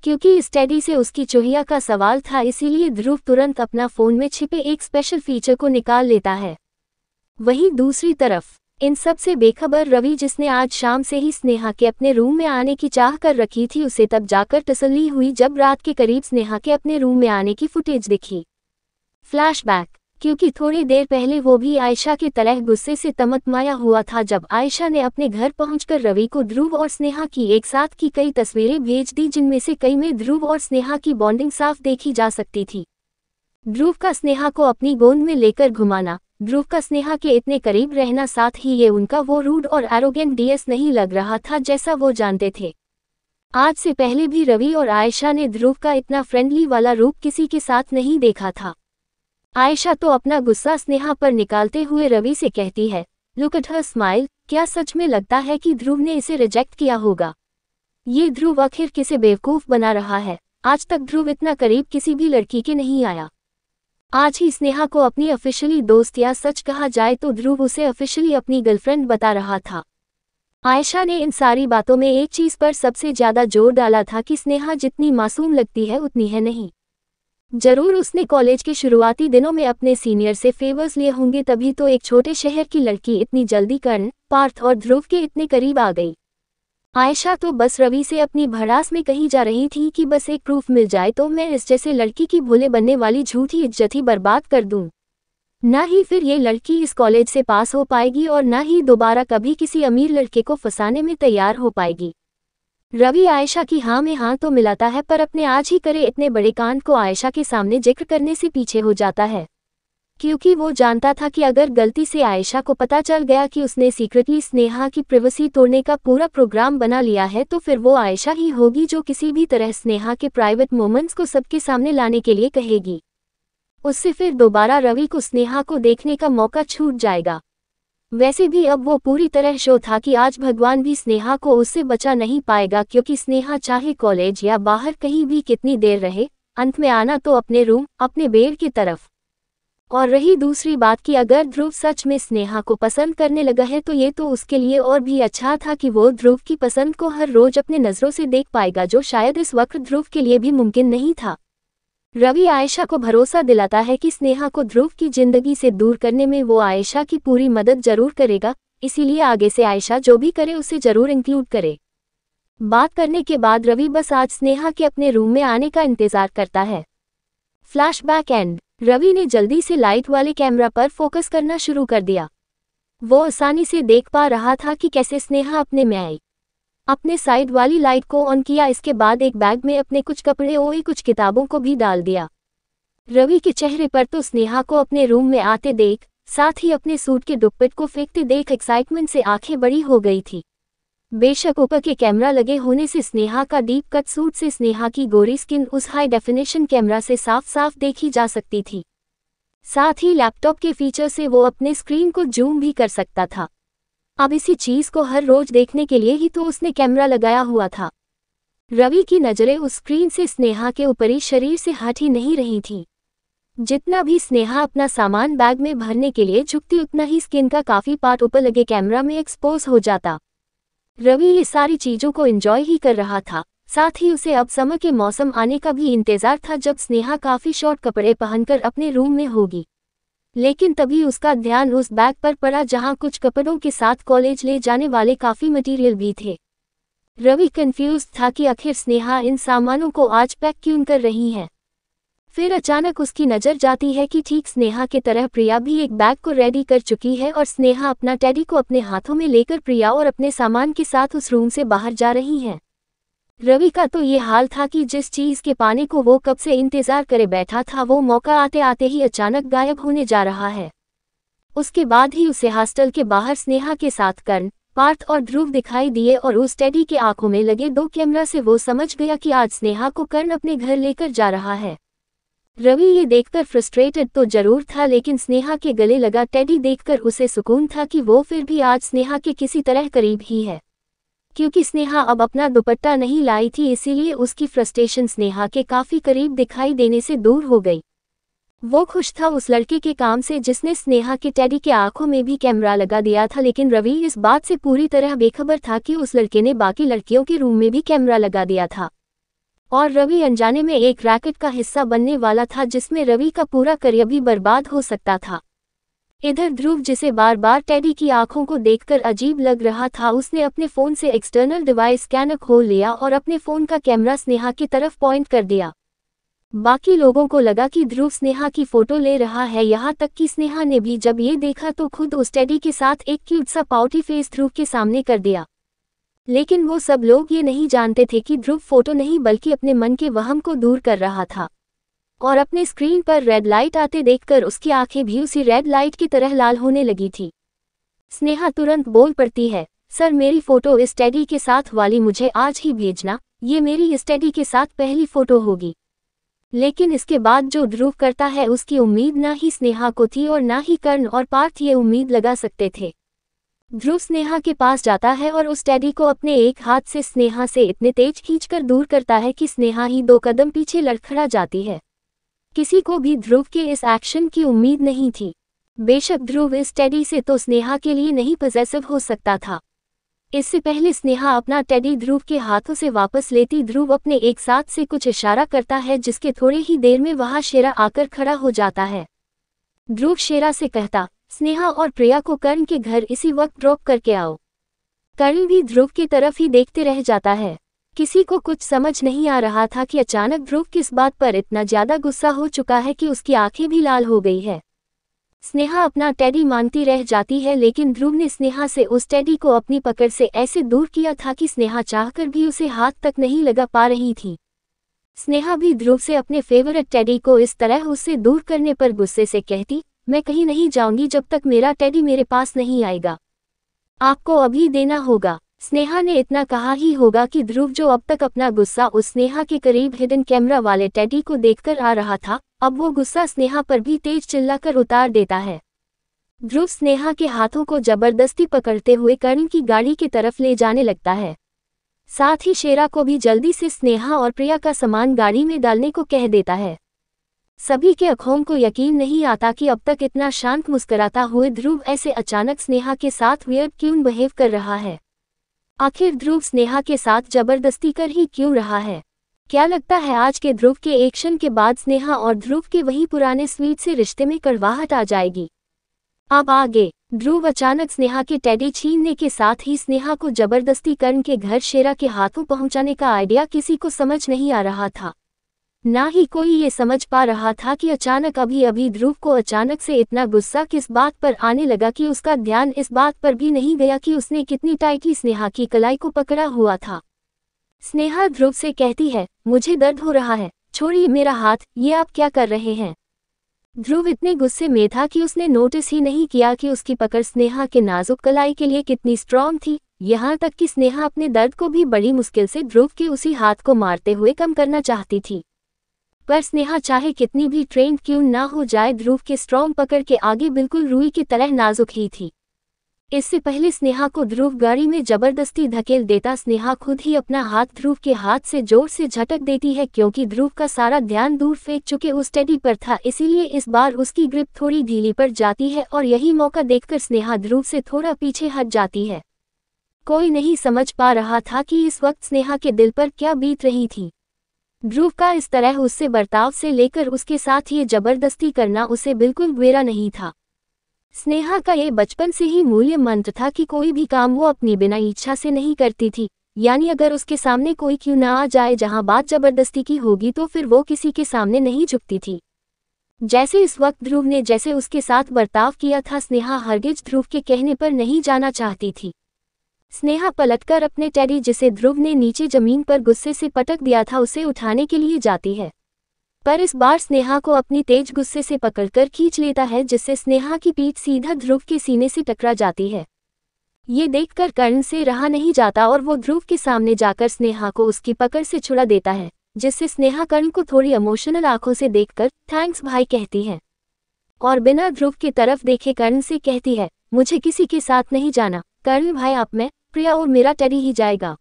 क्योंकि इस टेडी से उसकी चोहिया का सवाल था। इसीलिए ध्रुव तुरंत अपना फ़ोन में छिपे एक स्पेशल फीचर को निकाल लेता है। वहीं दूसरी तरफ इन सब से बेखबर रवि, जिसने आज शाम से ही स्नेहा के अपने रूम में आने की चाह कर रखी थी, उसे तब जाकर तसल्ली हुई जब रात के करीब स्नेहा के अपने रूम में आने की फुटेज दिखी। फ्लैशबैक, क्योंकि थोड़ी देर पहले वो भी आयशा की तरह गुस्से से तमतमाया हुआ था जब आयशा ने अपने घर पहुंचकर रवि को ध्रुव और स्नेहा की एक साथ की कई तस्वीरें भेज दी, जिनमें से कई में ध्रुव और स्नेहा की बॉन्डिंग साफ देखी जा सकती थी। ध्रुव का स्नेहा को अपनी गोद में लेकर घुमाना, ध्रुव का स्नेहा के इतने करीब रहना, साथ ही ये उनका वो रूड और एरोगेंट डीएस नहीं लग रहा था जैसा वो जानते थे। आज से पहले भी रवि और आयशा ने ध्रुव का इतना फ्रेंडली वाला रूप किसी के साथ नहीं देखा था। आयशा तो अपना गुस्सा स्नेहा पर निकालते हुए रवि से कहती है, लुक एट हर स्माइल, क्या सच में लगता है कि ध्रुव ने इसे रिजेक्ट किया होगा? ये ध्रुव आखिर किसे बेवकूफ़ बना रहा है? आज तक ध्रुव इतना करीब किसी भी लड़की के नहीं आया। आज ही स्नेहा को अपनी ऑफिशियली दोस्त, या सच कहा जाए तो ध्रुव उसे ऑफिशियली अपनी गर्लफ्रेंड बता रहा था। आयशा ने इन सारी बातों में एक चीज़ पर सबसे ज़्यादा जोर डाला था कि स्नेहा जितनी मासूम लगती है उतनी है नहीं। जरूर उसने कॉलेज के शुरुआती दिनों में अपने सीनियर से फेवर्स लिए होंगे, तभी तो एक छोटे शहर की लड़की इतनी जल्दी कर्ण, पार्थ और ध्रुव के इतने करीब आ गई। आयशा तो बस रवि से अपनी भड़ास में कही जा रही थी कि बस एक प्रूफ मिल जाए तो मैं इस जैसे लड़की की भोले बनने वाली झूठी इज्जत ही बर्बाद कर दूं। ना ही फिर ये लड़की इस कॉलेज से पास हो पाएगी और ना ही दोबारा कभी किसी अमीर लड़के को फंसाने में तैयार हो पाएगी। रवि आयशा की हाँ में हाँ तो मिलाता है, पर अपने आज ही करे इतने बड़े कांड को आयशा के सामने जिक्र करने से पीछे हो जाता है, क्योंकि वो जानता था कि अगर गलती से आयशा को पता चल गया कि उसने सीक्रेटली स्नेहा की प्राइवेसी तोड़ने का पूरा प्रोग्राम बना लिया है, तो फिर वो आयशा ही होगी जो किसी भी तरह स्नेहा के प्राइवेट मोमेंट्स को सबके सामने लाने के लिए कहेगी। उससे फिर दोबारा रवि को स्नेहा को देखने का मौका छूट जाएगा। वैसे भी अब वो पूरी तरह श्योर था कि आज भगवान भी स्नेहा को उससे बचा नहीं पाएगा, क्योंकि स्नेहा चाहे कॉलेज या बाहर कहीं भी कितनी देर रहे, अंत में आना तो अपने रूम, अपने बेड की तरफ। और रही दूसरी बात कि अगर ध्रुव सच में स्नेहा को पसंद करने लगा है तो ये तो उसके लिए और भी अच्छा था कि वो ध्रुव की पसंद को हर रोज अपने नज़रों से देख पाएगा, जो शायद इस वक्त ध्रुव के लिए भी मुमकिन नहीं था। रवि आयशा को भरोसा दिलाता है कि स्नेहा को ध्रुव की जिंदगी से दूर करने में वो आयशा की पूरी मदद जरूर करेगा, इसीलिए आगे से आयशा जो भी करे उसे जरूर इंक्लूड करे। बात करने के बाद रवि बस आज स्नेहा के अपने रूम में आने का इंतजार करता है। Flashback and. रवि ने जल्दी से लाइट वाले कैमरा पर फोकस करना शुरू कर दिया। वो आसानी से देख पा रहा था कि कैसे स्नेहा अपने में आई। अपने साइड वाली लाइट को ऑन किया, इसके बाद एक बैग में अपने कुछ कपड़े और कुछ किताबों को भी डाल दिया। रवि के चेहरे पर तो स्नेहा को अपने रूम में आते देख, साथ ही अपने सूट के दुपट्टे को फेंकते देख एक्साइटमेंट से आंखें बड़ी हो गई थी। बेशक ऊपर के कैमरा लगे होने से स्नेहा का डीप कट सूट से स्नेहा की गोरी स्किन उस हाई डेफिनेशन कैमरा से साफ साफ देखी जा सकती थी। साथ ही लैपटॉप के फीचर से वो अपने स्क्रीन को जूम भी कर सकता था। अब इसी चीज को हर रोज देखने के लिए ही तो उसने कैमरा लगाया हुआ था। रवि की नजरें उस स्क्रीन से स्नेहा के ऊपरी शरीर से हट ही नहीं रही थीं। जितना भी स्नेहा अपना सामान बैग में भरने के लिए झुकती उतना ही स्किन का काफी पार्ट ऊपर लगे कैमरा में एक्सपोज हो जाता। रवि ये सारी चीजों को एंजॉय ही कर रहा था। साथ ही उसे अब समर के मौसम आने का भी इंतजार था जब स्नेहा काफी शॉर्ट कपड़े पहनकर अपने रूम में होगी। लेकिन तभी उसका ध्यान उस बैग पर पड़ा जहां कुछ कपड़ों के साथ कॉलेज ले जाने वाले काफी मटेरियल भी थे। रवि कंफ्यूज था कि आखिर स्नेहा इन सामानों को आज पैक क्यों कर रही है। फिर अचानक उसकी नज़र जाती है कि ठीक स्नेहा की तरह प्रिया भी एक बैग को रेडी कर चुकी है और स्नेहा अपना टेडी को अपने हाथों में लेकर प्रिया और अपने सामान के साथ उस रूम से बाहर जा रही हैं। रवि का तो ये हाल था कि जिस चीज़ के पाने को वो कब से इंतजार करे बैठा था वो मौका आते आते ही अचानक गायब होने जा रहा है। उसके बाद ही उसे हॉस्टल के बाहर स्नेहा के साथ कर्ण, पार्थ और ध्रुव दिखाई दिए और उस टेडी के आंखों में लगे 2 कैमरा से वो समझ गया कि आज स्नेहा को कर्ण अपने घर लेकर जा रहा है। रवि ये देखकर फ्रस्ट्रेटेड तो जरूर था लेकिन स्नेहा के गले लगा टेडी देखकर उसे सुकून था कि वो फिर भी आज स्नेहा के किसी तरह करीब ही है। क्योंकि स्नेहा अब अपना दुपट्टा नहीं लाई थी इसीलिए उसकी फ्रस्ट्रेशन स्नेहा के काफी करीब दिखाई देने से दूर हो गई। वो खुश था उस लड़के के काम से जिसने स्नेहा के टेडी के आंखों में भी कैमरा लगा दिया था, लेकिन रवि इस बात से पूरी तरह बेखबर था कि उस लड़के ने बाकी लड़कियों के रूम में भी कैमरा लगा दिया था और रवि अनजाने में एक रैकेट का हिस्सा बनने वाला था जिसमें रवि का पूरा करियर भी बर्बाद हो सकता था। इधर ध्रुव जिसे बार बार टेडी की आंखों को देखकर अजीब लग रहा था, उसने अपने फोन से एक्सटर्नल डिवाइस स्कैनर खोल लिया और अपने फोन का कैमरा स्नेहा की तरफ पॉइंट कर दिया। बाकी लोगों को लगा कि ध्रुव स्नेहा की फोटो ले रहा है, यहाँ तक कि स्नेहा ने भी जब ये देखा तो खुद उस टेडी के साथ एक क्यूट सा पाउटी फेस ध्रुव के सामने कर दिया। लेकिन वो सब लोग ये नहीं जानते थे कि ध्रुव फोटो नहीं बल्कि अपने मन के वहम को दूर कर रहा था और अपने स्क्रीन पर रेड लाइट आते देखकर उसकी आंखें भी उसी रेड लाइट की तरह लाल होने लगी थी। स्नेहा तुरंत बोल पड़ती है, सर मेरी फोटो इस टेडी के साथ वाली मुझे आज ही भेजना, ये मेरी इस टेडी के साथ पहली फोटो होगी। लेकिन इसके बाद जो ध्रुव करता है उसकी उम्मीद ना ही स्नेहा को थी और ना ही कर्ण और पार्थ ये उम्मीद लगा सकते थे। ध्रुव स्नेहा के पास जाता है और उस टेडी को अपने एक हाथ से स्नेहा से इतने तेज खींचकर दूर करता है कि स्नेहा ही 2 कदम पीछे लड़खड़ा जाती है। किसी को भी ध्रुव के इस एक्शन की उम्मीद नहीं थी। बेशक ध्रुव इस टेडी से तो स्नेहा के लिए नहीं पॉसेसिव हो सकता था। इससे पहले स्नेहा अपना टेडी ध्रुव के हाथों से वापस लेती ध्रुव अपने एक साथ से कुछ इशारा करता है जिसके थोड़े ही देर में वहां शेरा आकर खड़ा हो जाता है। ध्रुव शेरा से कहता, स्नेहा और प्रिया को कर्ण के घर इसी वक्त ड्रॉप करके आओ। कर्ण भी ध्रुव की तरफ ही देखते रह जाता है। किसी को कुछ समझ नहीं आ रहा था कि अचानक ध्रुव किस बात पर इतना ज्यादा गुस्सा हो चुका है कि उसकी आंखें भी लाल हो गई है। स्नेहा अपना टेडी मानती रह जाती है लेकिन ध्रुव ने स्नेहा से उस टेडी को अपनी पकड़ से ऐसे दूर किया था कि स्नेहा चाहकर भी उसे हाथ तक नहीं लगा पा रही थी। स्नेहा भी ध्रुव से अपने फेवरेट टेडी को इस तरह उससे दूर करने पर गुस्से से कहती, मैं कहीं नहीं जाऊंगी जब तक मेरा टेडी मेरे पास नहीं आएगा। आपको अभी देना होगा। स्नेहा ने इतना कहा ही होगा कि ध्रुव जो अब तक अपना गुस्सा उस स्नेहा के करीब हिडन कैमरा वाले टेडी को देखकर आ रहा था, अब वो गुस्सा स्नेहा पर भी तेज चिल्लाकर उतार देता है। ध्रुव स्नेहा के हाथों को जबरदस्ती पकड़ते हुए कर्ण की गाड़ी की तरफ ले जाने लगता है। साथ ही शेरा को भी जल्दी से स्नेहा और प्रिया का सामान गाड़ी में डालने को कह देता है। सभी के आंखों को यकीन नहीं आता कि अब तक इतना शांत मुस्कुराता हुए ध्रुव ऐसे अचानक स्नेहा के साथ वियर्ड क्यों बिहेव कर रहा है। आखिर ध्रुव स्नेहा के साथ जबरदस्ती कर ही क्यों रहा है। क्या लगता है आज के ध्रुव के एक्शन के बाद स्नेहा और ध्रुव के वही पुराने स्वीट से रिश्ते में कड़वाहट आ जाएगी। अब आगे ध्रुव अचानक स्नेहा के टेडी छीनने के साथ ही स्नेहा को जबरदस्ती कर्ण के घर शेरा के हाथों पहुंचाने का आइडिया किसी को समझ नहीं आ रहा था। ना ही कोई ये समझ पा रहा था कि अचानक अभी ध्रुव को अचानक से इतना गुस्सा किस बात पर आने लगा कि उसका ध्यान इस बात पर भी नहीं गया कि उसने कितनी टाइटली स्नेहा की कलाई को पकड़ा हुआ था। स्नेहा ध्रुव से कहती है, मुझे दर्द हो रहा है, छोड़िए मेरा हाथ, ये आप क्या कर रहे हैं। ध्रुव इतने गुस्से में था कि उसने नोटिस ही नहीं किया कि उसकी पकड़ स्नेहा के नाजुक कलाई के लिए कितनी स्ट्रॉन्ग थी, यहाँ तक कि स्नेहा अपने दर्द को भी बड़ी मुश्किल से ध्रुव के उसी हाथ को मारते हुए कम करना चाहती थी। पर स्नेहा चाहे कितनी भी ट्रेंड क्यों ना हो जाए, ध्रुव के स्ट्रॉन्ग पकड़ के आगे बिल्कुल रुई की तरह नाजुक ही थी। इससे पहले स्नेहा को ध्रुव गाड़ी में जबरदस्ती धकेल देता, स्नेहा खुद ही अपना हाथ ध्रुव के हाथ से जोर से झटक देती है, क्योंकि ध्रुव का सारा ध्यान दूर फेंक चुके उस टेडी पर था, इसीलिए इस बार उसकी ग्रिप थोड़ी ढीली पड़ जाती है और यही मौका देखकर स्नेहा ध्रुव से थोड़ा पीछे हट जाती है। कोई नहीं समझ पा रहा था कि इस वक्त स्नेहा के दिल पर क्या बीत रही थी। ध्रुव का इस तरह उससे बर्ताव से लेकर उसके साथ ये जबरदस्ती करना उसे बिल्कुल बुरा नहीं था। स्नेहा का ये बचपन से ही मूल्य मंत्र था कि कोई भी काम वो अपनी बिना इच्छा से नहीं करती थी, यानी अगर उसके सामने कोई क्यों ना आ जाए जहां बात जबरदस्ती की होगी तो फिर वो किसी के सामने नहीं झुकती थी। जैसे इस वक्त ध्रुव ने जैसे उसके साथ बर्ताव किया था, स्नेहा हरगिज ध्रुव के कहने पर नहीं जाना चाहती थी। स्नेहा पलटकर अपने टेडी, जिसे ध्रुव ने नीचे जमीन पर गुस्से से पटक दिया था, उसे उठाने के लिए जाती है, पर इस बार स्नेहा को अपनी तेज गुस्से से पकड़कर खींच लेता है, जिससे स्नेहा की पीठ सीधा ध्रुव के सीने से टकरा जाती है। ये देखकर कर्ण से रहा नहीं जाता और वो ध्रुव के सामने जाकर स्नेहा को उसकी पकड़ से छुड़ा देता है, जिससे स्नेहा कर्ण को थोड़ी इमोशनल आंखों से देखकर थैंक्स भाई कहती है और बिना ध्रुव की तरफ देखे कर्ण से कहती है, मुझे किसी के साथ नहीं जाना कर्ण भाई, आप, मैं, प्रिया और मेरा टेडी ही जाएगा।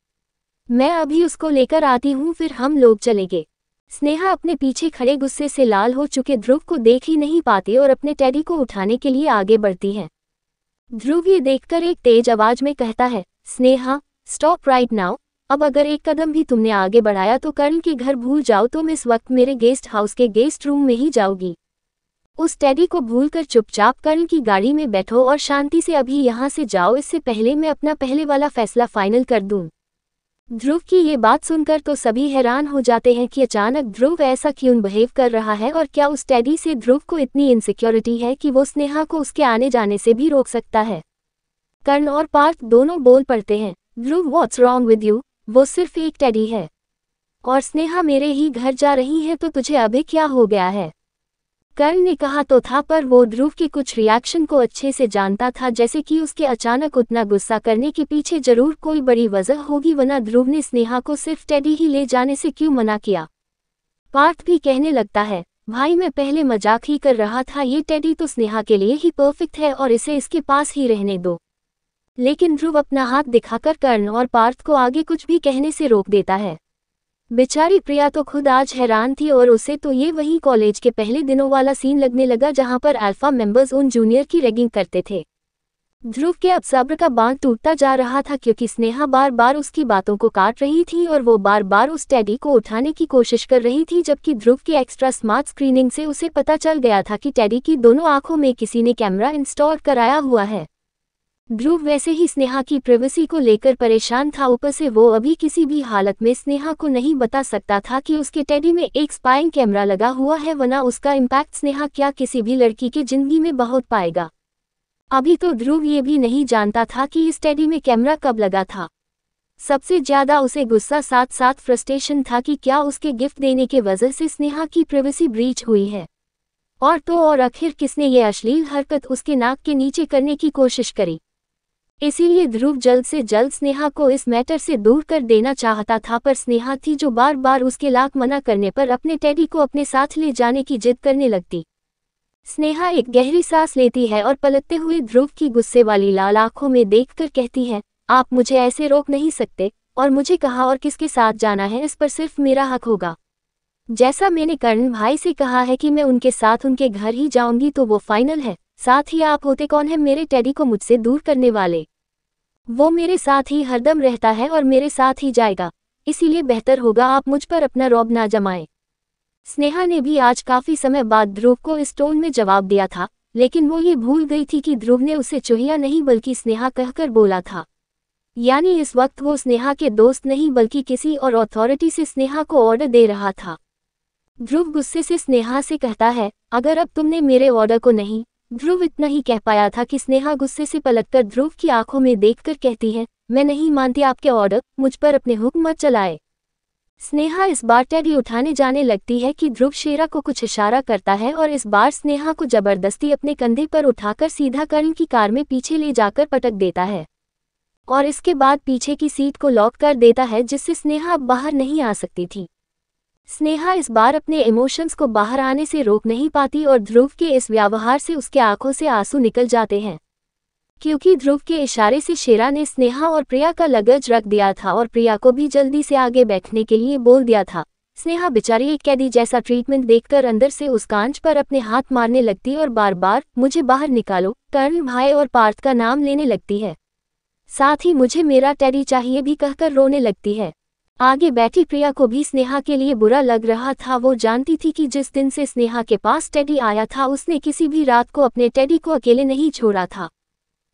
मैं अभी उसको लेकर आती हूँ, फिर हम लोग चलेंगे। स्नेहा अपने पीछे खड़े गुस्से से लाल हो चुके ध्रुव को देख ही नहीं पाती और अपने टेडी को उठाने के लिए आगे बढ़ती है। ध्रुव ये देखकर एक तेज आवाज में कहता है, स्नेहा स्टॉप राइट नाउ, अब अगर एक कदम भी तुमने आगे बढ़ाया तो कर्ण के घर भूल जाओ, तुम इस वक्त मेरे गेस्ट हाउस के गेस्ट रूम में ही जाओगी। उस टेडी को भूलकर चुपचाप कर्ण की गाड़ी में बैठो और शांति से अभी यहाँ से जाओ, इससे पहले मैं अपना पहले वाला फैसला फाइनल कर दूं। ध्रुव की ये बात सुनकर तो सभी हैरान हो जाते हैं कि अचानक ध्रुव ऐसा क्यों बिहेव कर रहा है और क्या उस टेडी से ध्रुव को इतनी इनसिक्योरिटी है कि वो स्नेहा को उसके आने जाने से भी रोक सकता है। कर्ण और पार्थ दोनों बोल पड़ते हैं, ध्रुव व्हाट्स रॉन्ग विद यू, वो सिर्फ एक टेडी है और स्नेहा मेरे ही घर जा रही है, तो तुझे अभी क्या हो गया है। कर्ण ने कहा तो था, पर वो ध्रुव के कुछ रिएक्शन को अच्छे से जानता था, जैसे कि उसके अचानक उतना गुस्सा करने के पीछे जरूर कोई बड़ी वजह होगी, वरना ध्रुव ने स्नेहा को सिर्फ टेडी ही ले जाने से क्यों मना किया। पार्थ भी कहने लगता है, भाई मैं पहले मजाक ही कर रहा था, ये टेडी तो स्नेहा के लिए ही परफेक्ट है और इसे इसके पास ही रहने दो। लेकिन ध्रुव अपना हाथ दिखाकर कर्ण और पार्थ को आगे कुछ भी कहने से रोक देता है। बेचारी प्रिया तो खुद आज हैरान थी और उसे तो ये वही कॉलेज के पहले दिनों वाला सीन लगने लगा जहां पर अल्फा मेंबर्स उन जूनियर की रैगिंग करते थे। ध्रुव के अब सब्र का बांध टूटता जा रहा था, क्योंकि स्नेहा बार बार उसकी बातों को काट रही थी और वो बार बार उस टेडी को उठाने की कोशिश कर रही थी, जबकि ध्रुव की एक्स्ट्रा स्मार्ट स्क्रीनिंग से उसे पता चल गया था कि टेडी की दोनों आंखों में किसी ने कैमरा इंस्टॉल कराया हुआ है। ध्रुव वैसे ही स्नेहा की प्राइवेसी को लेकर परेशान था, ऊपर से वो अभी किसी भी हालत में स्नेहा को नहीं बता सकता था कि उसके टेडी में एक स्पाइंग कैमरा लगा हुआ है, वरना उसका इम्पैक्ट स्नेहा क्या किसी भी लड़की की जिंदगी में बहुत पाएगा। अभी तो ध्रुव ये भी नहीं जानता था कि इस टेडी में कैमरा कब लगा था। सबसे ज्यादा उसे गुस्सा साथ साथ फ्रस्ट्रेशन था कि क्या उसके गिफ्ट देने के वजह से स्नेहा की प्राइवेसी ब्रीच हुई है, और तो और आखिर किसने ये अश्लील हरकत उसके नाक के नीचे करने की कोशिश करी। इसीलिए ध्रुव जल्द से जल्द स्नेहा को इस मैटर से दूर कर देना चाहता था, पर स्नेहा थी जो बार बार उसके लाख मना करने पर अपने टेडी को अपने साथ ले जाने की जिद करने लगती। स्नेहा एक गहरी सांस लेती है और पलटते हुए ध्रुव की गुस्से वाली लाल आंखों में देखकर कहती है, आप मुझे ऐसे रोक नहीं सकते, और मुझे कहाँ और किसके साथ जाना है इस पर सिर्फ मेरा हक होगा। जैसा मैंने कर्ण भाई से कहा है कि मैं उनके साथ उनके घर ही जाऊंगी, तो वो फाइनल है। साथ ही आप होते कौन है मेरे टेडी को मुझसे दूर करने वाले? वो मेरे साथ ही हरदम रहता है और मेरे साथ ही जाएगा, इसीलिए बेहतर होगा आप मुझ पर अपना रौब ना जमाएं। स्नेहा ने भी आज काफी समय बाद ध्रुव को इस टोन में जवाब दिया था, लेकिन वो ये भूल गई थी कि ध्रुव ने उसे चुहिया नहीं बल्कि स्नेहा कहकर बोला था। यानी इस वक्त वो स्नेहा के दोस्त नहीं बल्कि किसी और अथॉरिटी से स्नेहा को ऑर्डर दे रहा था। ध्रुव गुस्से से स्नेहा से कहता है, अगर अब तुमने मेरे ऑर्डर को नहीं। ध्रुव इतना ही कह पाया था कि स्नेहा गुस्से से पलटकर ध्रुव की आंखों में देखकर कहती है, मैं नहीं मानती आपके ऑर्डर, मुझ पर अपने हुक्म मत चलाए। स्नेहा इस बार टेडी उठाने जाने लगती है कि ध्रुव शेरा को कुछ इशारा करता है और इस बार स्नेहा को जबरदस्ती अपने कंधे पर उठाकर सीधा कर्ण की कार में पीछे ले जाकर पटक देता है और इसके बाद पीछे की सीट को लॉक कर देता है, जिससे स्नेहा अब बाहर नहीं आ सकती थी। स्नेहा इस बार अपने इमोशंस को बाहर आने से रोक नहीं पाती और ध्रुव के इस व्यवहार से उसके आंखों से आंसू निकल जाते हैं। क्योंकि ध्रुव के इशारे से शेरा ने स्नेहा और प्रिया का लगेज रख दिया था और प्रिया को भी जल्दी से आगे बैठने के लिए बोल दिया था। स्नेहा बेचारी एक कैदी जैसा ट्रीटमेंट देखकर अंदर से उस कांच पर अपने हाथ मारने लगती और बार बार मुझे बाहर निकालो, कर्ण भाई और पार्थ का नाम लेने लगती है। साथ ही मुझे मेरा टेडी चाहिए भी कहकर रोने लगती है। आगे बैठी प्रिया को भी स्नेहा के लिए बुरा लग रहा था। वो जानती थी कि जिस दिन से स्नेहा के पास टेडी आया था उसने किसी भी रात को अपने टेडी को अकेले नहीं छोड़ा था।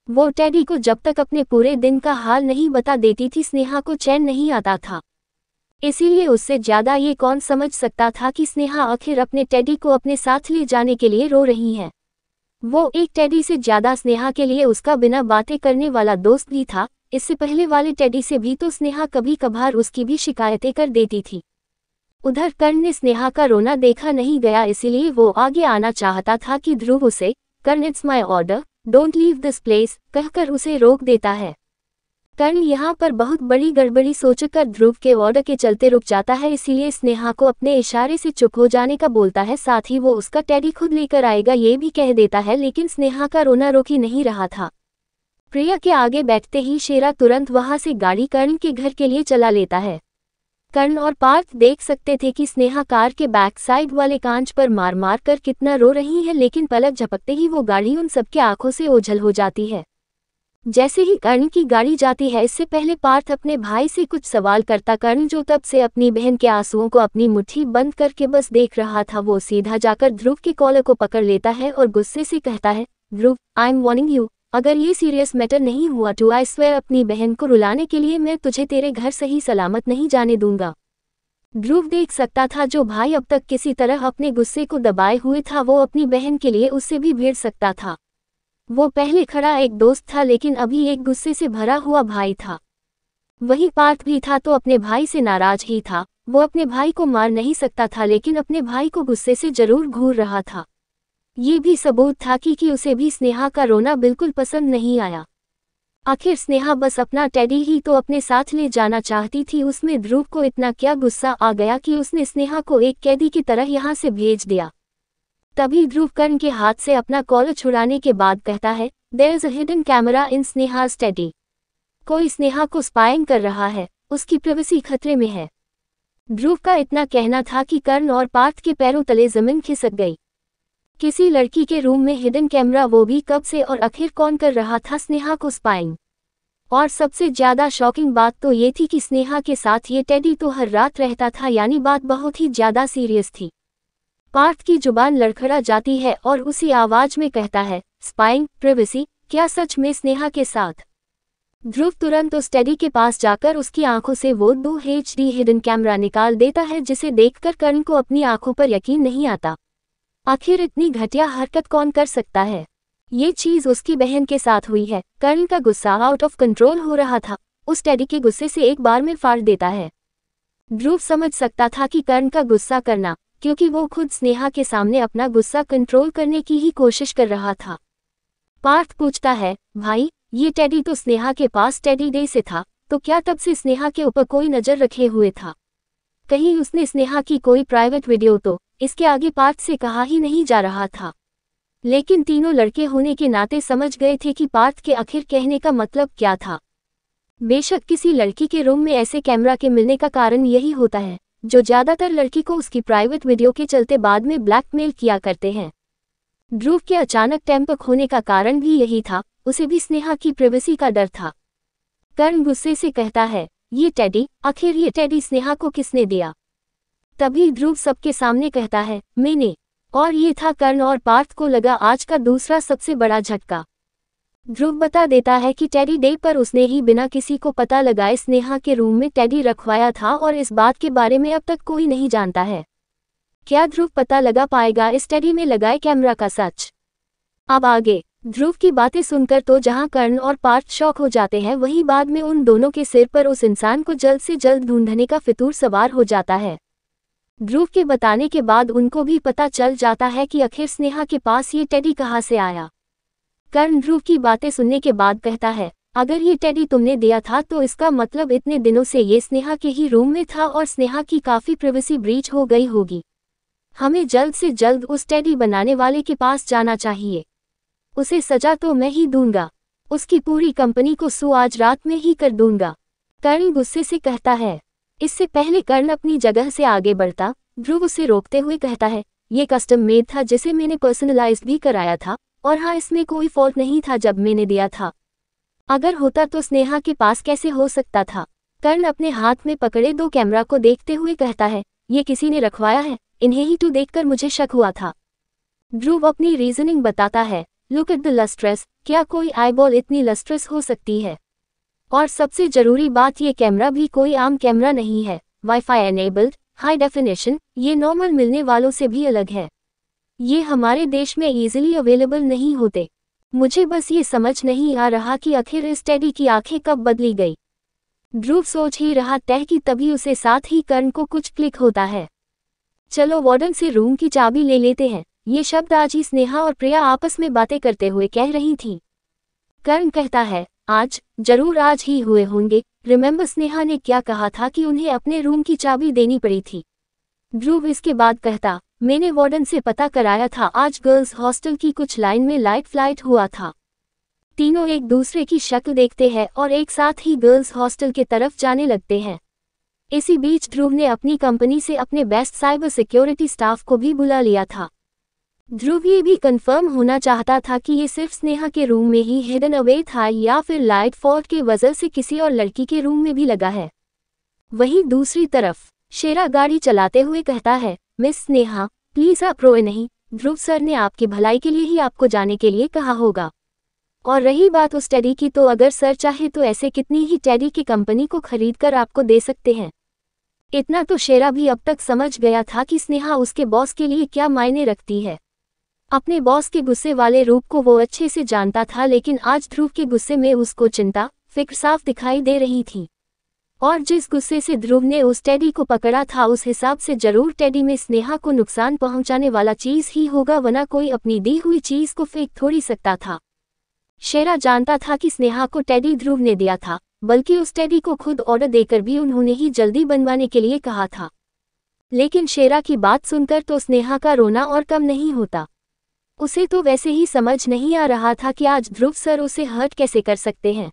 वो टेडी को जब तक अपने पूरे दिन का हाल नहीं बता देती थी स्नेहा को चैन नहीं आता था। इसीलिए उससे ज्यादा ये कौन समझ सकता था कि स्नेहा आखिर अपने टेडी को अपने साथ ले जाने के लिए रो रही है। वो एक टेडी से ज्यादा स्नेहा के लिए उसका बिना बातें करने वाला दोस्त भी था। इससे पहले वाले टेडी से भी तो स्नेहा कभी कभार उसकी भी शिकायतें कर देती थी। उधर कर्ण ने स्नेहा का रोना देखा नहीं गया, इसीलिए वो आगे आना चाहता था कि ध्रुव उसे Karn it's my order, don't leave this place कहकर उसे रोक देता है। कर्ण यहाँ पर बहुत बड़ी गड़बड़ी सोचकर ध्रुव के ऑर्डर के चलते रुक जाता है, इसीलिए स्नेहा को अपने इशारे से चुप हो जाने का बोलता है। साथ ही वो उसका टेडी खुद लेकर आएगा ये भी कह देता है, लेकिन स्नेहा का रोना रोक ही नहीं रहा था। प्रिया के आगे बैठते ही शेरा तुरंत वहां से गाड़ी कर्ण के घर के लिए चला लेता है। कर्ण और पार्थ देख सकते थे कि स्नेहा कार के बैक साइड वाले कांच पर मार मार कर कितना रो रही है, लेकिन पलक झपकते ही वो गाड़ी उन सबके आंखों से ओझल हो जाती है। जैसे ही कर्ण की गाड़ी जाती है, इससे पहले पार्थ अपने भाई से कुछ सवाल करता कर्ण, जो तब से अपनी बहन के आंसुओं को अपनी मुट्ठी बंद करके बस देख रहा था, वो सीधा जाकर ध्रुव के कॉलर को पकड़ लेता है और गुस्से से कहता है, ध्रुव आई एम वार्निंग यू, अगर ये सीरियस मैटर नहीं हुआ तो आई स्वेयर अपनी बहन को रुलाने के लिए मैं तुझे तेरे घर सही सलामत नहीं जाने दूंगा। ध्रुव देख सकता था जो भाई अब तक किसी तरह अपने गुस्से को दबाए हुए था, वो अपनी बहन के लिए उससे भी भिड़ सकता था। वो पहले खड़ा एक दोस्त था, लेकिन अभी एक गुस्से से भरा हुआ भाई था। वही पार्थ भी था तो अपने भाई से नाराज ही था। वो अपने भाई को मार नहीं सकता था, लेकिन अपने भाई को गुस्से से जरूर घूर रहा था। ये भी सबूत था कि उसे भी स्नेहा का रोना बिल्कुल पसंद नहीं आया। आखिर स्नेहा बस अपना टेडी ही तो अपने साथ ले जाना चाहती थी, उसमें ध्रुव को इतना क्या गुस्सा आ गया कि उसने स्नेहा को एक कैदी की तरह यहाँ से भेज दिया। तभी ध्रुव कर्ण के हाथ से अपना कॉलर छुड़ाने के बाद कहता है, there is a hidden camera in Sneha's teddy. कोई स्नेहा को स्पाइंग कर रहा है, उसकी प्राइवेसी खतरे में है। ध्रुव का इतना कहना था कि कर्ण और पार्थ के पैरों तले जमीन खिसक गई। किसी लड़की के रूम में हिडन कैमरा, वो भी कब से, और आखिर कौन कर रहा था स्नेहा को स्पाइंग। और सबसे ज्यादा शॉकिंग बात तो ये थी कि स्नेहा के साथ ये टेडी तो हर रात रहता था, यानी बात बहुत ही ज्यादा सीरियस थी। पार्थ की जुबान लड़खड़ा जाती है और उसी आवाज में कहता है, स्पाइंग, प्राइवेसी, क्या सच में स्नेहा के साथ? ध्रुव तुरंत उस टेडी के पास जाकर उसकी आंखों से वो 2 HD हिडन कैमरा निकाल देता है, जिसे देखकर कर्ण को अपनी आंखों पर यकीन नहीं आता। आखिर इतनी घटिया हरकत कौन कर सकता है? ये चीज उसकी बहन के साथ हुई है। कर्ण का गुस्सा आउट ऑफ कंट्रोल हो रहा था, उस टेडी के गुस्से से एक बार में फाड़ देता है। ध्रुव समझ सकता था कि कर्ण का गुस्सा करना, क्योंकि वो खुद स्नेहा के सामने अपना गुस्सा कंट्रोल करने की ही कोशिश कर रहा था। पार्थ पूछता है, भाई ये टेडी तो स्नेहा के पास टेडी डे से था, तो क्या तब से स्नेहा के ऊपर कोई नजर रखे हुए था? कहीं उसने स्नेहा की कोई प्राइवेट वीडियो तो? इसके आगे पार्थ से कहा ही नहीं जा रहा था। लेकिन तीनों लड़के होने के नाते समझ गए थे कि पार्थ के आखिर कहने का मतलब क्या था। बेशक किसी लड़की के रूम में ऐसे कैमरा के मिलने का कारण यही होता है, जो ज्यादातर लड़की को उसकी प्राइवेट वीडियो के चलते बाद में ब्लैकमेल किया करते हैं। ध्रुव के अचानक टेम्पर खोने का कारण भी यही था, उसे भी स्नेहा की प्राइवेसी का डर था। कर्ण गुस्से से कहता है, ये टेडी, आखिर ये टेडी स्नेहा को किसने दिया? तभी ध्रुव सबके सामने कहता है, मैंने। और ये था कर्ण और पार्थ को लगा आज का दूसरा सबसे बड़ा झटका। ध्रुव बता देता है कि टेडी डे पर उसने ही बिना किसी को पता लगाए स्नेहा के रूम में टेडी रखवाया था, और इस बात के बारे में अब तक कोई नहीं जानता है। क्या ध्रुव पता लगा पाएगा इस टेडी में लगाए कैमरा का सच? अब आगे ध्रुव की बातें सुनकर तो जहां कर्ण और पार्थ शॉक हो जाते हैं, वहीं बाद में उन दोनों के सिर पर उस इंसान को जल्द से जल्द ढूंढने का फितूर सवार हो जाता है। ध्रुव के बताने के बाद उनको भी पता चल जाता है कि आखिर स्नेहा के पास ये टेडी कहाँ से आया। कर्ण ध्रुव की बातें सुनने के बाद कहता है, अगर ये टेडी तुमने दिया था तो इसका मतलब इतने दिनों से ये स्नेहा के ही रूम में था और स्नेहा की काफ़ी प्राइवेसी ब्रीच हो गई होगी। हमें जल्द से जल्द उस टेडी बनाने वाले के पास जाना चाहिए। उसे सजा तो मैं ही दूंगा। उसकी पूरी कंपनी को सू आज रात में ही कर दूंगा। कर्ण गुस्से से कहता है। इससे पहले कर्ण अपनी जगह से आगे बढ़ता, ध्रुव उसे रोकते हुए कहता है, ये कस्टम मेड था जिसे मैंने पर्सनलाइज्ड भी कराया था, और हाँ, इसमें कोई फॉल्ट नहीं था जब मैंने दिया था। अगर होता तो स्नेहा के पास कैसे हो सकता था। कर्ण अपने हाथ में पकड़े 2 कैमरा को देखते हुए कहता है, ये किसी ने रखवाया है, इन्हें ही तो देखकर मुझे शक हुआ था। ध्रुव अपनी रीजनिंग बताता है, लुक एट द लस्ट्रेस, क्या कोई आईबॉल इतनी लस्ट्रेस हो सकती है? और सबसे जरूरी बात, ये कैमरा भी कोई आम कैमरा नहीं है, वाईफाई एनेबल्ड, हाई डेफिनेशन, ये नॉर्मल मिलने वालों से भी अलग है। ये हमारे देश में इजीली अवेलेबल नहीं होते। मुझे बस ये समझ नहीं आ रहा कि आखिर इस टेडी की आंखें कब बदली गई। ध्रुव सोच ही रहा था कि तभी उसे साथ ही कर्ण को कुछ क्लिक होता है। चलो वार्डन से रूम की चाबी ले लेते हैं, ये शब्द आज ही स्नेहा और प्रिया आपस में बातें करते हुए कह रही थीं। कर्ण कहता है, आज, जरूर आज ही हुए होंगे। रिमेंबर स्नेहा ने क्या कहा था कि उन्हें अपने रूम की चाबी देनी पड़ी थी। ध्रुव इसके बाद कहता, मैंने वार्डन से पता कराया था, आज गर्ल्स हॉस्टल की कुछ लाइन में लाइट फ्लाइट हुआ था। तीनों एक दूसरे की शक्ल देखते हैं और एक साथ ही गर्ल्स हॉस्टल के तरफ जाने लगते हैं। इसी बीच ध्रुव ने अपनी कंपनी से अपने बेस्ट साइबर सिक्योरिटी स्टाफ को भी बुला लिया था। ध्रुव ये भी कंफर्म होना चाहता था कि ये सिर्फ स्नेहा के रूम में ही हिडन अवे था या फिर लाइट फॉल्ट के वजह से किसी और लड़की के रूम में भी लगा है। वहीं दूसरी तरफ शेरा गाड़ी चलाते हुए कहता है, मिस स्नेहा, प्लीज आप रोए नहीं, ध्रुव सर ने आपकी भलाई के लिए ही आपको जाने के लिए कहा होगा। और रही बात उस टेडी की, तो अगर सर चाहे तो ऐसे कितनी ही टेडी की कंपनी को खरीद कर आपको दे सकते हैं। इतना तो शेरा भी अब तक समझ गया था कि स्नेहा उसके बॉस के लिए क्या मायने रखती है। अपने बॉस के गुस्से वाले रूप को वो अच्छे से जानता था, लेकिन आज ध्रुव के गुस्से में उसको चिंता, फिक्र साफ दिखाई दे रही थी। और जिस गुस्से से ध्रुव ने उस टेडी को पकड़ा था, उस हिसाब से जरूर टेडी में स्नेहा को नुकसान पहुंचाने वाला चीज ही होगा, वरना कोई अपनी दी हुई चीज को फेंक थोड़ी सकता था। शेरा जानता था कि स्नेहा को टेडी ध्रुव ने दिया था, बल्कि उस टेडी को खुद ऑर्डर देकर भी उन्होंने ही जल्दी बनवाने के लिए कहा था। लेकिन शेरा की बात सुनकर तो स्नेहा का रोना और कम नहीं होता। उसे तो वैसे ही समझ नहीं आ रहा था कि आज ध्रुव सर उसे हर्ट कैसे कर सकते हैं।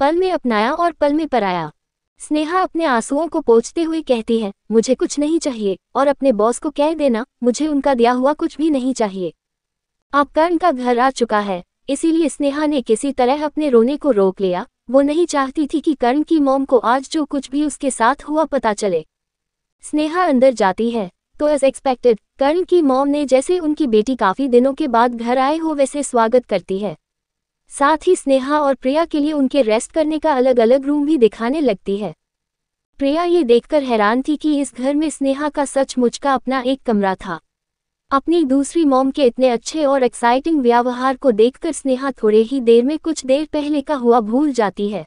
पल में अपनाया और पल में पराया। स्नेहा अपने आंसुओं को पोंछते हुए कहती है, मुझे कुछ नहीं चाहिए, और अपने बॉस को कह देना, मुझे उनका दिया हुआ कुछ भी नहीं चाहिए। अब कर्ण का घर आ चुका है, इसीलिए स्नेहा ने किसी तरह अपने रोने को रोक लिया। वो नहीं चाहती थी कि कर्ण की मॉम को आज जो कुछ भी उसके साथ हुआ पता चले। स्नेहा अंदर जाती है तो एज एक्सपेक्टेड कर्ण की मॉम ने जैसे उनकी बेटी काफी दिनों के बाद घर आए हो वैसे स्वागत करती है। साथ ही स्नेहा और प्रिया के लिए उनके रेस्ट करने का अलग अलग रूम भी दिखाने लगती है। प्रिया ये देखकर हैरान थी कि इस घर में स्नेहा का सचमुच का अपना एक कमरा था। अपनी दूसरी मॉम के इतने अच्छे और एक्साइटिंग व्यवहार को देखकर स्नेहा थोड़े ही देर में कुछ देर पहले का हुआ भूल जाती है।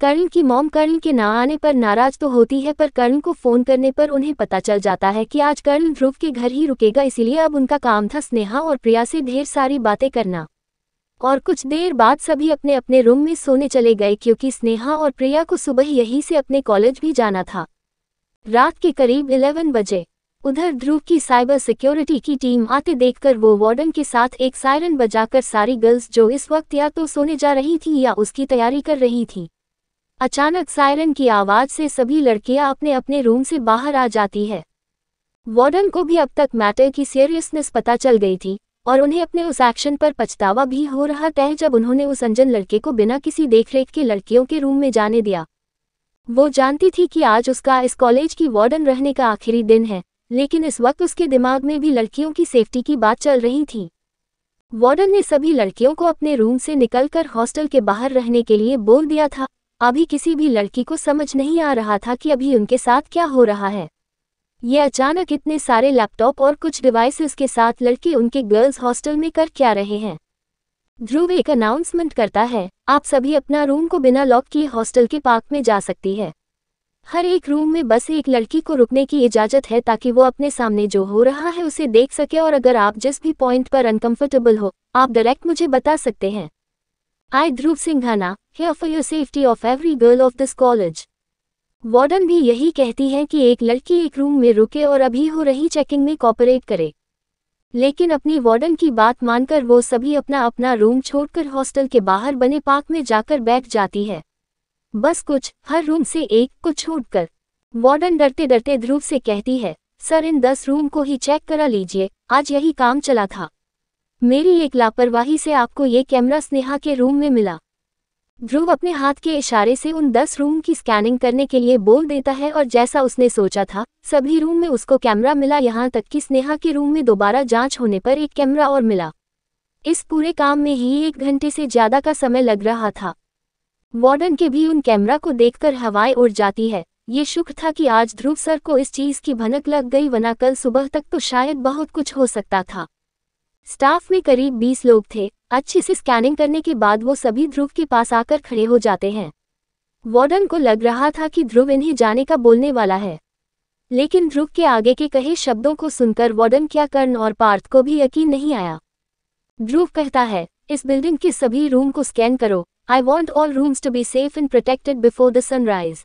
कर्ण की मॉम कर्ण के ना आने पर नाराज तो होती है, पर कर्ण को फोन करने पर उन्हें पता चल जाता है कि आज कर्ण ध्रुव के घर ही रुकेगा, इसीलिए अब उनका काम था स्नेहा और प्रिया से ढेर सारी बातें करना। और कुछ देर बाद सभी अपने अपने रूम में सोने चले गए, क्योंकि स्नेहा और प्रिया को सुबह यहीं से अपने कॉलेज भी जाना था। रात के करीब 11 बजे उधर ध्रुव की साइबर सिक्योरिटी की टीम आते देखकर वो वार्डन के साथ एक सायरन बजाकर सारी गर्ल्स जो इस वक्त या तो सोने जा रही थी या उसकी तैयारी कर रही थी। अचानक सायरन की आवाज से सभी लड़कियां अपने अपने रूम से बाहर आ जाती है। वार्डन को भी अब तक मैटर की सीरियसनेस पता चल गई थी और उन्हें अपने उस एक्शन पर पछतावा भी हो रहा था जब उन्होंने उस अनजान लड़के को बिना किसी देखरेख के लड़कियों के रूम में जाने दिया। वो जानती थी कि आज उसका इस कॉलेज की वार्डन रहने का आखिरी दिन है, लेकिन इस वक्त उसके दिमाग में भी लड़कियों की सेफ्टी की बात चल रही थी। वार्डन ने सभी लड़कियों को अपने रूम से निकलकर हॉस्टल के बाहर रहने के लिए बोल दिया था। अभी किसी भी लड़की को समझ नहीं आ रहा था कि अभी उनके साथ क्या हो रहा है। ये अचानक इतने सारे लैपटॉप और कुछ डिवाइसेस के साथ लड़के उनके गर्ल्स हॉस्टल में कर क्या रहे हैं। ध्रुव एक अनाउंसमेंट करता है, आप सभी अपना रूम को बिना लॉक किए हॉस्टल के पार्क में जा सकती है। हर एक रूम में बस एक लड़की को रुकने की इजाजत है ताकि वो अपने सामने जो हो रहा है उसे देख सके, और अगर आप जिस भी पॉइंट पर अनकंफर्टेबल हो आप डायरेक्ट मुझे बता सकते हैं। I Dhruv Singhana, here for your safety of every girl of this college. Warden भी यही कहती हैं कि एक लड़की एक रूम में रुके और अभी हो रही चेकिंग में कॉपरेट करे। लेकिन अपनी वार्डन की बात मानकर वो सभी अपना अपना रूम छोड़कर हॉस्टल के बाहर बने पार्क में जाकर बैठ जाती है। बस कुछ, हर रूम से एक को छोड़कर। वार्डन डरते डरते ध्रुव से कहती है, सर इन 10 रूम को ही चेक करा लीजिए, आज यही काम चला था। मेरी एक लापरवाही से आपको ये कैमरा स्नेहा के रूम में मिला। ध्रुव अपने हाथ के इशारे से उन 10 रूम की स्कैनिंग करने के लिए बोल देता है और जैसा उसने सोचा था सभी रूम में उसको कैमरा मिला, यहाँ तक कि स्नेहा के रूम में दोबारा जांच होने पर एक कैमरा और मिला। इस पूरे काम में ही 1 घंटे से ज्यादा का समय लग रहा था। वार्डन के भी उन कैमरा को देखकर हवाएं उड़ जाती है। ये शुक्र था कि आज ध्रुव सर को इस चीज की भनक लग गई, वरना कल सुबह तक तो शायद बहुत कुछ हो सकता था। स्टाफ में करीब 20 लोग थे। अच्छे से स्कैनिंग करने के बाद वो सभी ध्रुव के पास आकर खड़े हो जाते हैं। वार्डन को लग रहा था कि ध्रुव इन्हें जाने का बोलने वाला है, लेकिन ध्रुव के आगे के कहे शब्दों को सुनकर वार्डन क्या कर्ण और पार्थ को भी यकीन नहीं आया। ध्रुव कहता है, इस बिल्डिंग के सभी रूम को स्कैन करो। I want all rooms to be safe and protected before the sunrise.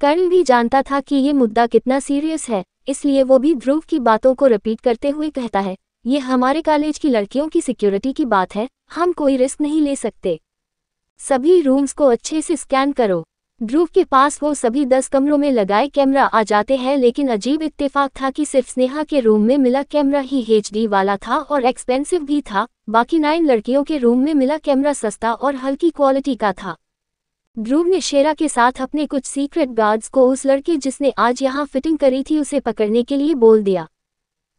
Karn भी जानता था कि ये मुद्दा कितना सीरियस है, इसलिए वो भी ध्रुव की बातों को रिपीट करते हुए कहता है, ये हमारे कॉलेज की लड़कियों की सिक्योरिटी की बात है, हम कोई रिस्क नहीं ले सकते। सभी रूम्स को अच्छे से स्कैन करो। ध्रुव के पास वो सभी 10 कमरों में लगाए कैमरा आ जाते हैं, लेकिन अजीब इत्तेफाक था कि सिर्फ स्नेहा के रूम में मिला कैमरा ही HD वाला था और एक्सपेंसिव भी था। बाकी 9 लड़कियों के रूम में मिला कैमरा सस्ता और हल्की क्वालिटी का था। ध्रुव ने शेरा के साथ अपने कुछ सीक्रेट गार्ड्स को उस लड़के जिसने आज यहाँ फिटिंग करी थी उसे पकड़ने के लिए बोल दिया।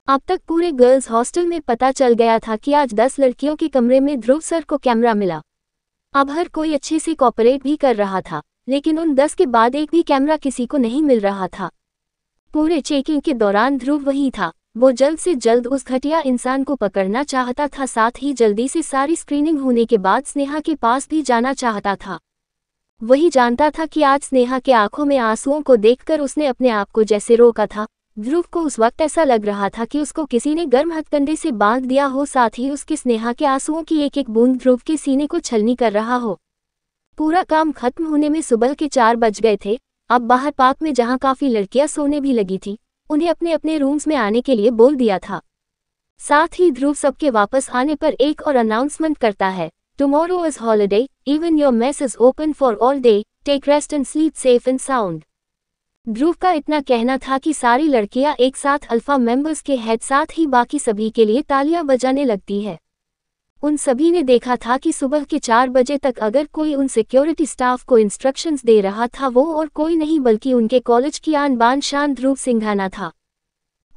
अब तक पूरे गर्ल्स हॉस्टल में पता चल गया था कि आज 10 लड़कियों के कमरे में ध्रुव सर को कैमरा मिला। अब हर कोई अच्छे से कॉपरेट भी कर रहा था, लेकिन उन 10 के बाद एक भी कैमरा किसी को नहीं मिल रहा था। पूरे चेकिंग के दौरान ध्रुव वही था। वो जल्द से जल्द उस घटिया इंसान को पकड़ना चाहता था, साथ ही जल्दी से सारी स्क्रीनिंग होने के बाद स्नेहा के पास भी जाना चाहता था। वही जानता था कि आज स्नेहा के आंखों में आंसुओं को देखकर उसने अपने आप को जैसे रोका था। ध्रुव को उस वक्त ऐसा लग रहा था कि उसको किसी ने गर्म हथकंडे से बांध दिया हो, साथ ही उसके स्नेहा के आंसुओं की एक एक बूंद ध्रुव के सीने को छलनी कर रहा हो। पूरा काम खत्म होने में सुबह के 4 बज गए थे। अब बाहर पार्क में जहां काफी लड़कियां सोने भी लगी थी, उन्हें अपने अपने रूम्स में आने के लिए बोल दिया था। साथ ही ध्रुव सबके वापस आने पर एक और अनाउंसमेंट करता है, tomorrow is holiday, even your mess is open for all day, take rest and sleep safe and sound. Dhruv का इतना कहना था कि सारी लड़कियां एक साथ अल्फा मेंबर्स के हेड साथ ही बाकी सभी के लिए तालियां बजाने लगती है। उन सभी ने देखा था कि सुबह के 4 बजे तक अगर कोई उन सिक्योरिटी स्टाफ को इंस्ट्रक्शंस दे रहा था वो और कोई नहीं बल्कि उनके कॉलेज की आन बान शान ध्रुव सिंघाना था।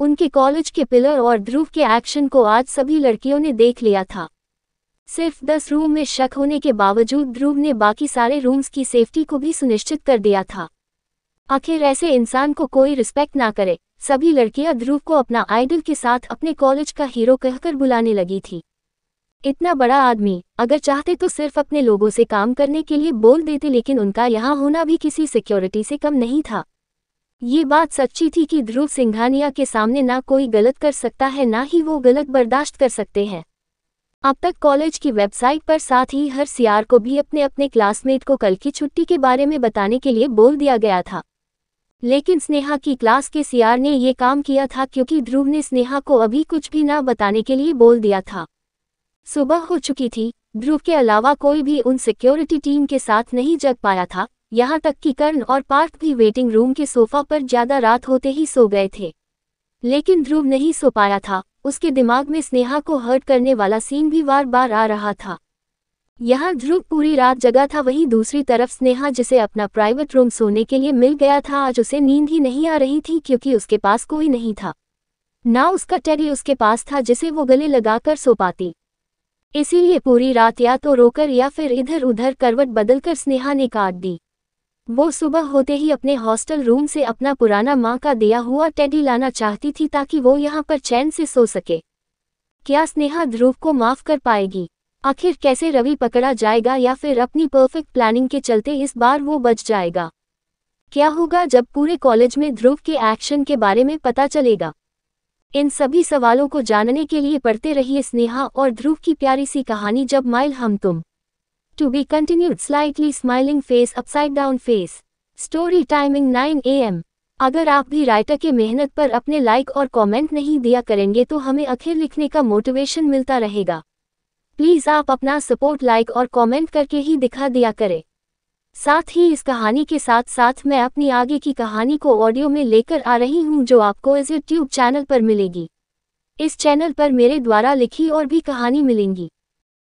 उनके कॉलेज के पिलर और ध्रुव के एक्शन को आज सभी लड़कियों ने देख लिया था। सिर्फ 10 रूम में शक होने के बावजूद ध्रुव ने बाकी सारे रूम्स की सेफ्टी को भी सुनिश्चित कर दिया था। आखिर ऐसे इंसान को कोई रिस्पेक्ट ना करे। सभी लड़कियां ध्रुव को अपना आइडल के साथ अपने कॉलेज का हीरो कहकर बुलाने लगी थी। इतना बड़ा आदमी अगर चाहते तो सिर्फ अपने लोगों से काम करने के लिए बोल देते, लेकिन उनका यहाँ होना भी किसी सिक्योरिटी से कम नहीं था। ये बात सच्ची थी कि ध्रुव सिंघानिया के सामने ना कोई गलत कर सकता है, ना ही वो गलत बर्दाश्त कर सकते हैं। अब तक कॉलेज की वेबसाइट पर साथ ही हर सीआर को भी अपने अपने क्लासमेट को कल की छुट्टी के बारे में बताने के लिए बोल दिया गया था, लेकिन स्नेहा की क्लास के सीआर ने ये काम किया था क्योंकि ध्रुव ने स्नेहा को अभी कुछ भी ना बताने के लिए बोल दिया था। सुबह हो चुकी थी। ध्रुव के अलावा कोई भी उन सिक्योरिटी टीम के साथ नहीं जग पाया था, यहाँ तक कि कर्ण और पार्थ भी वेटिंग रूम के सोफा पर ज्यादा रात होते ही सो गए थे। लेकिन ध्रुव नहीं सो पाया था। उसके दिमाग में स्नेहा को हर्ट करने वाला सीन भी बार बार आ रहा था। यहाँ ध्रुव पूरी रात जगा था, वहीं दूसरी तरफ स्नेहा जिसे अपना प्राइवेट रूम सोने के लिए मिल गया था, आज उसे नींद ही नहीं आ रही थी क्योंकि उसके पास कोई नहीं था। ना उसका टेडी उसके पास था जिसे वो गले लगाकर सो पाती। इसीलिए पूरी रात या तो रोकर या फिर इधर उधर करवट बदलकर स्नेहा ने काट दी। वो सुबह होते ही अपने हॉस्टल रूम से अपना पुराना माँ का दिया हुआ टेडी लाना चाहती थी ताकि वो यहाँ पर चैन से सो सके। क्या स्नेहा ध्रुव को माफ कर पाएगी? आखिर कैसे रवि पकड़ा जाएगा या फिर अपनी परफेक्ट प्लानिंग के चलते इस बार वो बच जाएगा? क्या होगा जब पूरे कॉलेज में ध्रुव के एक्शन के बारे में पता चलेगा? इन सभी सवालों को जानने के लिए पढ़ते रहिए स्नेहा और ध्रुव की प्यारी सी कहानी जब माइल हम तुम। To be continued. Slightly smiling face, upside down face. Story timing 9 AM. अगर आप भी राइटर के मेहनत पर अपने लाइक और कमेंट नहीं दिया करेंगे तो हमें आखिर लिखने का मोटिवेशन मिलता रहेगा। प्लीज़ आप अपना सपोर्ट लाइक और कमेंट करके ही दिखा दिया करें। साथ ही इस कहानी के साथ साथ मैं अपनी आगे की कहानी को ऑडियो में लेकर आ रही हूँ जो आपको इस यूट्यूब चैनल पर मिलेगी। इस चैनल पर मेरे द्वारा लिखी और भी कहानी मिलेंगी।